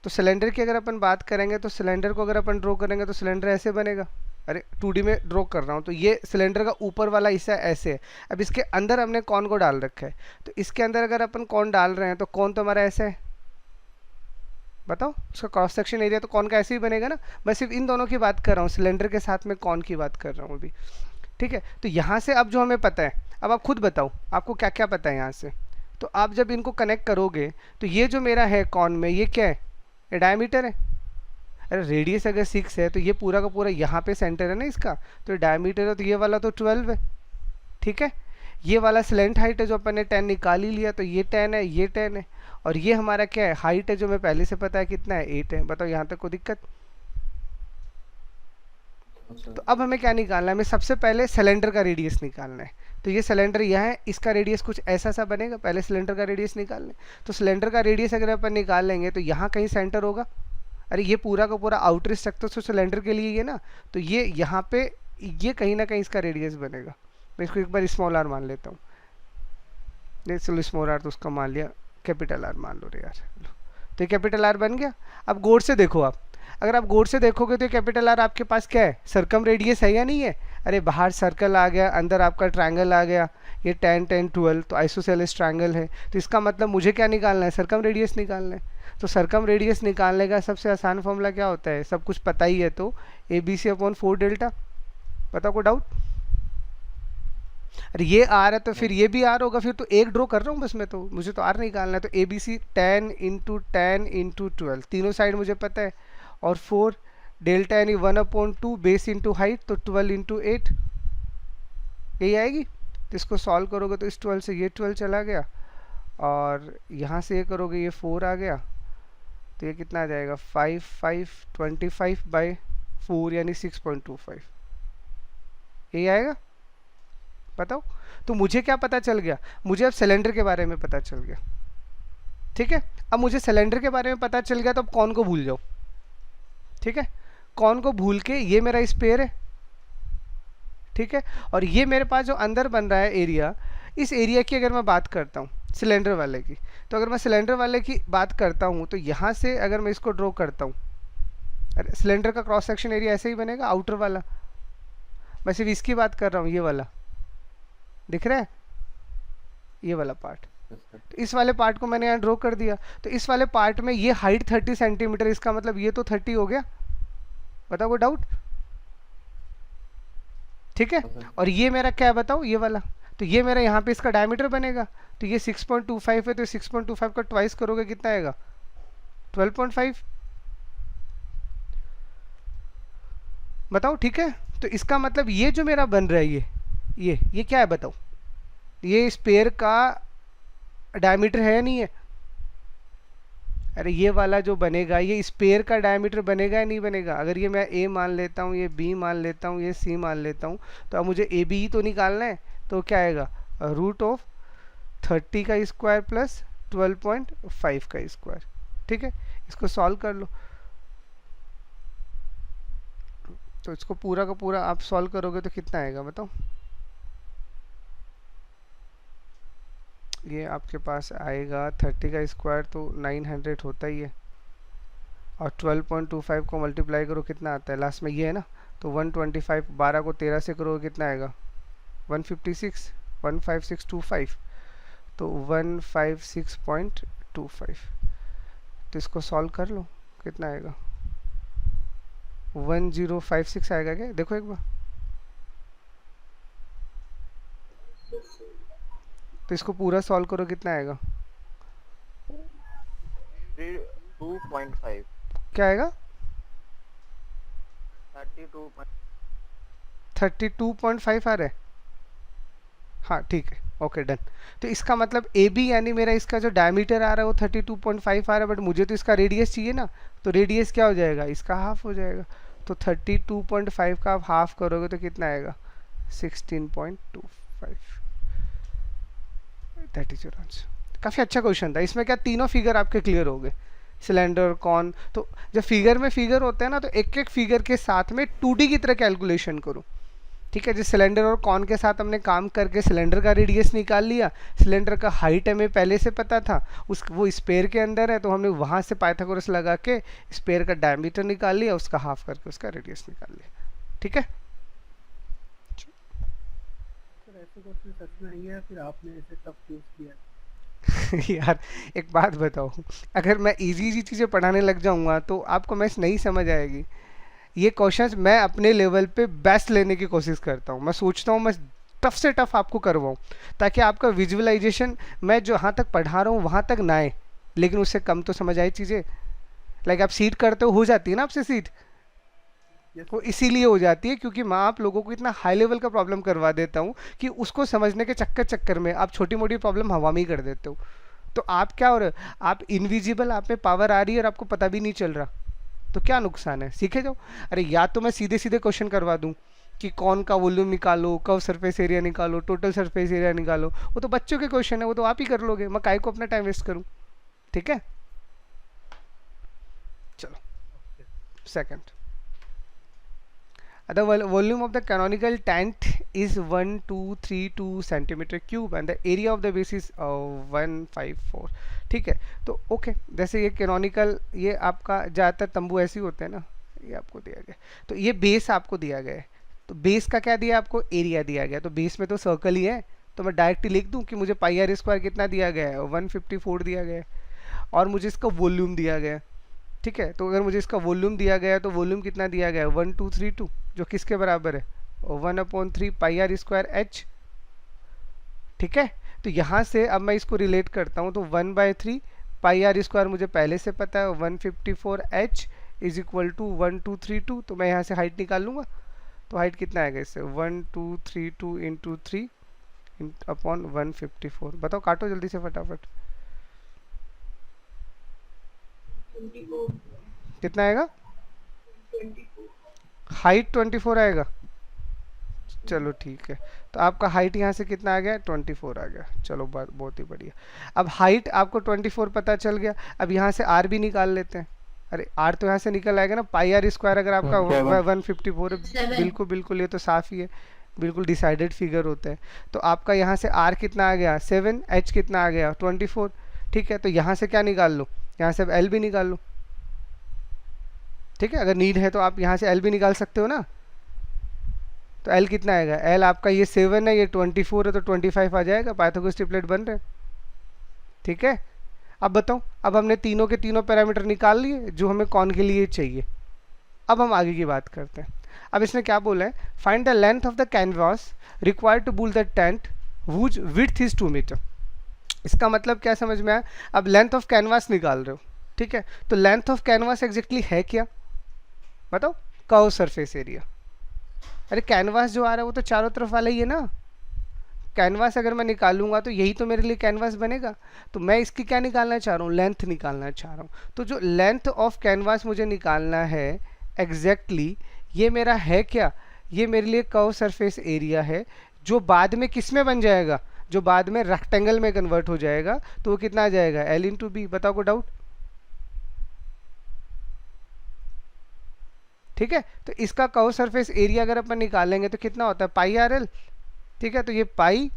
Speaker 1: तो सिलेंडर की अगर अपन बात करेंगे तो सिलेंडर को अगर अपन ड्रॉ करेंगे तो सिलेंडर ऐसे बनेगा, अरे 2D में ड्रॉ कर रहा हूँ, तो ये सिलेंडर का ऊपर वाला हिस्सा ऐसे है। अब इसके अंदर हमने कॉन को डाल रखा है, तो इसके अंदर अगर अपन कॉन डाल रहे हैं तो कॉन तो हमारा ऐसा है, बताओ उसका क्रॉस सेक्शन एरिया तो कॉन का ऐसे ही बनेगा ना। मैं सिर्फ इन दोनों की बात कर रहा हूँ, सिलेंडर के साथ में कॉन की बात कर रहा हूँ अभी, ठीक है। तो यहाँ से अब जो हमें पता है, अब आप खुद बताओ आपको क्या क्या पता है यहाँ से। तो आप जब इनको कनेक्ट करोगे तो ये जो मेरा है कॉन में ये क्या है, ये डायमीटर है। अरे रेडियस अगर 6 है तो ये पूरा का पूरा यहाँ पे सेंटर है ना इसका, तो डायमीटर है तो ये वाला तो 12 है, ठीक है। ये वाला स्लेंट हाइट है जो अपन ने 10 निकाल ही लिया, तो ये 10 है, ये 10 है, और ये हमारा क्या है हाइट है जो हमें पहले से पता है कितना है 8 है। बताओ यहाँ तक कोई दिक्कत, तो अब हमें क्या निकालना है, हमें सबसे पहले सिलेंडर का रेडियस निकालना है। तो ये सिलेंडर यह है, इसका रेडियस कुछ ऐसा सा बनेगा, पहले सिलेंडर का रेडियस निकाल लें। तो सिलेंडर का रेडियस अगर अपन निकाल लेंगे तो यहाँ कहीं सेंटर होगा, अरे ये पूरा का पूरा आउटर स्ट्रक्चर तो सिलेंडर के लिए ये ना, तो ये यहाँ पे ये कहीं ना कहीं इसका रेडियस बनेगा। मैं इसको एक बार स्मॉल आर मान लेता हूँ, नहीं चलो स्मॉल आर तो उसका मान लिया, कैपिटल आर मान लो रे यार। तो ये कैपिटल आर बन गया। अब गौर से देखो आप, अगर आप गौर से देखोगे तो कैपिटल आर आपके पास क्या है, सर्कम रेडियस है या नहीं है। अरे बाहर सर्कल आ गया, अंदर आपका ट्रायंगल आ गया, ये 10 10 12 तो आइसोसेलेस ट्रायंगल है। तो इसका मतलब मुझे क्या निकालना है, सर्कम रेडियस निकालना है। तो सर्कम रेडियस निकालने का सबसे आसान फॉर्मूला क्या होता है, सब कुछ पता ही है। तो A B C upon 4 delta, पता को डाउट। अरे ये आर है तो फिर ये भी आर होगा, फिर तो एक ड्रॉ कर रहा हूँ बस मैं, तो मुझे तो आर निकालना है। तो A B C 10 into 10 into 12, तीनों साइड मुझे पता है, और 4 डेल्टा यानी 1/2 बेस इंटू हाइट, तो 12 इंटू 8 यही आएगी। तो इसको सॉल्व करोगे तो इस 12 से ये 12 चला गया, और यहाँ से ये करोगे ये 4 आ गया, तो ये कितना आ जाएगा 5 5 25/4 यानी 6.25 यही आएगा। बताओ, तो मुझे क्या पता चल गया, मुझे अब सिलेंडर के बारे में पता चल गया। ठीक है, अब मुझे सिलेंडर के बारे में पता चल गया, तो अब कौन को भूल जाओ। ठीक है, कौन को भूल के, ये मेरा स्पेयर है, ठीक है, और ये मेरे पास जो अंदर बन रहा है एरिया, इस एरिया की अगर मैं बात करता हूँ सिलेंडर वाले की, तो अगर मैं सिलेंडर वाले की बात करता हूँ तो यहाँ से अगर मैं इसको ड्रॉ करता हूँ, अरे सिलेंडर का क्रॉस सेक्शन एरिया ऐसे ही बनेगा, आउटर वाला। मैं सिर्फ इसकी बात कर रहा हूँ, ये वाला दिख रहा है, ये वाला पार्ट। तो इस वाले पार्ट को मैंने यहाँ ड्रॉ कर दिया। तो इस वाले पार्ट में ये हाइट 30 सेंटीमीटर, इसका मतलब ये तो 30 हो गया। बताओ कोई डाउट। ठीक है, और ये मेरा क्या है बताओ, ये वाला, तो ये मेरा यहाँ पे इसका डायमीटर बनेगा। तो ये 6.25 है, तो 6.25 का ट्वाइस करोगे कितना आएगा 12.5। बताओ ठीक है। तो इसका मतलब ये जो मेरा बन रहा है ये क्या है बताओ, ये स्पेयर का डायमीटर है या नहीं है। अरे ये वाला जो बनेगा ये स्पेयर का डायमीटर बनेगा या नहीं बनेगा। अगर ये मैं ए मान लेता हूँ, ये बी मान लेता हूँ, ये सी मान लेता हूँ, तो अब मुझे ए बी ही तो निकालना है। तो क्या आएगा √30 का स्क्वायर प्लस 12.5 का स्क्वायर। ठीक है, इसको सॉल्व कर लो। तो इसको पूरा का पूरा आप सॉल्व करोगे तो कितना आएगा बताओ। ये आपके पास आएगा 30 का स्क्वायर तो 900 होता ही है, और 12.25 को मल्टीप्लाई करो कितना आता है लास्ट में ये है ना, तो 125। 12 को 13 से करो कितना आएगा 156, 15625, तो 156.25। तो इसको सॉल्व कर लो कितना आएगा 1056 आएगा क्या, देखो एक बार। तो इसको पूरा सॉल्व करो कितना आएगा
Speaker 4: 2.5
Speaker 1: क्या आएगा
Speaker 4: 32.5
Speaker 1: आ रहा है। हाँ ठीक है, ओके डन। तो इसका मतलब ए बी यानी मेरा इसका जो डायमीटर आ रहा है वो 32.5 आ रहा है, बट मुझे तो इसका रेडियस चाहिए ना, तो रेडियस क्या हो जाएगा इसका हाफ हो जाएगा। तो 32.5 का आप हाफ करोगे तो कितना आएगा 16.25। That is your answer. काफ़ी अच्छा क्वेश्चन था, इसमें क्या तीनों फिगर आपके क्लियर हो गए, सिलेंडर कॉन। तो जब फिगर में फिगर होते हैं ना, तो एक एक फिगर के साथ में 2D की तरह कैलकुलेशन करो। ठीक है, जिस सिलेंडर और कॉन के साथ हमने काम करके सिलेंडर का रेडियस निकाल लिया, सिलेंडर का हाइट हमें पहले से पता था, वो स्पेयर के अंदर है, तो हमने वहाँ से पाइथागोरस लगा के स्पेयर का डायमीटर निकाल लिया, उसका हाफ करके उसका रेडियस निकाल लिया। ठीक है,
Speaker 3: सर ऐसे क्वेश्चन सच में नहीं है, फिर आपने ऐसे टफ चूज किया।
Speaker 1: यार एक बात बताओ, अगर मैं इजी चीज़ें पढ़ाने लग जाऊंगा तो आपको मैथ्स नहीं समझ आएगी। ये क्वेश्चंस मैं अपने लेवल पे बेस्ट लेने की कोशिश करता हूँ, मैं सोचता हूँ मैं टफ से टफ आपको करवाऊँ, ताकि आपका विजुअलाइजेशन मैं जो यहाँ तक पढ़ा रहा हूँ वहाँ तक ना आए, लेकिन उससे कम तो समझ आए चीज़ें। लाइक आप सीट करते हो जाती है ना आपसे सीट, वो इसीलिए हो जाती है क्योंकि मैं आप लोगों को इतना हाई लेवल का प्रॉब्लम करवा देता हूँ कि उसको समझने के चक्कर में आप छोटी मोटी प्रॉब्लम हवा में ही कर देते हो। तो आप क्या हो रहे हो, आप इनविजिबल, आप में पावर आ रही है और आपको पता भी नहीं चल रहा। तो क्या नुकसान है, सीखे जाओ। अरे या तो मैं सीधे सीधे क्वेश्चन करवा दूं कि कौन का वॉल्यूम निकालो, कर्व सरफेस एरिया निकालो, टोटल सरफेस एरिया निकालो, वो तो बच्चों के क्वेश्चन है, वो तो आप ही कर लोगे, मैं काहे को अपना टाइम वेस्ट करूं। ठीक है, चलो second. The volume of the canonical tent is 1232 centimeter cube and the area of the base is 154। ठीक है, तो ओके, जैसे ये कैनोनिकल, ये आपका ज़्यादातर तंबू ऐसे ही होते हैं ना, ये आपको दिया गया, तो ये बेस आपको दिया गया है, तो बेस का क्या दिया आपको, एरिया दिया गया, तो बेस में तो सर्कल ही है, तो मैं डायरेक्ट लिख दूं कि मुझे पाई आर स्क्वायर कितना दिया गया है, 154 दिया गया है, और मुझे इसका वॉल्यूम दिया गया है। ठीक है, तो अगर मुझे इसका वॉल्यूम दिया गया है तो वॉल्यूम कितना दिया गया है, 1232, जो किसके बराबर है, 1/3 पाई आर स्क्वायर एच। ठीक है, तो यहाँ से अब मैं इसको रिलेट करता हूँ, तो 1/3 पाई आर स्क्वायर मुझे पहले से पता है, 154 एच इज इक्वल टू 1232, तो मैं यहाँ से हाइट निकाल लूँगा, तो हाइट कितना आएगा इससे, 1232 इंटू 3 अपॉन 154। बताओ, काटो जल्दी से फटाफट, कितना आएगा, हाइट 24 आएगा। चलो ठीक है, तो आपका हाइट यहाँ से कितना आ गया, 24 आ गया। चलो बहुत ही बढ़िया। अब हाइट आपको 24 पता चल गया, अब यहाँ से आर भी निकाल लेते हैं। अरे आर तो यहाँ से निकल आएगा ना, पाई आर स्क्वायर अगर आपका 154 है, बिल्कुल बिल्कुल, ये तो साफ ही है, बिल्कुल डिसाइडेड फिगर होते हैं। तो आपका यहाँ से आर कितना आ गया 7, एच कितना आ गया 24। ठीक है, तो यहाँ से क्या निकाल लो, यहाँ से अब एल भी निकाल लो। ठीक है, अगर नीड है तो आप यहाँ से एल भी निकाल सकते हो ना, तो एल कितना आएगा, एल आपका ये 7 है, ये 24 है, तो 25 आ जाएगा, पाइथागोरस ट्रिपलेट बन रहे हैं। ठीक है, अब बताओ, अब हमने तीनों के तीनों पैरामीटर निकाल लिए जो हमें कौन के लिए चाहिए। अब हम आगे की बात करते हैं। अब इसने क्या बोला है, find the length of the canvas required to build the tent which width is 2 metre. इसका मतलब क्या समझ में आया, अब लेंथ ऑफ कैनवास निकाल रहे हो। ठीक है, तो लेंथ ऑफ कैनवास एग्जैक्टली है क्या, बताओ, कर्व सरफेस एरिया। अरे कैनवास जो आ रहा है वो तो चारों तरफ वाला ही है ना, कैनवास अगर मैं निकालूंगा तो यही तो मेरे लिए कैनवास बनेगा। तो मैं इसकी क्या निकालना चाह रहा हूँ, लेंथ निकालना चाह रहा हूँ। तो जो लेंथ ऑफ कैनवास मुझे निकालना है एग्जैक्टली ये मेरा है क्या, ये मेरे लिए कर्व सरफेस एरिया है, जो बाद में किस में बन जाएगा, जो बाद में रेक्टेंगल में कन्वर्ट हो जाएगा। तो वो कितना आ जाएगा, एल इंटू बी। बताओ को डाउट। ठीक है, तो इसका कर्व सरफेस एरिया अगर अपन निकालेंगे तो कितना होता है, पाई आर एल। ठीक है, तो ये पाई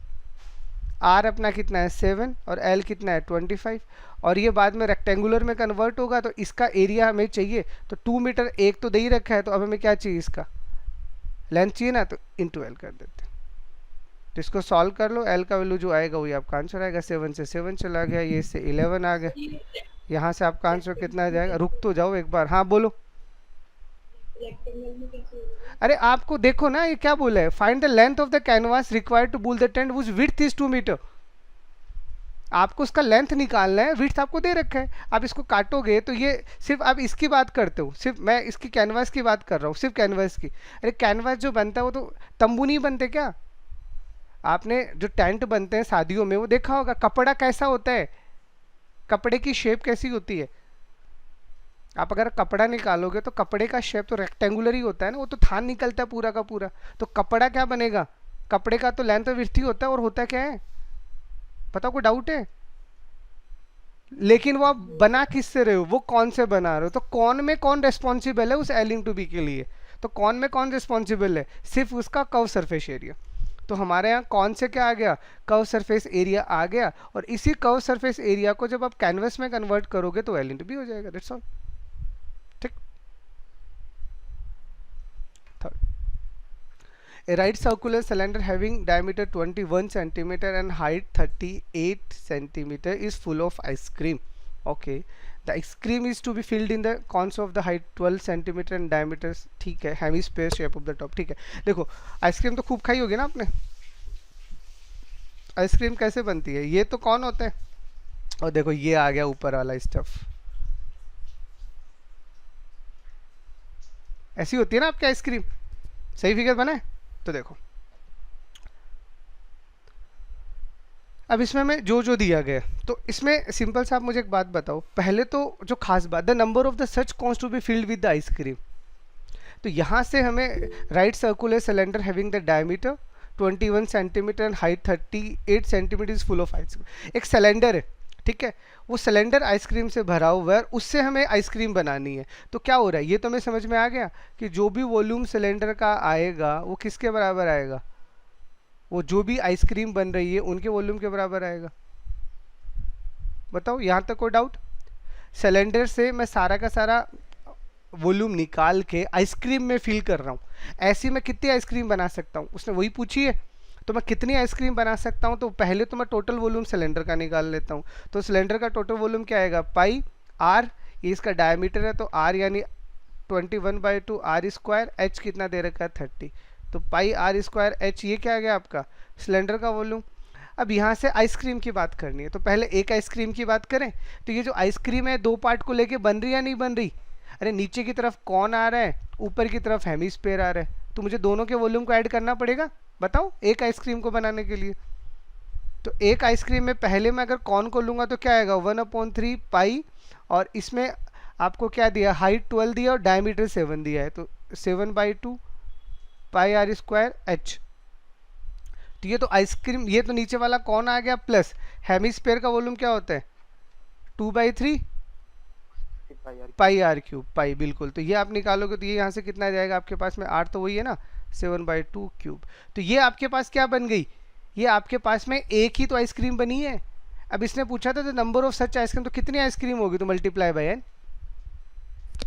Speaker 1: आर अपना कितना है 7 और एल कितना है 25, और ये बाद में रेक्टेंगुलर में कन्वर्ट होगा, तो इसका एरिया हमें चाहिए। तो 2 मीटर एक तो दे ही रखा है, तो अब हमें क्या चाहिए, इसका लेंथ चाहिए ना, तो इंटू एल कर देते हैं। तो इसको सॉल्व कर लो, एल का वैल्यू जो आएगा वही आपका आंसर आएगा। 7 से 7 चला गया, ये से 11 आ गया, यहाँ से आपका आंसर कितना आ जाएगा, रुक तो जाओ एक बार, हाँ बोलो। अरे आपको देखो ना, ये क्या बोला है, find the length of the canvas required to build the tent which width is 2 metre. आपको उसका लेंथ निकालना है, विड्थ आपको दे रखा है। आप इसको काटोगे तो ये सिर्फ आप इसकी बात करते हो, सिर्फ मैं इसकी कैनवास की बात कर रहा हूँ, सिर्फ कैनवास की। अरे कैनवास जो बनता है वो तो तंबू नहीं बनते क्या, आपने जो टेंट बनते हैं शादियों में वो देखा होगा, कपड़ा कैसा होता है, कपड़े की शेप कैसी होती है। आप अगर कपड़ा निकालोगे तो कपड़े का शेप तो रेक्टेंगुलर ही होता है ना, वो तो थान निकलता है पूरा का पूरा। तो कपड़ा क्या बनेगा, कपड़े का तो लेंथ विड्थ ही होता है, और होता क्या है, बताओ कोई डाउट है। लेकिन वो आप बना किससे रहे हो, वो कौन से बना रहे हो, तो कौन में कौन रेस्पॉन्सिबल है उस एल इंटू बी के लिए, तो कौन में कौन रिस्पॉन्सिबल है, सिर्फ उसका कर्व सरफेस एरिया। तो हमारे यहाँ कौन से क्या आ गया, कर्व सरफेस एरिया आ गया, और इसी कर्व सरफेस एरिया को जब आप कैनवस में कन्वर्ट करोगे तो एल इंटू बी हो जाएगा, दैट्स ऑल। ठीक, third, a right circular cylinder having diameter 21 centimeter and height 38 centimeter is full of ice cream. Okay, the ice cream is to be filled in the cones of the height 12 centimeter and diameter, ठीक है, hemisphere shape of the top। ठीक है, देखो ice cream तो खूब खाई होगी ना आपने, आइसक्रीम कैसे बनती है, ये तो कौन होता है, और देखो ये आ गया ऊपर वाला स्टफ, ऐसी होती है ना आपकी आइसक्रीम। सही फिगर बना है, तो देखो अब इसमें मैं जो जो दिया गया, तो इसमें सिंपल सा आप मुझे एक बात बताओ, पहले तो जो खास बात, the number of the such cones to be filled with the ice cream. तो यहाँ से हमें right circular cylinder having the diameter 21 centimetre and height 38 centimetre is full of ice cream. एक सिलेंडर है, ठीक है, वो सिलेंडर आइसक्रीम से भरा हुआ है, उससे हमें आइसक्रीम बनानी है। तो क्या हो रहा है, ये तो हमें समझ में आ गया कि जो भी वॉल्यूम सिलेंडर का आएगा वो किसके बराबर आएगा, वो जो भी आइसक्रीम बन रही है उनके वॉल्यूम के बराबर आएगा। बताओ, यहाँ तक कोई डाउट? सिलेंडर से मैं सारा का सारा वॉल्यूम निकाल के आइसक्रीम में फिल कर रहा हूँ। ऐसी मैं कितनी आइसक्रीम बना सकता हूँ, उसने वही पूछी है। तो मैं कितनी आइसक्रीम बना सकता हूँ, तो पहले तो मैं टोटल वॉल्यूम सिलेंडर का निकाल लेता हूँ। तो सिलेंडर का टोटल वॉल्यूम क्या आएगा, पाई आर, ये इसका डायमीटर है, तो आर यानी 21/2 आर स्क्वायर, एच कितना दे रखा है 30, तो पाई आर स्क्वायर एच, ये क्या आ गया आपका सिलेंडर का वॉल्यूम। अब यहाँ से आइसक्रीम की बात करनी है, तो पहले एक आइसक्रीम की बात करें। तो ये जो आइसक्रीम है 2 पार्ट को लेके बन रही है या नहीं बन रही? अरे नीचे की तरफ कौन आ रहा है, ऊपर की तरफ हेमिस्फीयर आ रहा है, तो मुझे दोनों के वॉल्यूम को ऐड करना पड़ेगा। बताओ, एक आइसक्रीम को बनाने के लिए। तो एक आइसक्रीम में पहले मैं अगर कौन को लूँगा तो क्या आएगा 1/3 पाई, और इसमें आपको क्या दिया, हाइट 12 दिया और डायमीटर 7 दिया है, तो 7/2 पाई आर स्क्वायर एच। तो ये तो आइसक्रीम, ये तो नीचे वाला कौन आ गया, प्लस हेमिस्फीयर का वॉल्यूम क्या होता है 2/3 पाई आर क्यूब, पाई, बिल्कुल। तो ये आप निकालोगे तो ये यहाँ से कितना जाएगा आपके पास में, आर तो वही है ना, 7/2 क्यूब। तो ये आपके पास क्या बन गई, ये आपके पास में एक ही तो आइसक्रीम बनी है। अब इसने पूछा था the number of such ice cream, तो कितनी आइसक्रीम होगी, तो मल्टीप्लाई बाय एन।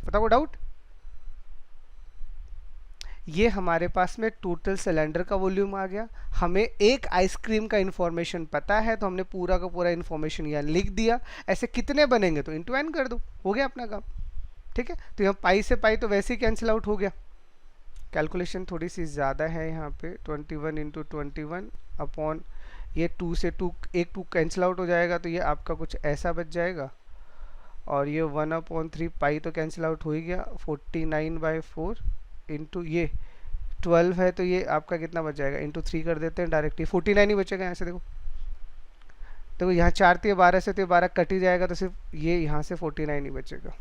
Speaker 1: बताओ डाउट? ये हमारे पास में टोटल सिलेंडर का वॉल्यूम आ गया। हमें एक आइसक्रीम का इन्फॉर्मेशन पता है, तो हमने पूरा का पूरा इन्फॉर्मेशन यहाँ लिख दिया। ऐसे कितने बनेंगे तो इंटू एन कर दो, हो गया अपना काम, ठीक है। तो यहाँ पाई से पाई तो वैसे ही कैंसिल आउट हो गया। कैलकुलेशन थोड़ी सी ज़्यादा है यहाँ पे, 21 × 21 अपॉन ये 2 से 2, एक 2 कैंसिल आउट हो जाएगा, तो ये आपका कुछ ऐसा बच जाएगा। और ये 1/3 पाई तो कैंसिल आउट हो ही गया, 49/4 इंटू ये 12 है, तो ये आपका कितना बच जाएगा, इंटू 3 कर देते हैं डायरेक्टली, 49 ही बचेगा यहाँ से। देखो यहाँ 4 थी 12 से, तो 12 कट ही जाएगा, तो सिर्फ ये यहाँ से 49 ही बचेगा।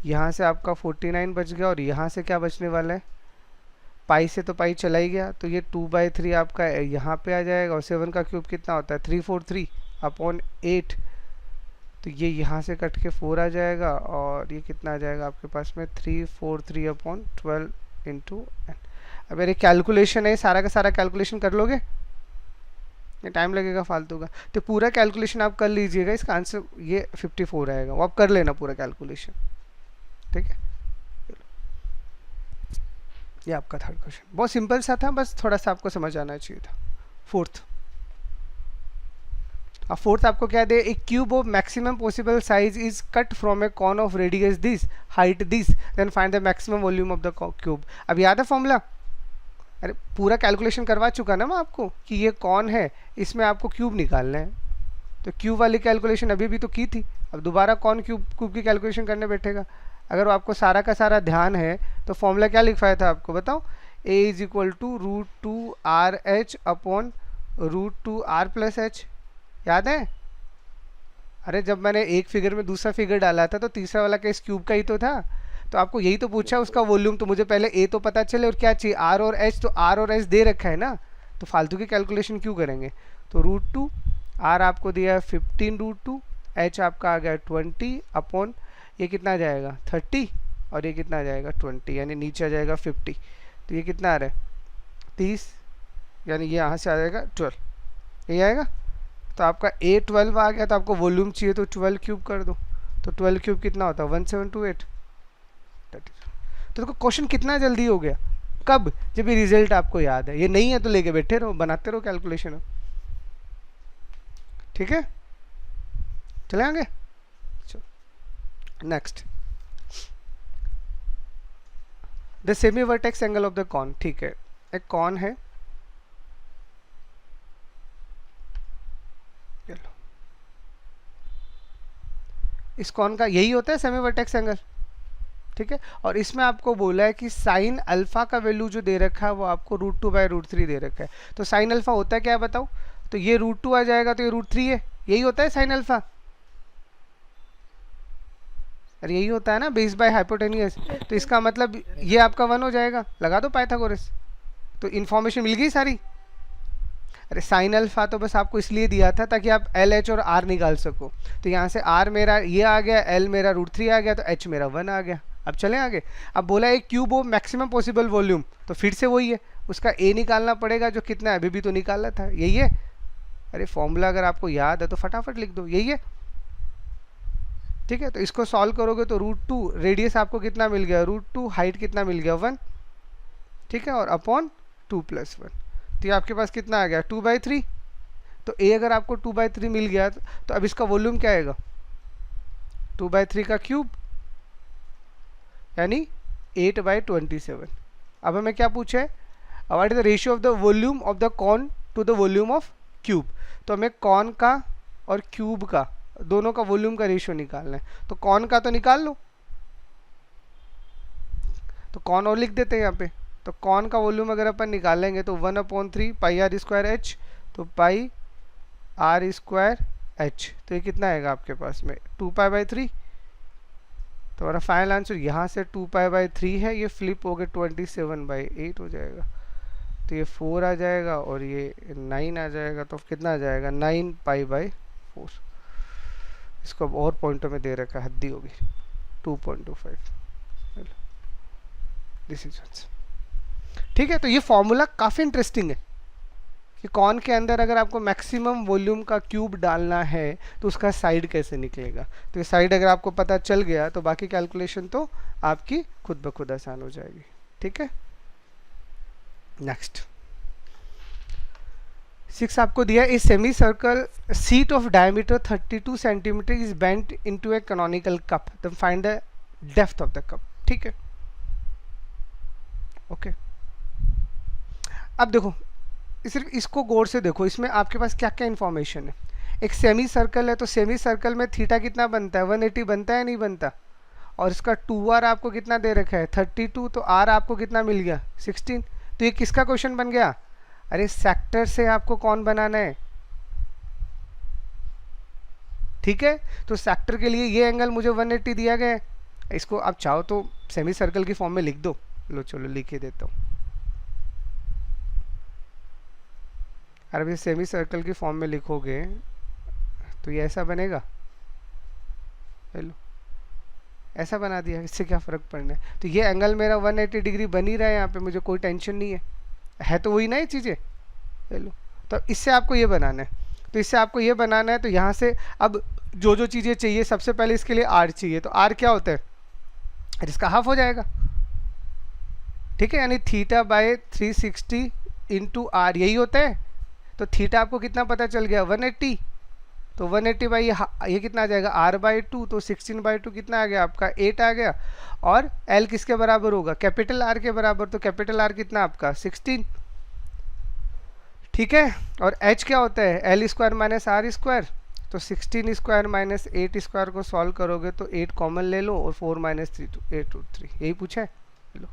Speaker 1: यहाँ से आपका 49 बच गया, और यहाँ से क्या बचने वाला है, पाई से तो पाई चला ही गया, तो ये 2/3 आपका यहाँ पे आ जाएगा, और 7 का क्यूब कितना होता है 343 अपॉन 8, तो ये यहाँ से कट के 4 आ जाएगा, और ये कितना आ जाएगा आपके पास में 343 अपॉन 12 इंटू एन। अब मेरे कैलकुलेशन है, सारा का सारा कैलकुलेशन कर लोगे, ये टाइम लगेगा फालतू का, तो पूरा कैलकुलेशन आप कर लीजिएगा। इसका आंसर ये 54 आएगा, वो आप कर लेना पूरा कैलकुलेशन, ठीक है। ये आपका थर्ड क्वेश्चन बहुत सिंपल सा था, बस थोड़ा सा आपको समझ आना चाहिए था। फोर्थ, अब फोर्थ आपको क्या दे, एक cube of maximum possible size is cut from a cone of radius this, height this, then find the maximum volume of the cube. अब याद है फॉर्मूला? अरे पूरा कैलकुलेशन करवा चुका ना मैं आपको कि ये कॉन है, इसमें आपको क्यूब निकालना है, तो क्यूब वाली कैलकुलेशन अभी भी तो की थी, अब दोबारा कॉन क्यूब की कैलकुलेशन करने बैठेगा। अगर आपको सारा का सारा ध्यान है तो फॉर्मूला क्या लिखवाया था आपको, बताओ, a is equal to √2RH upon √2R plus H, याद है? अरे जब मैंने एक फिगर में दूसरा फिगर डाला था तो तीसरा वाला केस क्यूब का ही तो था, तो आपको यही तो पूछा उसका वॉल्यूम, तो मुझे पहले ए तो पता चले और क्या चाहिए आर और एच, तो आर और एच दे रखा है ना, तो फालतू की कैलकुलेशन क्यों करेंगे। तो √2 आर आपको दिया है 15√2, एच आपका आ गया 20 अपॉन ये कितना आ जाएगा 30, और ये कितना आ जाएगा 20, यानी नीचे आ जाएगा 50, तो ये कितना आ रहा है 30, यानी ये यहाँ से आ जाएगा 12, ये आएगा। तो आपका ए 12 आ गया, तो आपको वॉल्यूम चाहिए तो 12 क्यूब कर दो, तो 12 क्यूब कितना होता है 1728। तो देखो क्वेश्चन कितना जल्दी हो गया, कब, जब ये रिजल्ट आपको याद है, ये नहीं है तो लेके बैठे रहो, बनाते रहो कैलकुलेशन, ठीक है। चले आगे, next, the semi vertex angle of the cone. ठीक है, एक कॉन है, इस कॉन का यही होता है सेमी वर्टेक्स एंगल, ठीक है। और इसमें आपको बोला है कि साइन अल्फा का वैल्यू जो दे रखा है वो आपको √2/√3 दे रखा है। तो साइन अल्फा होता है क्या बताओ? तो ये √2 आ जाएगा तो ये √3 है, यही होता है साइन अल्फा। अरे यही होता है ना, बेस बाय हाइपोटेनियस। तो इसका मतलब ये आपका 1 हो जाएगा, लगा दो पाइथागोरस। तो इन्फॉर्मेशन मिल गई सारी। अरे साइन अल्फा तो बस आपको इसलिए दिया था ताकि आप एल एच और आर निकाल सको। तो यहाँ से आर मेरा ये आ गया, एल मेरा √3 आ गया, तो एच मेरा 1 आ गया। अब चलें आगे। अब बोला एक क्यूब हो मैक्सिमम पॉसिबल वॉल्यूम, तो फिर से वही है, उसका ए निकालना पड़ेगा जो कितना है, अभी भी तो निकाला था, यही है। अरे फॉर्मूला अगर आपको याद है तो फटाफट लिख दो, यही है। ठीक है, तो इसको सॉल्व करोगे तो √2 रेडियस आपको कितना मिल गया, √2 हाइट कितना मिल गया 1, ठीक है, और अपॉन 2 + 1, तो ये आपके पास कितना आ गया 2/3। तो ए अगर आपको 2/3 मिल गया तो अब इसका वॉल्यूम क्या आएगा 2/3 का क्यूब, यानी 8/27। अब हमें क्या पूछा है, what is the ratio of the volume of the cone to the volume of cube. तो हमें कॉन का और क्यूब का दोनों का वॉल्यूम का रेशियो निकालना है। तो कॉन का तो निकाल लो, तो कॉन और लिख देते हैं यहाँ पे। तो कॉन का वॉल्यूम अगर अपन निकालेंगे तो 1/3 πr²h, तो πr²h, तो ये कितना आएगा आपके पास में 2π/3। तो हमारा फाइनल आंसर यहाँ से 2π/3 है, ये फ्लिप हो गए 27/8 हो जाएगा। तो ये 4 आ जाएगा और ये 9 आ जाएगा, तो कितना आ जाएगा 9π/4। इसको अब और पॉइंटों में दे रखा है, हद्दी होगी 2.25। This is answer. ठीक है, तो ये फॉर्मूला काफ़ी इंटरेस्टिंग है कि कॉन के अंदर अगर आपको मैक्सिमम वॉल्यूम का क्यूब डालना है तो उसका साइड कैसे निकलेगा। तो ये साइड अगर आपको पता चल गया तो बाकी कैलकुलेशन तो आपकी खुद ब खुद आसान हो जाएगी। ठीक है, नेक्स्ट 6 आपको दिया, a semi circle sheet of diameter 32 centimetre is bent into a canonical cup, then find the depth of the cup. ठीक है, ओके। अब देखो सिर्फ इसको गौर से देखो, इसमें आपके पास क्या क्या इन्फॉर्मेशन है। एक सेमी सर्कल है, तो सेमी सर्कल में थीटा कितना बनता है 180 बनता है नहीं बनता, और इसका 2r आपको कितना दे रखा है 32, तो r आपको कितना मिल गया 16। तो ये किसका क्वेश्चन बन गया, अरे सेक्टर से आपको कौन बनाना है। ठीक है, तो सेक्टर के लिए ये एंगल मुझे 180 दिया गया है, इसको आप चाहो तो सेमी सर्कल की फॉर्म में लिख दो। लो चलो लिख के देता हूँ। अरे अभी सेमी सर्कल की फॉर्म में लिखोगे तो ये ऐसा बनेगा, लो ऐसा बना दिया, इससे क्या फ़र्क पड़ना है। तो ये एंगल मेरा 180 डिग्री बन ही रहा है यहाँ पे, मुझे कोई टेंशन नहीं है तो वही ना ये चीज़ें। लो तो इससे आपको ये बनाना है, तो इससे आपको ये बनाना है। तो यहाँ से अब जो जो चीज़ें चाहिए, सबसे पहले इसके लिए आर चाहिए। तो आर क्या होता है, इसका हाफ हो जाएगा। ठीक है, यानी θ/360 इंटू आर, यही होता है। तो थीटा आपको कितना पता चल गया 180, तो 180 बाई ये कितना आ जाएगा r/2, तो 16/2 कितना आ गया आपका 8 आ गया। और l किसके बराबर होगा, कैपिटल R के बराबर, तो कैपिटल R कितना आपका 16। ठीक है, और h क्या होता है l² - r², तो 16² - 8² को सॉल्व करोगे तो 8 कॉमन ले लो और 4 - 3 तो 8√3, यही पूछा है। लो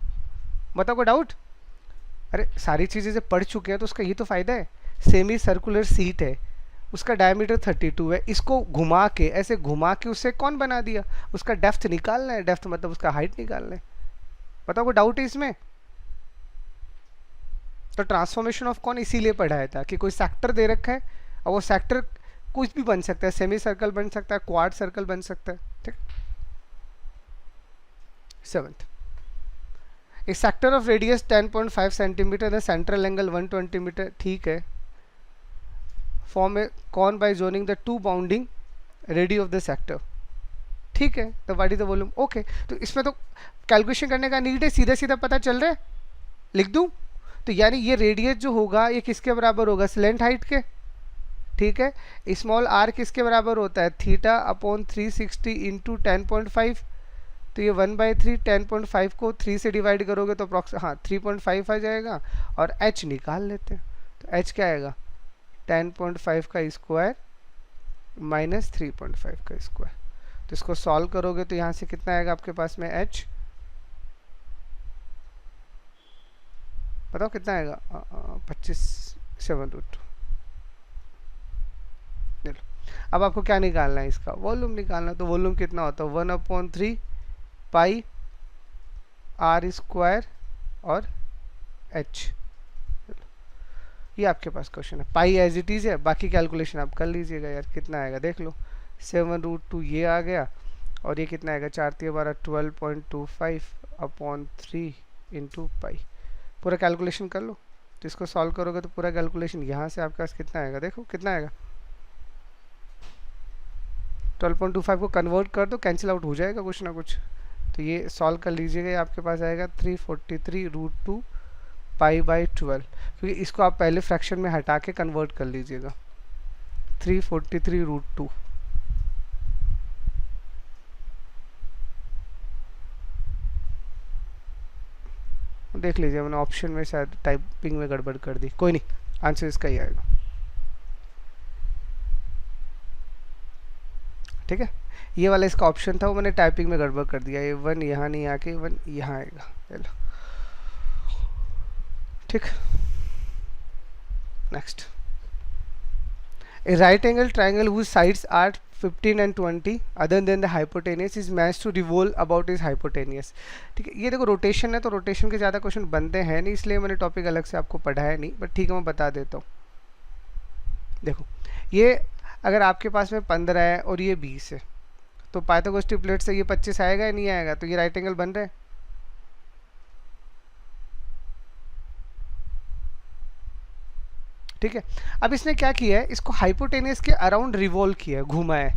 Speaker 1: बताओ कोई डाउट। अरे सारी चीज़ें जब पढ़ चुके हैं तो उसका ये तो फ़ायदा है, सेमी सर्कुलर सीट है, उसका डायमीटर 32 है, इसको घुमा के ऐसे घुमा के उससे कौन बना दिया, उसका डेप्थ निकालना है, डेप्थ मतलब उसका हाइट निकालना है। बताओ कोई डाउट है इसमें। तो ट्रांसफॉर्मेशन ऑफ कौन इसीलिए पढ़ाया था कि कोई सेक्टर दे रखा है और वो सेक्टर कुछ भी बन सकता है, सेमी सर्कल बन सकता है, क्वाड सर्कल बन सकता है। ठीक, 7th a sector of radius 10.5 centimetre, the central angle 120 metre. ठीक है, form a cone by joining the two bounding radii of the sector. ठीक है, तो what is the volume. Okay, तो इसमें तो कैलकुलेशन करने का नीड है, सीधा सीधा पता चल रहा है, लिख दूं। तो यानी ये रेडियस जो होगा ये किसके बराबर होगा, स्लेंट हाइट के। ठीक है, स्मॉल r किसके बराबर होता है θ/360 इंटू 10.5, तो ये 1/3 10.5 को 3 से डिवाइड करोगे तो अप्रॉक्स 3.5 आ जाएगा। और h निकाल लेते हैं, तो h क्या आएगा 10.5 का स्क्वायर माइनस 3.5 का स्क्वायर। तो इसको सॉल्व करोगे तो यहाँ से कितना आएगा आपके पास में h बताओ कितना आएगा? 25 7√2। अब आपको क्या निकालना है? इसका वॉल्यूम निकालना है। तो वॉल्यूम कितना होता है? 1/3 पाई आर स्क्वायर और एच। ये आपके पास क्वेश्चन है। पाई एज इट इज़ है, बाकी कैलकुलेशन आप कर लीजिएगा यार। कितना आएगा देख लो, 7√2 ये आ गया, और ये कितना आएगा? 4×3 = 12.25/3 इंटू पाई। पूरा कैलकुलेशन कर लो। तो इसको सॉल्व करोगे तो पूरा कैलकुलेशन यहाँ से आपके पास कितना आएगा? देखो कितना आएगा। 12.25 को कन्वर्ट कर दो, कैंसिल आउट हो जाएगा कुछ ना कुछ। तो ये सॉल्व कर लीजिएगा, ये आपके पास आएगा 343√2 π/12, क्योंकि इसको आप पहले फ्रैक्शन में हटा के कन्वर्ट कर लीजिएगा। 343√2। देख लीजिए, मैंने ऑप्शन में शायद टाइपिंग में गड़बड़ कर दी, कोई नहीं, आंसर इसका ही आएगा। ठीक है, ये वाला इसका ऑप्शन था, वो मैंने टाइपिंग में गड़बड़ कर दिया। ये 1 यहाँ नहीं आके 1 यहाँ आएगा। चलो ठीक, next. A right angle triangle whose sides are 15 and 20 other than the hypotenuse is managed to revolve about its hypotenuse। ठीक है, ये देखो रोटेशन है, तो रोटेशन के ज़्यादा क्वेश्चन बनते हैं नहीं, इसलिए मैंने टॉपिक अलग से आपको पढ़ाया नहीं, बट ठीक है मैं बता देता हूँ। देखो, ये अगर आपके पास में 15 है और ये 20 है, तो पाइथागोरस ट्रिपलेट से ये 25 आएगा या नहीं आएगा? तो ये राइट एंगल बन रहा है। ठीक है, अब इसने क्या किया है? इसको हाइपोटेनियस के अराउंड रिवॉल्व किया है, घुमा है।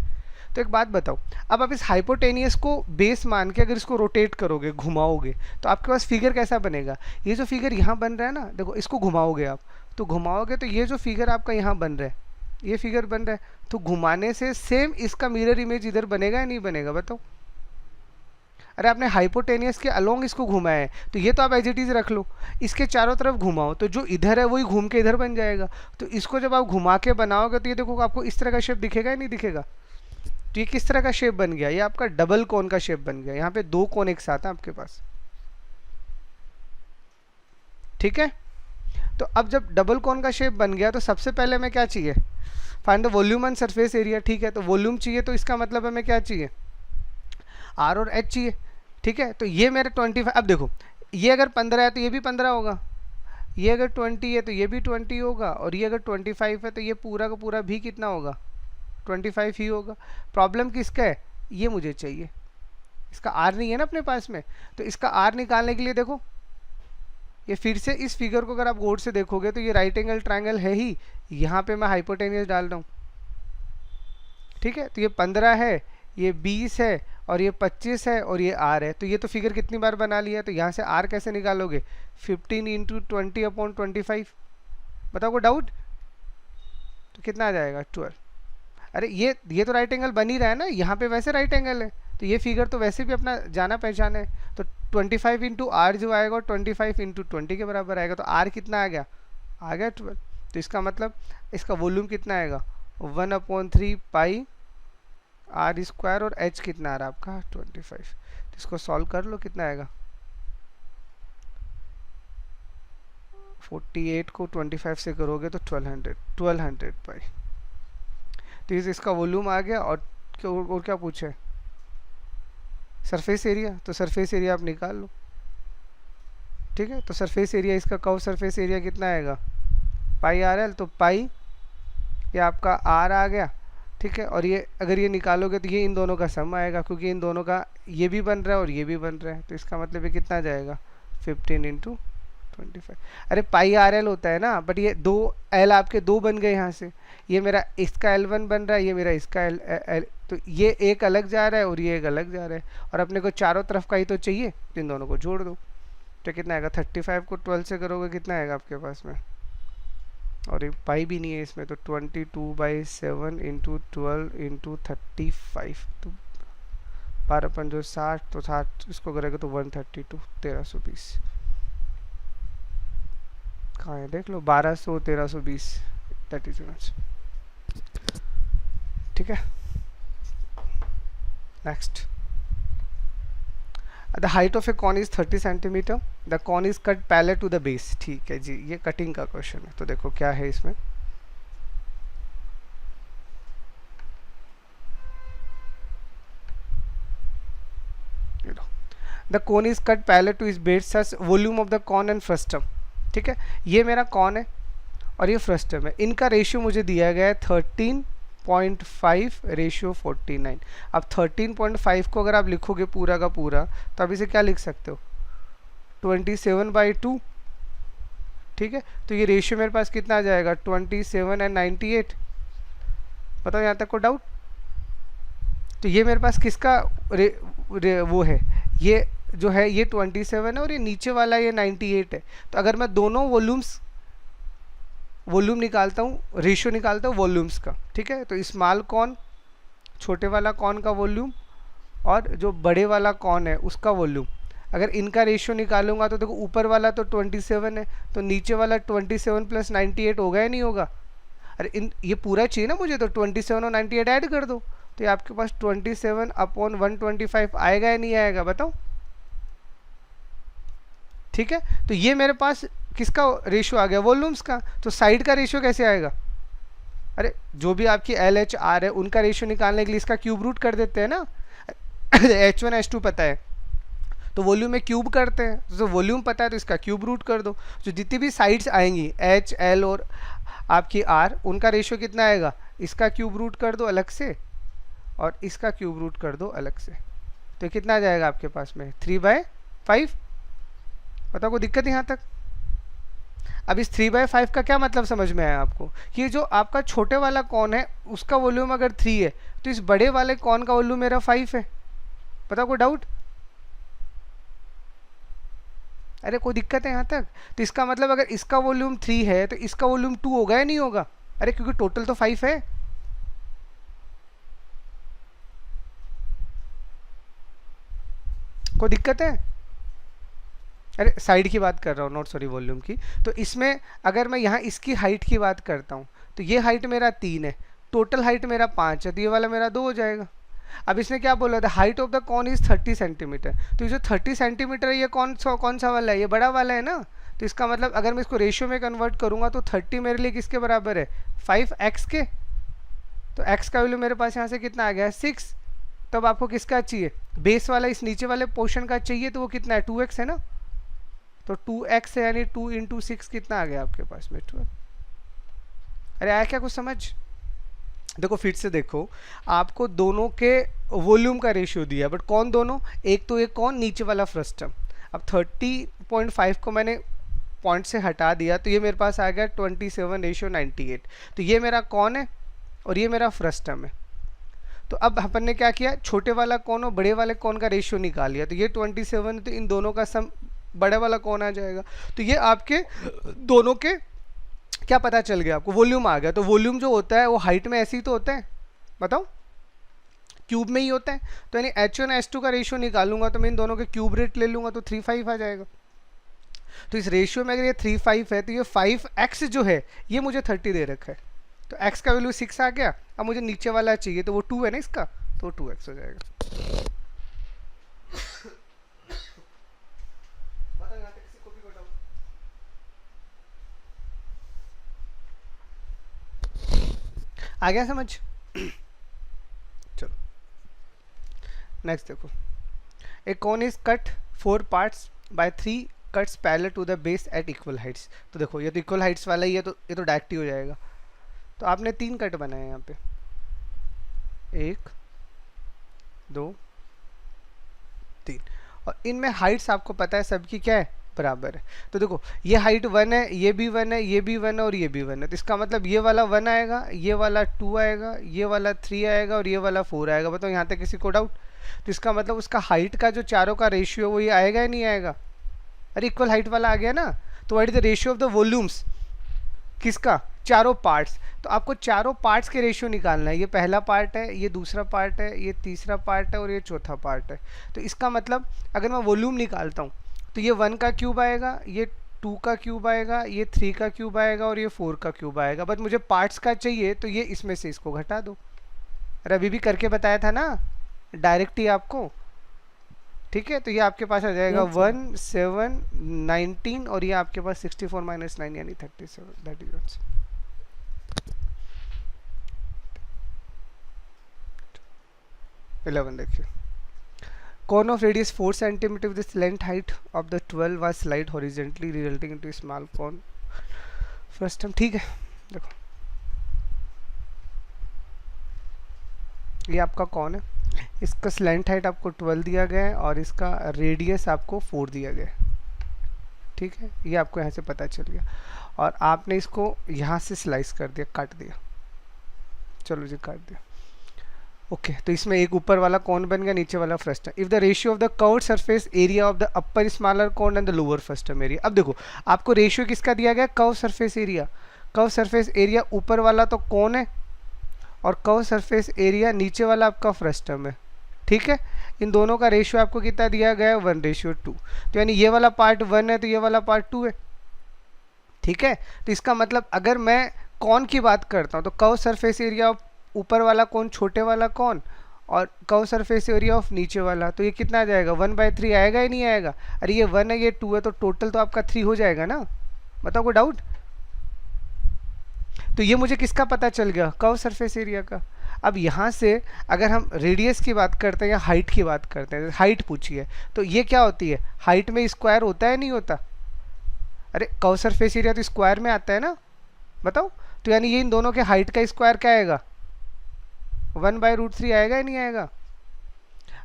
Speaker 1: तो एक बात बताओ, अब आप इस हाइपोटेनियस को बेस मान के अगर इसको रोटेट करोगे, घुमाओगे, तो आपके पास फिगर कैसा बनेगा? ये जो फिगर यहाँ बन रहा है ना, देखो इसको घुमाओगे आप, तो घुमाओगे तो ये जो फिगर आपका यहाँ बन रहा है, ये फिगर बन रहा है, तो घुमाने से सेम इसका मिरर इमेज इधर बनेगा या नहीं बनेगा? बताओ। अरे आपने हाइपोटेनियस के अलोंग इसको घुमाया है, तो ये तो आप एज इट इज रख लो, इसके चारों तरफ घुमाओ, तो जो इधर है वही घूम के इधर बन जाएगा। तो इसको जब आप घुमा के बनाओगे तो ये देखो आपको इस तरह का शेप दिखेगा या नहीं दिखेगा? तो ये किस तरह का शेप बन गया? ये आपका डबल कोन का शेप बन गया। यहाँ पे 2 कोन एक साथ है आपके पास। ठीक है, तो अब जब डबल कोन का शेप बन गया, तो सबसे पहले हमें क्या चाहिए? Find the volume and surface area. ठीक है, तो वॉल्यूम चाहिए, तो इसका मतलब हमें क्या चाहिए? आर और एच चाहिए। ठीक है, तो ये मेरे 25, अब देखो ये अगर 15 है तो ये भी 15 होगा, ये अगर 20 है तो ये भी 20 होगा, और ये अगर 25 है तो ये पूरा का पूरा भी कितना होगा? 25 ही होगा। प्रॉब्लम किसका है? ये मुझे चाहिए, इसका आर नहीं है ना अपने पास में। तो इसका आर निकालने के लिए देखो, ये फिर से इस फिगर को अगर आप गौर से देखोगे तो ये राइट एंगल ट्रायंगल है ही, यहाँ पे मैं हाइपोटेनियस डाल रहा हूँ। ठीक है, तो ये 15 है, ये 20 है, और ये 25 है, और ये आर है। तो ये तो फिगर कितनी बार बना लिया? तो यहाँ से आर कैसे निकालोगे? 15 × 20/25। बताओ कोई डाउट? तो कितना आ जाएगा? 12। अरे ये तो राइट एंगल बन ही रहा है ना, यहाँ पे वैसे राइट एंगल है, तो ये फिगर तो वैसे भी अपना जाना पहचाना है। तो 25 × आर जो आएगा 25 × 20 के बराबर आएगा। तो आर कितना आ गया? आ गया 12। तो इसका मतलब इसका वॉल्यूम कितना आएगा? 1/3 पाई आर स्क्वायर, और एच कितना आ रहा है आपका? 25। तो इसको सॉल्व कर लो, कितना आएगा? 48 को 25 से करोगे तो 1200 पाई। तो इसका वॉल्यूम आ गया। और क्या पूछे? Surface area. तो सरफेस एरिया आप निकाल लो। ठीक है, तो सरफेस एरिया इसका कर्व सरफेस एरिया कितना आएगा? पाई आर एल। तो पाई ये आपका आर आ गया। ठीक है, और ये अगर ये निकालोगे तो ये इन दोनों का सम आएगा, क्योंकि इन दोनों का ये भी बन रहा है और ये भी बन रहा है। तो इसका मतलब ये कितना जाएगा? 15 × 25। अरे पाई आर एल होता है ना, बट ये 2 एल आपके 2 बन गए यहाँ से। ये मेरा इसका L1 बन रहा है, ये मेरा इसका L, तो ये एक अलग जा रहा है और ये एक अलग जा रहा है, और अपने को चारों तरफ का ही तो चाहिए, तो इन दोनों को जोड़ दो। तो कितना आएगा? 35 को 12 से करोगे कितना आएगा आपके पास में? और ये पाई भी नहीं है इसमें, तो 22/7 × 12 × 35। तो 12×5 तो 60, इसको करेगा तो 132, 1320। कहाँ है देख लो? 1200 1320, दैट इज मच। ठीक है, next. The height of a cone is 30 centimetre the cone is cut parallel to the base. ठीक है जी, ये कटिंग का क्वेश्चन है। तो देखो क्या है इसमें, the cone is cut parallel to its base such volume of the cone and frustum. ठीक है, ये मेरा कॉन है और ये फ्रस्टम है, इनका रेशियो मुझे दिया गया है 13.5 रेशियो 49। अब 13.5 को अगर आप लिखोगे पूरा का पूरा तो आप इसे क्या लिख सकते हो, 27/2। ठीक है, तो ये रेशियो मेरे पास कितना आ जाएगा, 27 एंड 98। बताओ यहाँ तक को डाउट? तो ये मेरे पास किसका वो है, ये जो है ये 27 है और ये नीचे वाला ये 98 है। तो अगर मैं दोनों वॉल्यूम निकालता हूँ, रेशियो निकालता हूँ वॉल्यूम्स का, ठीक है, तो स्मॉल कॉन, छोटे वाला कॉन का वॉल्यूम और जो बड़े वाला कॉन है उसका वॉल्यूम, अगर इनका रेशियो निकालूंगा तो देखो ऊपर वाला तो 27 है, तो नीचे वाला 27 + 98 होगा या नहीं होगा? अरे ये पूरा चाहिए ना मुझे, तो 27 और 98 ऐड कर दो, तो ये आपके पास 27/125 आएगा या नहीं आएगा, बताओ? ठीक है, तो ये मेरे पास किसका रेशियो आ गया, वॉल्यूम्स का। तो साइड का रेशियो कैसे आएगा? अरे जो भी आपकी LHR है उनका रेशियो निकालने के लिए इसका क्यूब रूट कर देते हैं ना। H1 H2 पता है तो वॉल्यूम में क्यूब करते हैं, तो वॉल्यूम पता है तो इसका क्यूब रूट कर दो। जो जितनी भी साइड्स आएंगी H, L और आपकी R, उनका रेशियो कितना आएगा, इसका क्यूब रूट कर दो अलग से और इसका क्यूब रूट कर दो अलग से, तो कितना आ जाएगा आपके पास में 3/5। बताओ कोई दिक्कत यहाँ तक? अब इस 3/5 का क्या मतलब समझ में आया आपको, कि जो आपका छोटे वाला कॉन है उसका वॉल्यूम अगर 3 है तो इस बड़े वाले कॉन का वॉल्यूम मेरा 5 है। बताओ कोई डाउट? अरे कोई दिक्कत है यहाँ तक? तो इसका मतलब अगर इसका वॉल्यूम 3 है तो इसका वॉल्यूम 2 होगा या नहीं होगा? अरे क्योंकि टोटल तो 5 है। कोई दिक्कत है? अरे साइड की बात कर रहा हूँ, नॉट सॉरी वॉल्यूम की। तो इसमें अगर मैं यहाँ इसकी हाइट की बात करता हूँ तो ये हाइट मेरा 3 है, टोटल हाइट मेरा 5 है, तो ये वाला मेरा 2 हो जाएगा। अब इसने क्या बोला था, height of the cone is 30 centimetre, तो ये जो 30 सेंटीमीटर है ये कौन सा वाला है, ये बड़ा वाला है ना। तो इसका मतलब अगर मैं इसको रेशियो में कन्वर्ट करूँगा तो 30 मेरे लिए किसके बराबर है, 5x के। तो x का वैल्यू मेरे पास यहाँ से कितना आ गया है 6। तब आपको किसका चाहिए, बेस वाला इस नीचे वाले पोर्शन का चाहिए, तो वो कितना है 2x है ना। तो 2x है यानी 2 × 6 कितना आ गया आपके पास में 12। अरे आया क्या कुछ समझ? देखो फिर से देखो, आपको दोनों के वॉल्यूम का रेशियो दिया, बट कौन दोनों, एक तो एक कौन नीचे वाला फ्रस्टम। अब 30.5 को मैंने पॉइंट से हटा दिया तो ये मेरे पास आ गया 27/98। तो ये मेरा कौन है और ये मेरा फ्रस्टम है। तो अब अपन ने क्या किया, छोटे वाला कौन और बड़े वाले कौन का रेशियो निकाल लिया। तो ये 27 तो इन दोनों का सम बड़े वाला कौन आ जाएगा। तो ये आपके दोनों के क्या पता चल गया आपको, वॉल्यूम आ गया। तो वॉल्यूम जो होता है वो हाइट में ऐसे ही तो होता है, बताओ क्यूब में ही होता है। तो यानी H1 H2 का रेशियो निकालूंगा तो मैं इन दोनों के क्यूब रेट ले लूंगा तो 3/5 आ जाएगा। तो इस रेशियो में अगर ये 3/5 है तो ये 5x जो है ये मुझे 30 दे रखा है, तो x का वैल्यू 6 आ गया। अब मुझे नीचे वाला चाहिए तो वो 2 है ना इसका, तो 2x हो जाएगा। आ गया समझ? चलो नेक्स्ट देखो, a cone is cut 4 parts by 3 cuts parallel to the base at equal heights. तो देखो ये तो इक्वल हाइट्स वाला ही है, तो ये तो डायरेक्ट ही हो जाएगा। तो आपने 3 कट बनाए यहाँ पे, 1 2 3, और इनमें हाइट्स आपको पता है सबकी क्या है, बराबर है। तो देखो ये हाइट 1 है, ये भी 1 है, ये भी 1 है और ये भी 1 है। तो इसका मतलब ये वाला 1 आएगा, ये वाला 2 आएगा, ये वाला 3 आएगा और ये वाला 4 आएगा। बताओ यहाँ तक किसी को डाउट? तो इसका मतलब उसका हाइट का जो चारों का रेशियो वो ये आएगा या नहीं आएगा? अरे इक्वल हाइट वाला आ गया ना। तो what is the ratio of the volumes, किसका, चारों पार्ट्स। तो आपको चारों पार्ट्स के रेशियो निकालना है। ये पहला पार्ट है, ये दूसरा पार्ट है, ये तीसरा पार्ट है और ये चौथा पार्ट है। तो इसका मतलब अगर मैं वॉल्यूम निकालता हूँ तो ये 1 का क्यूब आएगा, ये 2 का क्यूब आएगा, ये 3 का क्यूब आएगा और ये 4 का क्यूब आएगा। बट मुझे पार्ट्स का चाहिए तो ये इसमें से इसको घटा दो। अरे अभी भी करके बताया था ना डायरेक्ट ही आपको, ठीक है, तो ये आपके पास आ जाएगा
Speaker 2: Yes, sir.
Speaker 1: 1 7 19 और ये आपके पास 64 माइनस 9 यानी 37, दैट इज आंसर। 11 देखिए, cone of radius 4 centimeter with this length height of the 12 was slide horizontally resulting into a small cone frustum। ठीक है, देखो ये आपका कौन है, इसका स्लैंट हाइट आपको 12 दिया गया है और इसका रेडियस आपको 4 दिया गया है। ठीक है, ये आपको यहाँ से पता चल गया और आपने इसको यहाँ से स्लाइस कर दिया, काट दिया, चलो जी काट दिया। ओके तो इसमें एक ऊपर वाला कौन बन गया, नीचे वाला frustum. If the ratio of the curved surface area of the upper smaller cone and the lower frustum area. अब देखो आपको रेशियो किसका दिया गया, curve surface area. Curve surface area ऊपर वाला तो कौन है और कर्व सरफेस एरिया नीचे वाला आपका फ्रस्टम है। ठीक है, इन दोनों का रेशियो आपको कितना दिया गया है, 1:2। तो यानी ये वाला पार्ट 1 है तो ये वाला पार्ट 2 है। ठीक है, तो इसका मतलब अगर मैं कौन की बात करता हूँ तो कर्व सरफेस एरिया ऑफ ऊपर वाला कौन, छोटे वाला कौन, और कर्व सरफेस एरिया ऑफ नीचे वाला, तो ये कितना आ जाएगा, 1/3 आएगा ही नहीं आएगा। अरे ये 1 है ये 2 है तो टोटल तो आपका 3 हो जाएगा ना। बताओ कोई डाउट। तो ये मुझे किसका पता चल गया, कर्व सरफेस एरिया का। अब यहाँ से अगर हम रेडियस की बात करते हैं या हाइट की बात करते हैं, हाइट पूछी है तो ये क्या होती है, हाइट में स्क्वायर होता है नहीं होता। अरे कर्व सरफेस एरिया तो स्क्वायर में आता है ना, बताओ। तो यानी ये इन दोनों के हाइट का स्क्वायर क्या आएगा, 1/√3 आएगा या नहीं आएगा।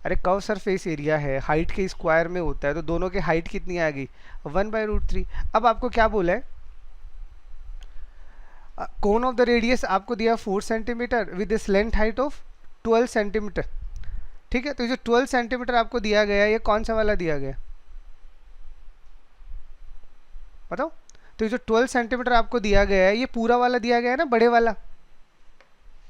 Speaker 1: अरे कर्व सरफेस एरिया है, हाइट के स्क्वायर में होता है तो दोनों के हाइट कितनी आ गई, 1/√3। अब आपको क्या बोला है, कोन ऑफ द रेडियस आपको दिया 4 centimetre with this length height of 12 centimetre. ठीक है, तो जो 12 सेंटीमीटर आपको दिया गया ये कौन सा वाला दिया गया, बताओ। तो ये जो 12 सेंटीमीटर आपको दिया गया है ये पूरा वाला दिया गया है ना, बड़े वाला।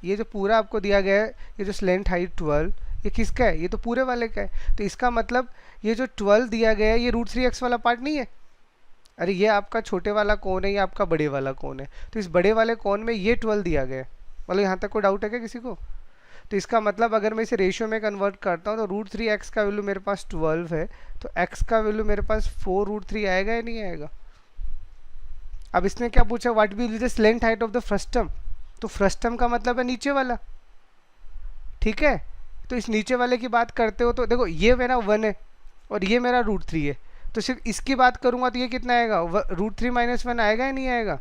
Speaker 1: ये जो पूरा आपको दिया गया है, ये जो लेंथ हाइट 12, ये किसका है, ये तो पूरे वाले का है। तो इसका मतलब ये जो 12 दिया गया है ये √3x वाला पार्ट नहीं है। अरे ये आपका छोटे वाला कौन है, ये आपका बड़े वाला कौन है। तो इस बड़े वाले कौन में ये 12 दिया गया है। मतलब यहाँ तक कोई डाउट है क्या किसी को। तो इसका मतलब अगर मैं इसे रेशियो में कन्वर्ट करता हूँ तो √3x का वैल्यू मेरे पास 12 है तो x का वैल्यू मेरे पास 4√3 आएगा या नहीं आएगा। अब इसने क्या पूछा, what will be the length height of the frustum. तो फ्रस्टम का मतलब है नीचे वाला। ठीक है, तो इस नीचे वाले की बात करते हो तो देखो ये मेरा 1 है और ये मेरा √3 है, तो सिर्फ इसकी बात करूंगा तो ये कितना आएगा, √3 - 1 आएगा या नहीं आएगा।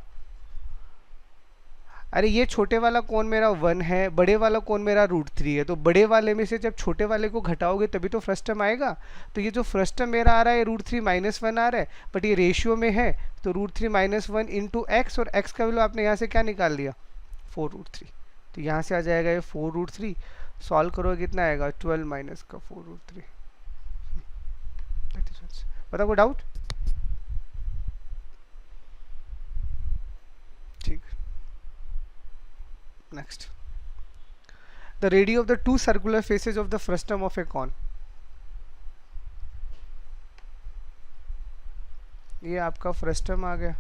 Speaker 1: अरे ये छोटे वाला कौन मेरा 1 है, बड़े वाला कौन मेरा √3 है, तो बड़े वाले में से जब छोटे वाले को घटाओगे तभी तो फ्रस्टम आएगा। तो ये जो फ्रस्टम मेरा आ रहा है √3 - 1 आ रहा है, बट ये रेशियो में है तो √3 - 1 इंटू एक्स, और एक्स का वैल्यू आपने यहाँ से क्या निकाल लिया, 4√3। तो यहाँ से आ जाएगा ये 4√3। सॉल्व करोगे कितना आएगा, 12 माइनस का 4√3। बताओ कोई डाउट। ठीक, next, the radius of the 2 circular faces of the frustum of a cone. ये आपका फ्रस्टम आ गया,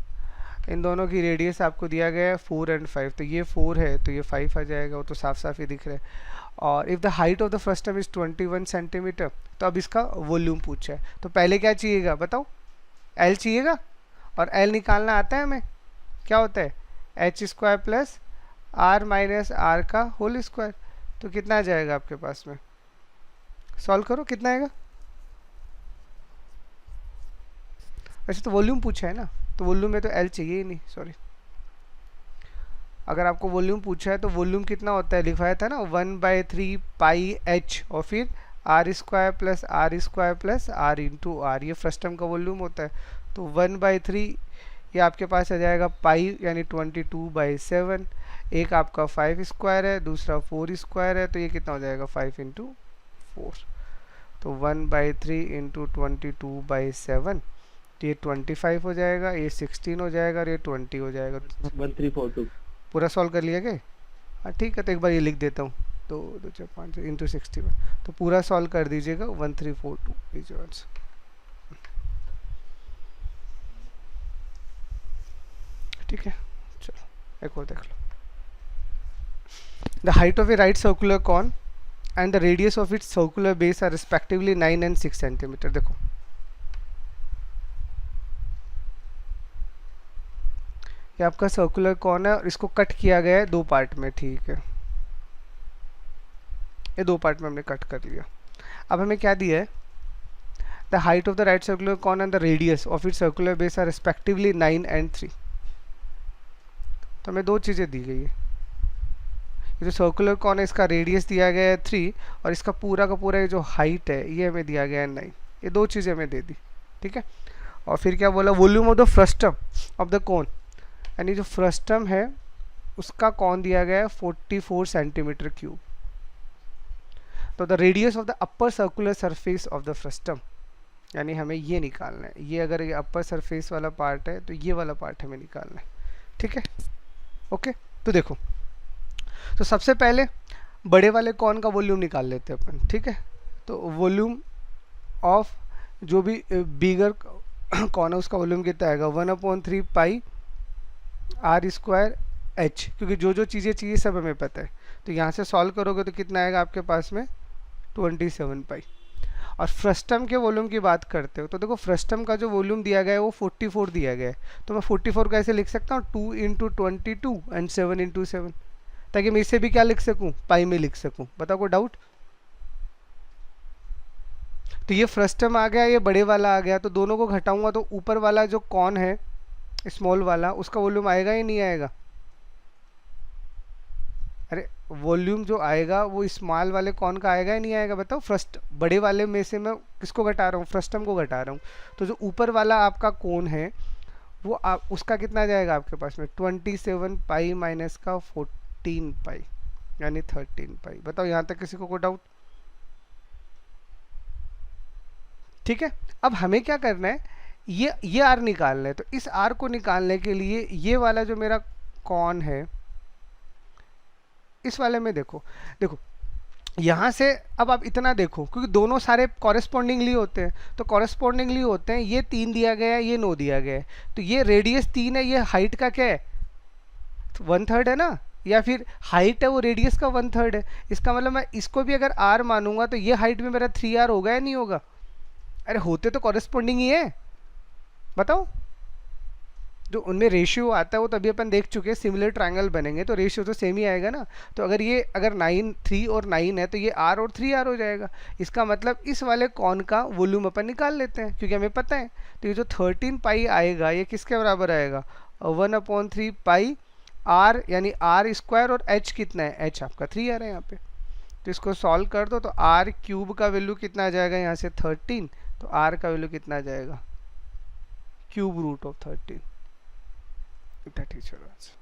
Speaker 1: इन दोनों की रेडियस आपको दिया गया है 4 और 5, तो ये 4 है तो ये 5 आ जाएगा, वो तो साफ साफ ही दिख रहा है। और if the height of the frustum is 21 centimetre, तो अब इसका वॉल्यूम पूछा है, तो पहले क्या चाहिएगा बताओ, एल चाहिएगा, और एल निकालना आता है हमें, क्या होता है h² plus r minus r का होल स्क्वायर। तो कितना आ जाएगा आपके पास में, सॉल्व करो कितना आएगा। वैसे तो वॉल्यूम पूछा है ना, तो वॉल्यूम में तो एल चाहिए ही नहीं, सॉरी। अगर आपको वॉल्यूम पूछा है तो वॉल्यूम कितना होता है, लिखवाया था ना 1/3 पाई h और फिर r² plus r² plus r into r, ये फ्रस्टम का वॉल्यूम होता है। तो 1/3 ये आपके पास आ जाएगा पाई यानी 22/7, एक आपका 5² है, दूसरा 4² है, तो ये कितना हो जाएगा 5 इंटू 4। तो 1/3 इंटू 22/7, तो ये 25 हो जाएगा, ये 16 हो जाएगा और ये 20 हो जाएगा।
Speaker 3: 1342
Speaker 1: पूरा सॉल्व कर लिया क्या, हाँ ठीक है। तो एक बार ये लिख देता हूँ, 2 2 4 5 इंटू 61, तो पूरा सॉल्व कर दीजिएगा, 1342 इज योर आंसर। ठीक है, चलो एक और देख लो। The height of a right circular cone and the radius of its circular base are respectively 9 and 6 centimetre. देखो ये आपका सर्कुलर कॉन है और इसको कट किया गया है दो पार्ट में, ठीक है, ये दो पार्ट में हमने कट कर लिया। अब हमें क्या दिया है, the height of the right circular cone and the radius of its circular base are respectively 9 and 3। तो हमें दो चीज़ें दी गई है, ये जो सर्कुलर कॉन है इसका रेडियस दिया गया है 3 और इसका पूरा का पूरा ये जो हाइट है ये हमें दिया गया है 9। ये दो चीज़ें हमें दे दी, ठीक है। और फिर क्या बोला, volume of the frustum of the cone, यानी जो फ्रस्टम है उसका कॉन दिया गया है 44 सेंटीमीटर क्यूब। तो the radius of the upper circular surface of the frustum, यानी हमें ये निकालना है, ये अगर ये अपर सरफेस वाला पार्ट है तो ये वाला पार्ट हमें निकालना है, ठीक है, ओके। तो देखो, तो सबसे पहले बड़े वाले कॉन का वॉल्यूम निकाल लेते हैं अपन, ठीक है। तो वॉल्यूम ऑफ जो भी बिगर कॉन है उसका वॉल्यूम कितना आएगा, 1/3 पाई आर स्क्वायर एच, क्योंकि जो जो चीज़ें चाहिए सब हमें पता है। तो यहाँ से सॉल्व करोगे तो कितना आएगा आपके पास में 27 पाई। और फ्रस्टम के वॉल्यूम की बात करते हो तो देखो फ्रस्टम का जो वॉल्यूम दिया गया है वो 44 दिया गया है। तो मैं 44 कैसे लिख सकता हूँ, 2 × 22 एंड 7 × 7, ताकि मैं इसे भी क्या लिख सकूँ, पाई में लिख सकूँ। बताओ कोई डाउट। तो ये फ्रस्टम आ गया, ये बड़े वाला आ गया, तो दोनों को घटाऊंगा तो ऊपर वाला जो कॉन है स्मॉल वाला उसका वॉल्यूम आएगा या नहीं आएगा। अरे वॉल्यूम जो आएगा वो स्मॉल वाले कॉन का आएगा या नहीं आएगा, बताओ। बड़े वाले में से मैं किसको घटा रहा हूँ, फ्रस्टम को घटा रहा हूँ। तो जो ऊपर वाला आपका कॉन है वो उसका कितना जाएगा आपके पास में 27 पाई माइनस का 14 पाई यानी 13 पाई। बताओ यहाँ तक किसी को कोई डाउट। ठीक है, अब हमें क्या करना है, ये आर निकालना है। तो इस आर को निकालने के लिए ये वाला जो मेरा कॉन है इस वाले में देखो यहाँ से अब आप इतना देखो, क्योंकि दोनों सारे कॉरेस्पॉन्डिंगली होते हैं, तो कॉरेस्पॉन्डिंगली होते हैं। ये 3 दिया गया है, ये 9 दिया गया है, तो ये रेडियस 3 है, ये हाइट का क्या है 1/3 है ना, या फिर हाइट है वो रेडियस का 1/3 है। इसका मतलब मैं इसको भी अगर r मानूंगा तो ये हाइट में मेरा 3r होगा या नहीं होगा। अरे होते तो कॉरेस्पॉन्डिंग ही है, बताओ। जो उनमें रेशियो आता है वो तभी अपन देख चुके हैं, सिमिलर ट्रायंगल बनेंगे तो रेशियो तो सेम ही आएगा ना। तो अगर 9 3 और 9 है तो ये r और 3r हो जाएगा। इसका मतलब इस वाले कॉन का वॉल्यूम अपन निकाल लेते हैं क्योंकि हमें पता है। तो ये जो 13 पाई आएगा ये किसके बराबर आएगा 1/3 पाई r, यानी r स्क्वायर, और h कितना है, h आपका 3r है यहाँ पे। तो इसको सॉल्व कर दो तो r क्यूब का वैल्यू कितना आ जाएगा यहाँ से 13, तो r का वैल्यू कितना आ जाएगा cube root of 13। That is your answer.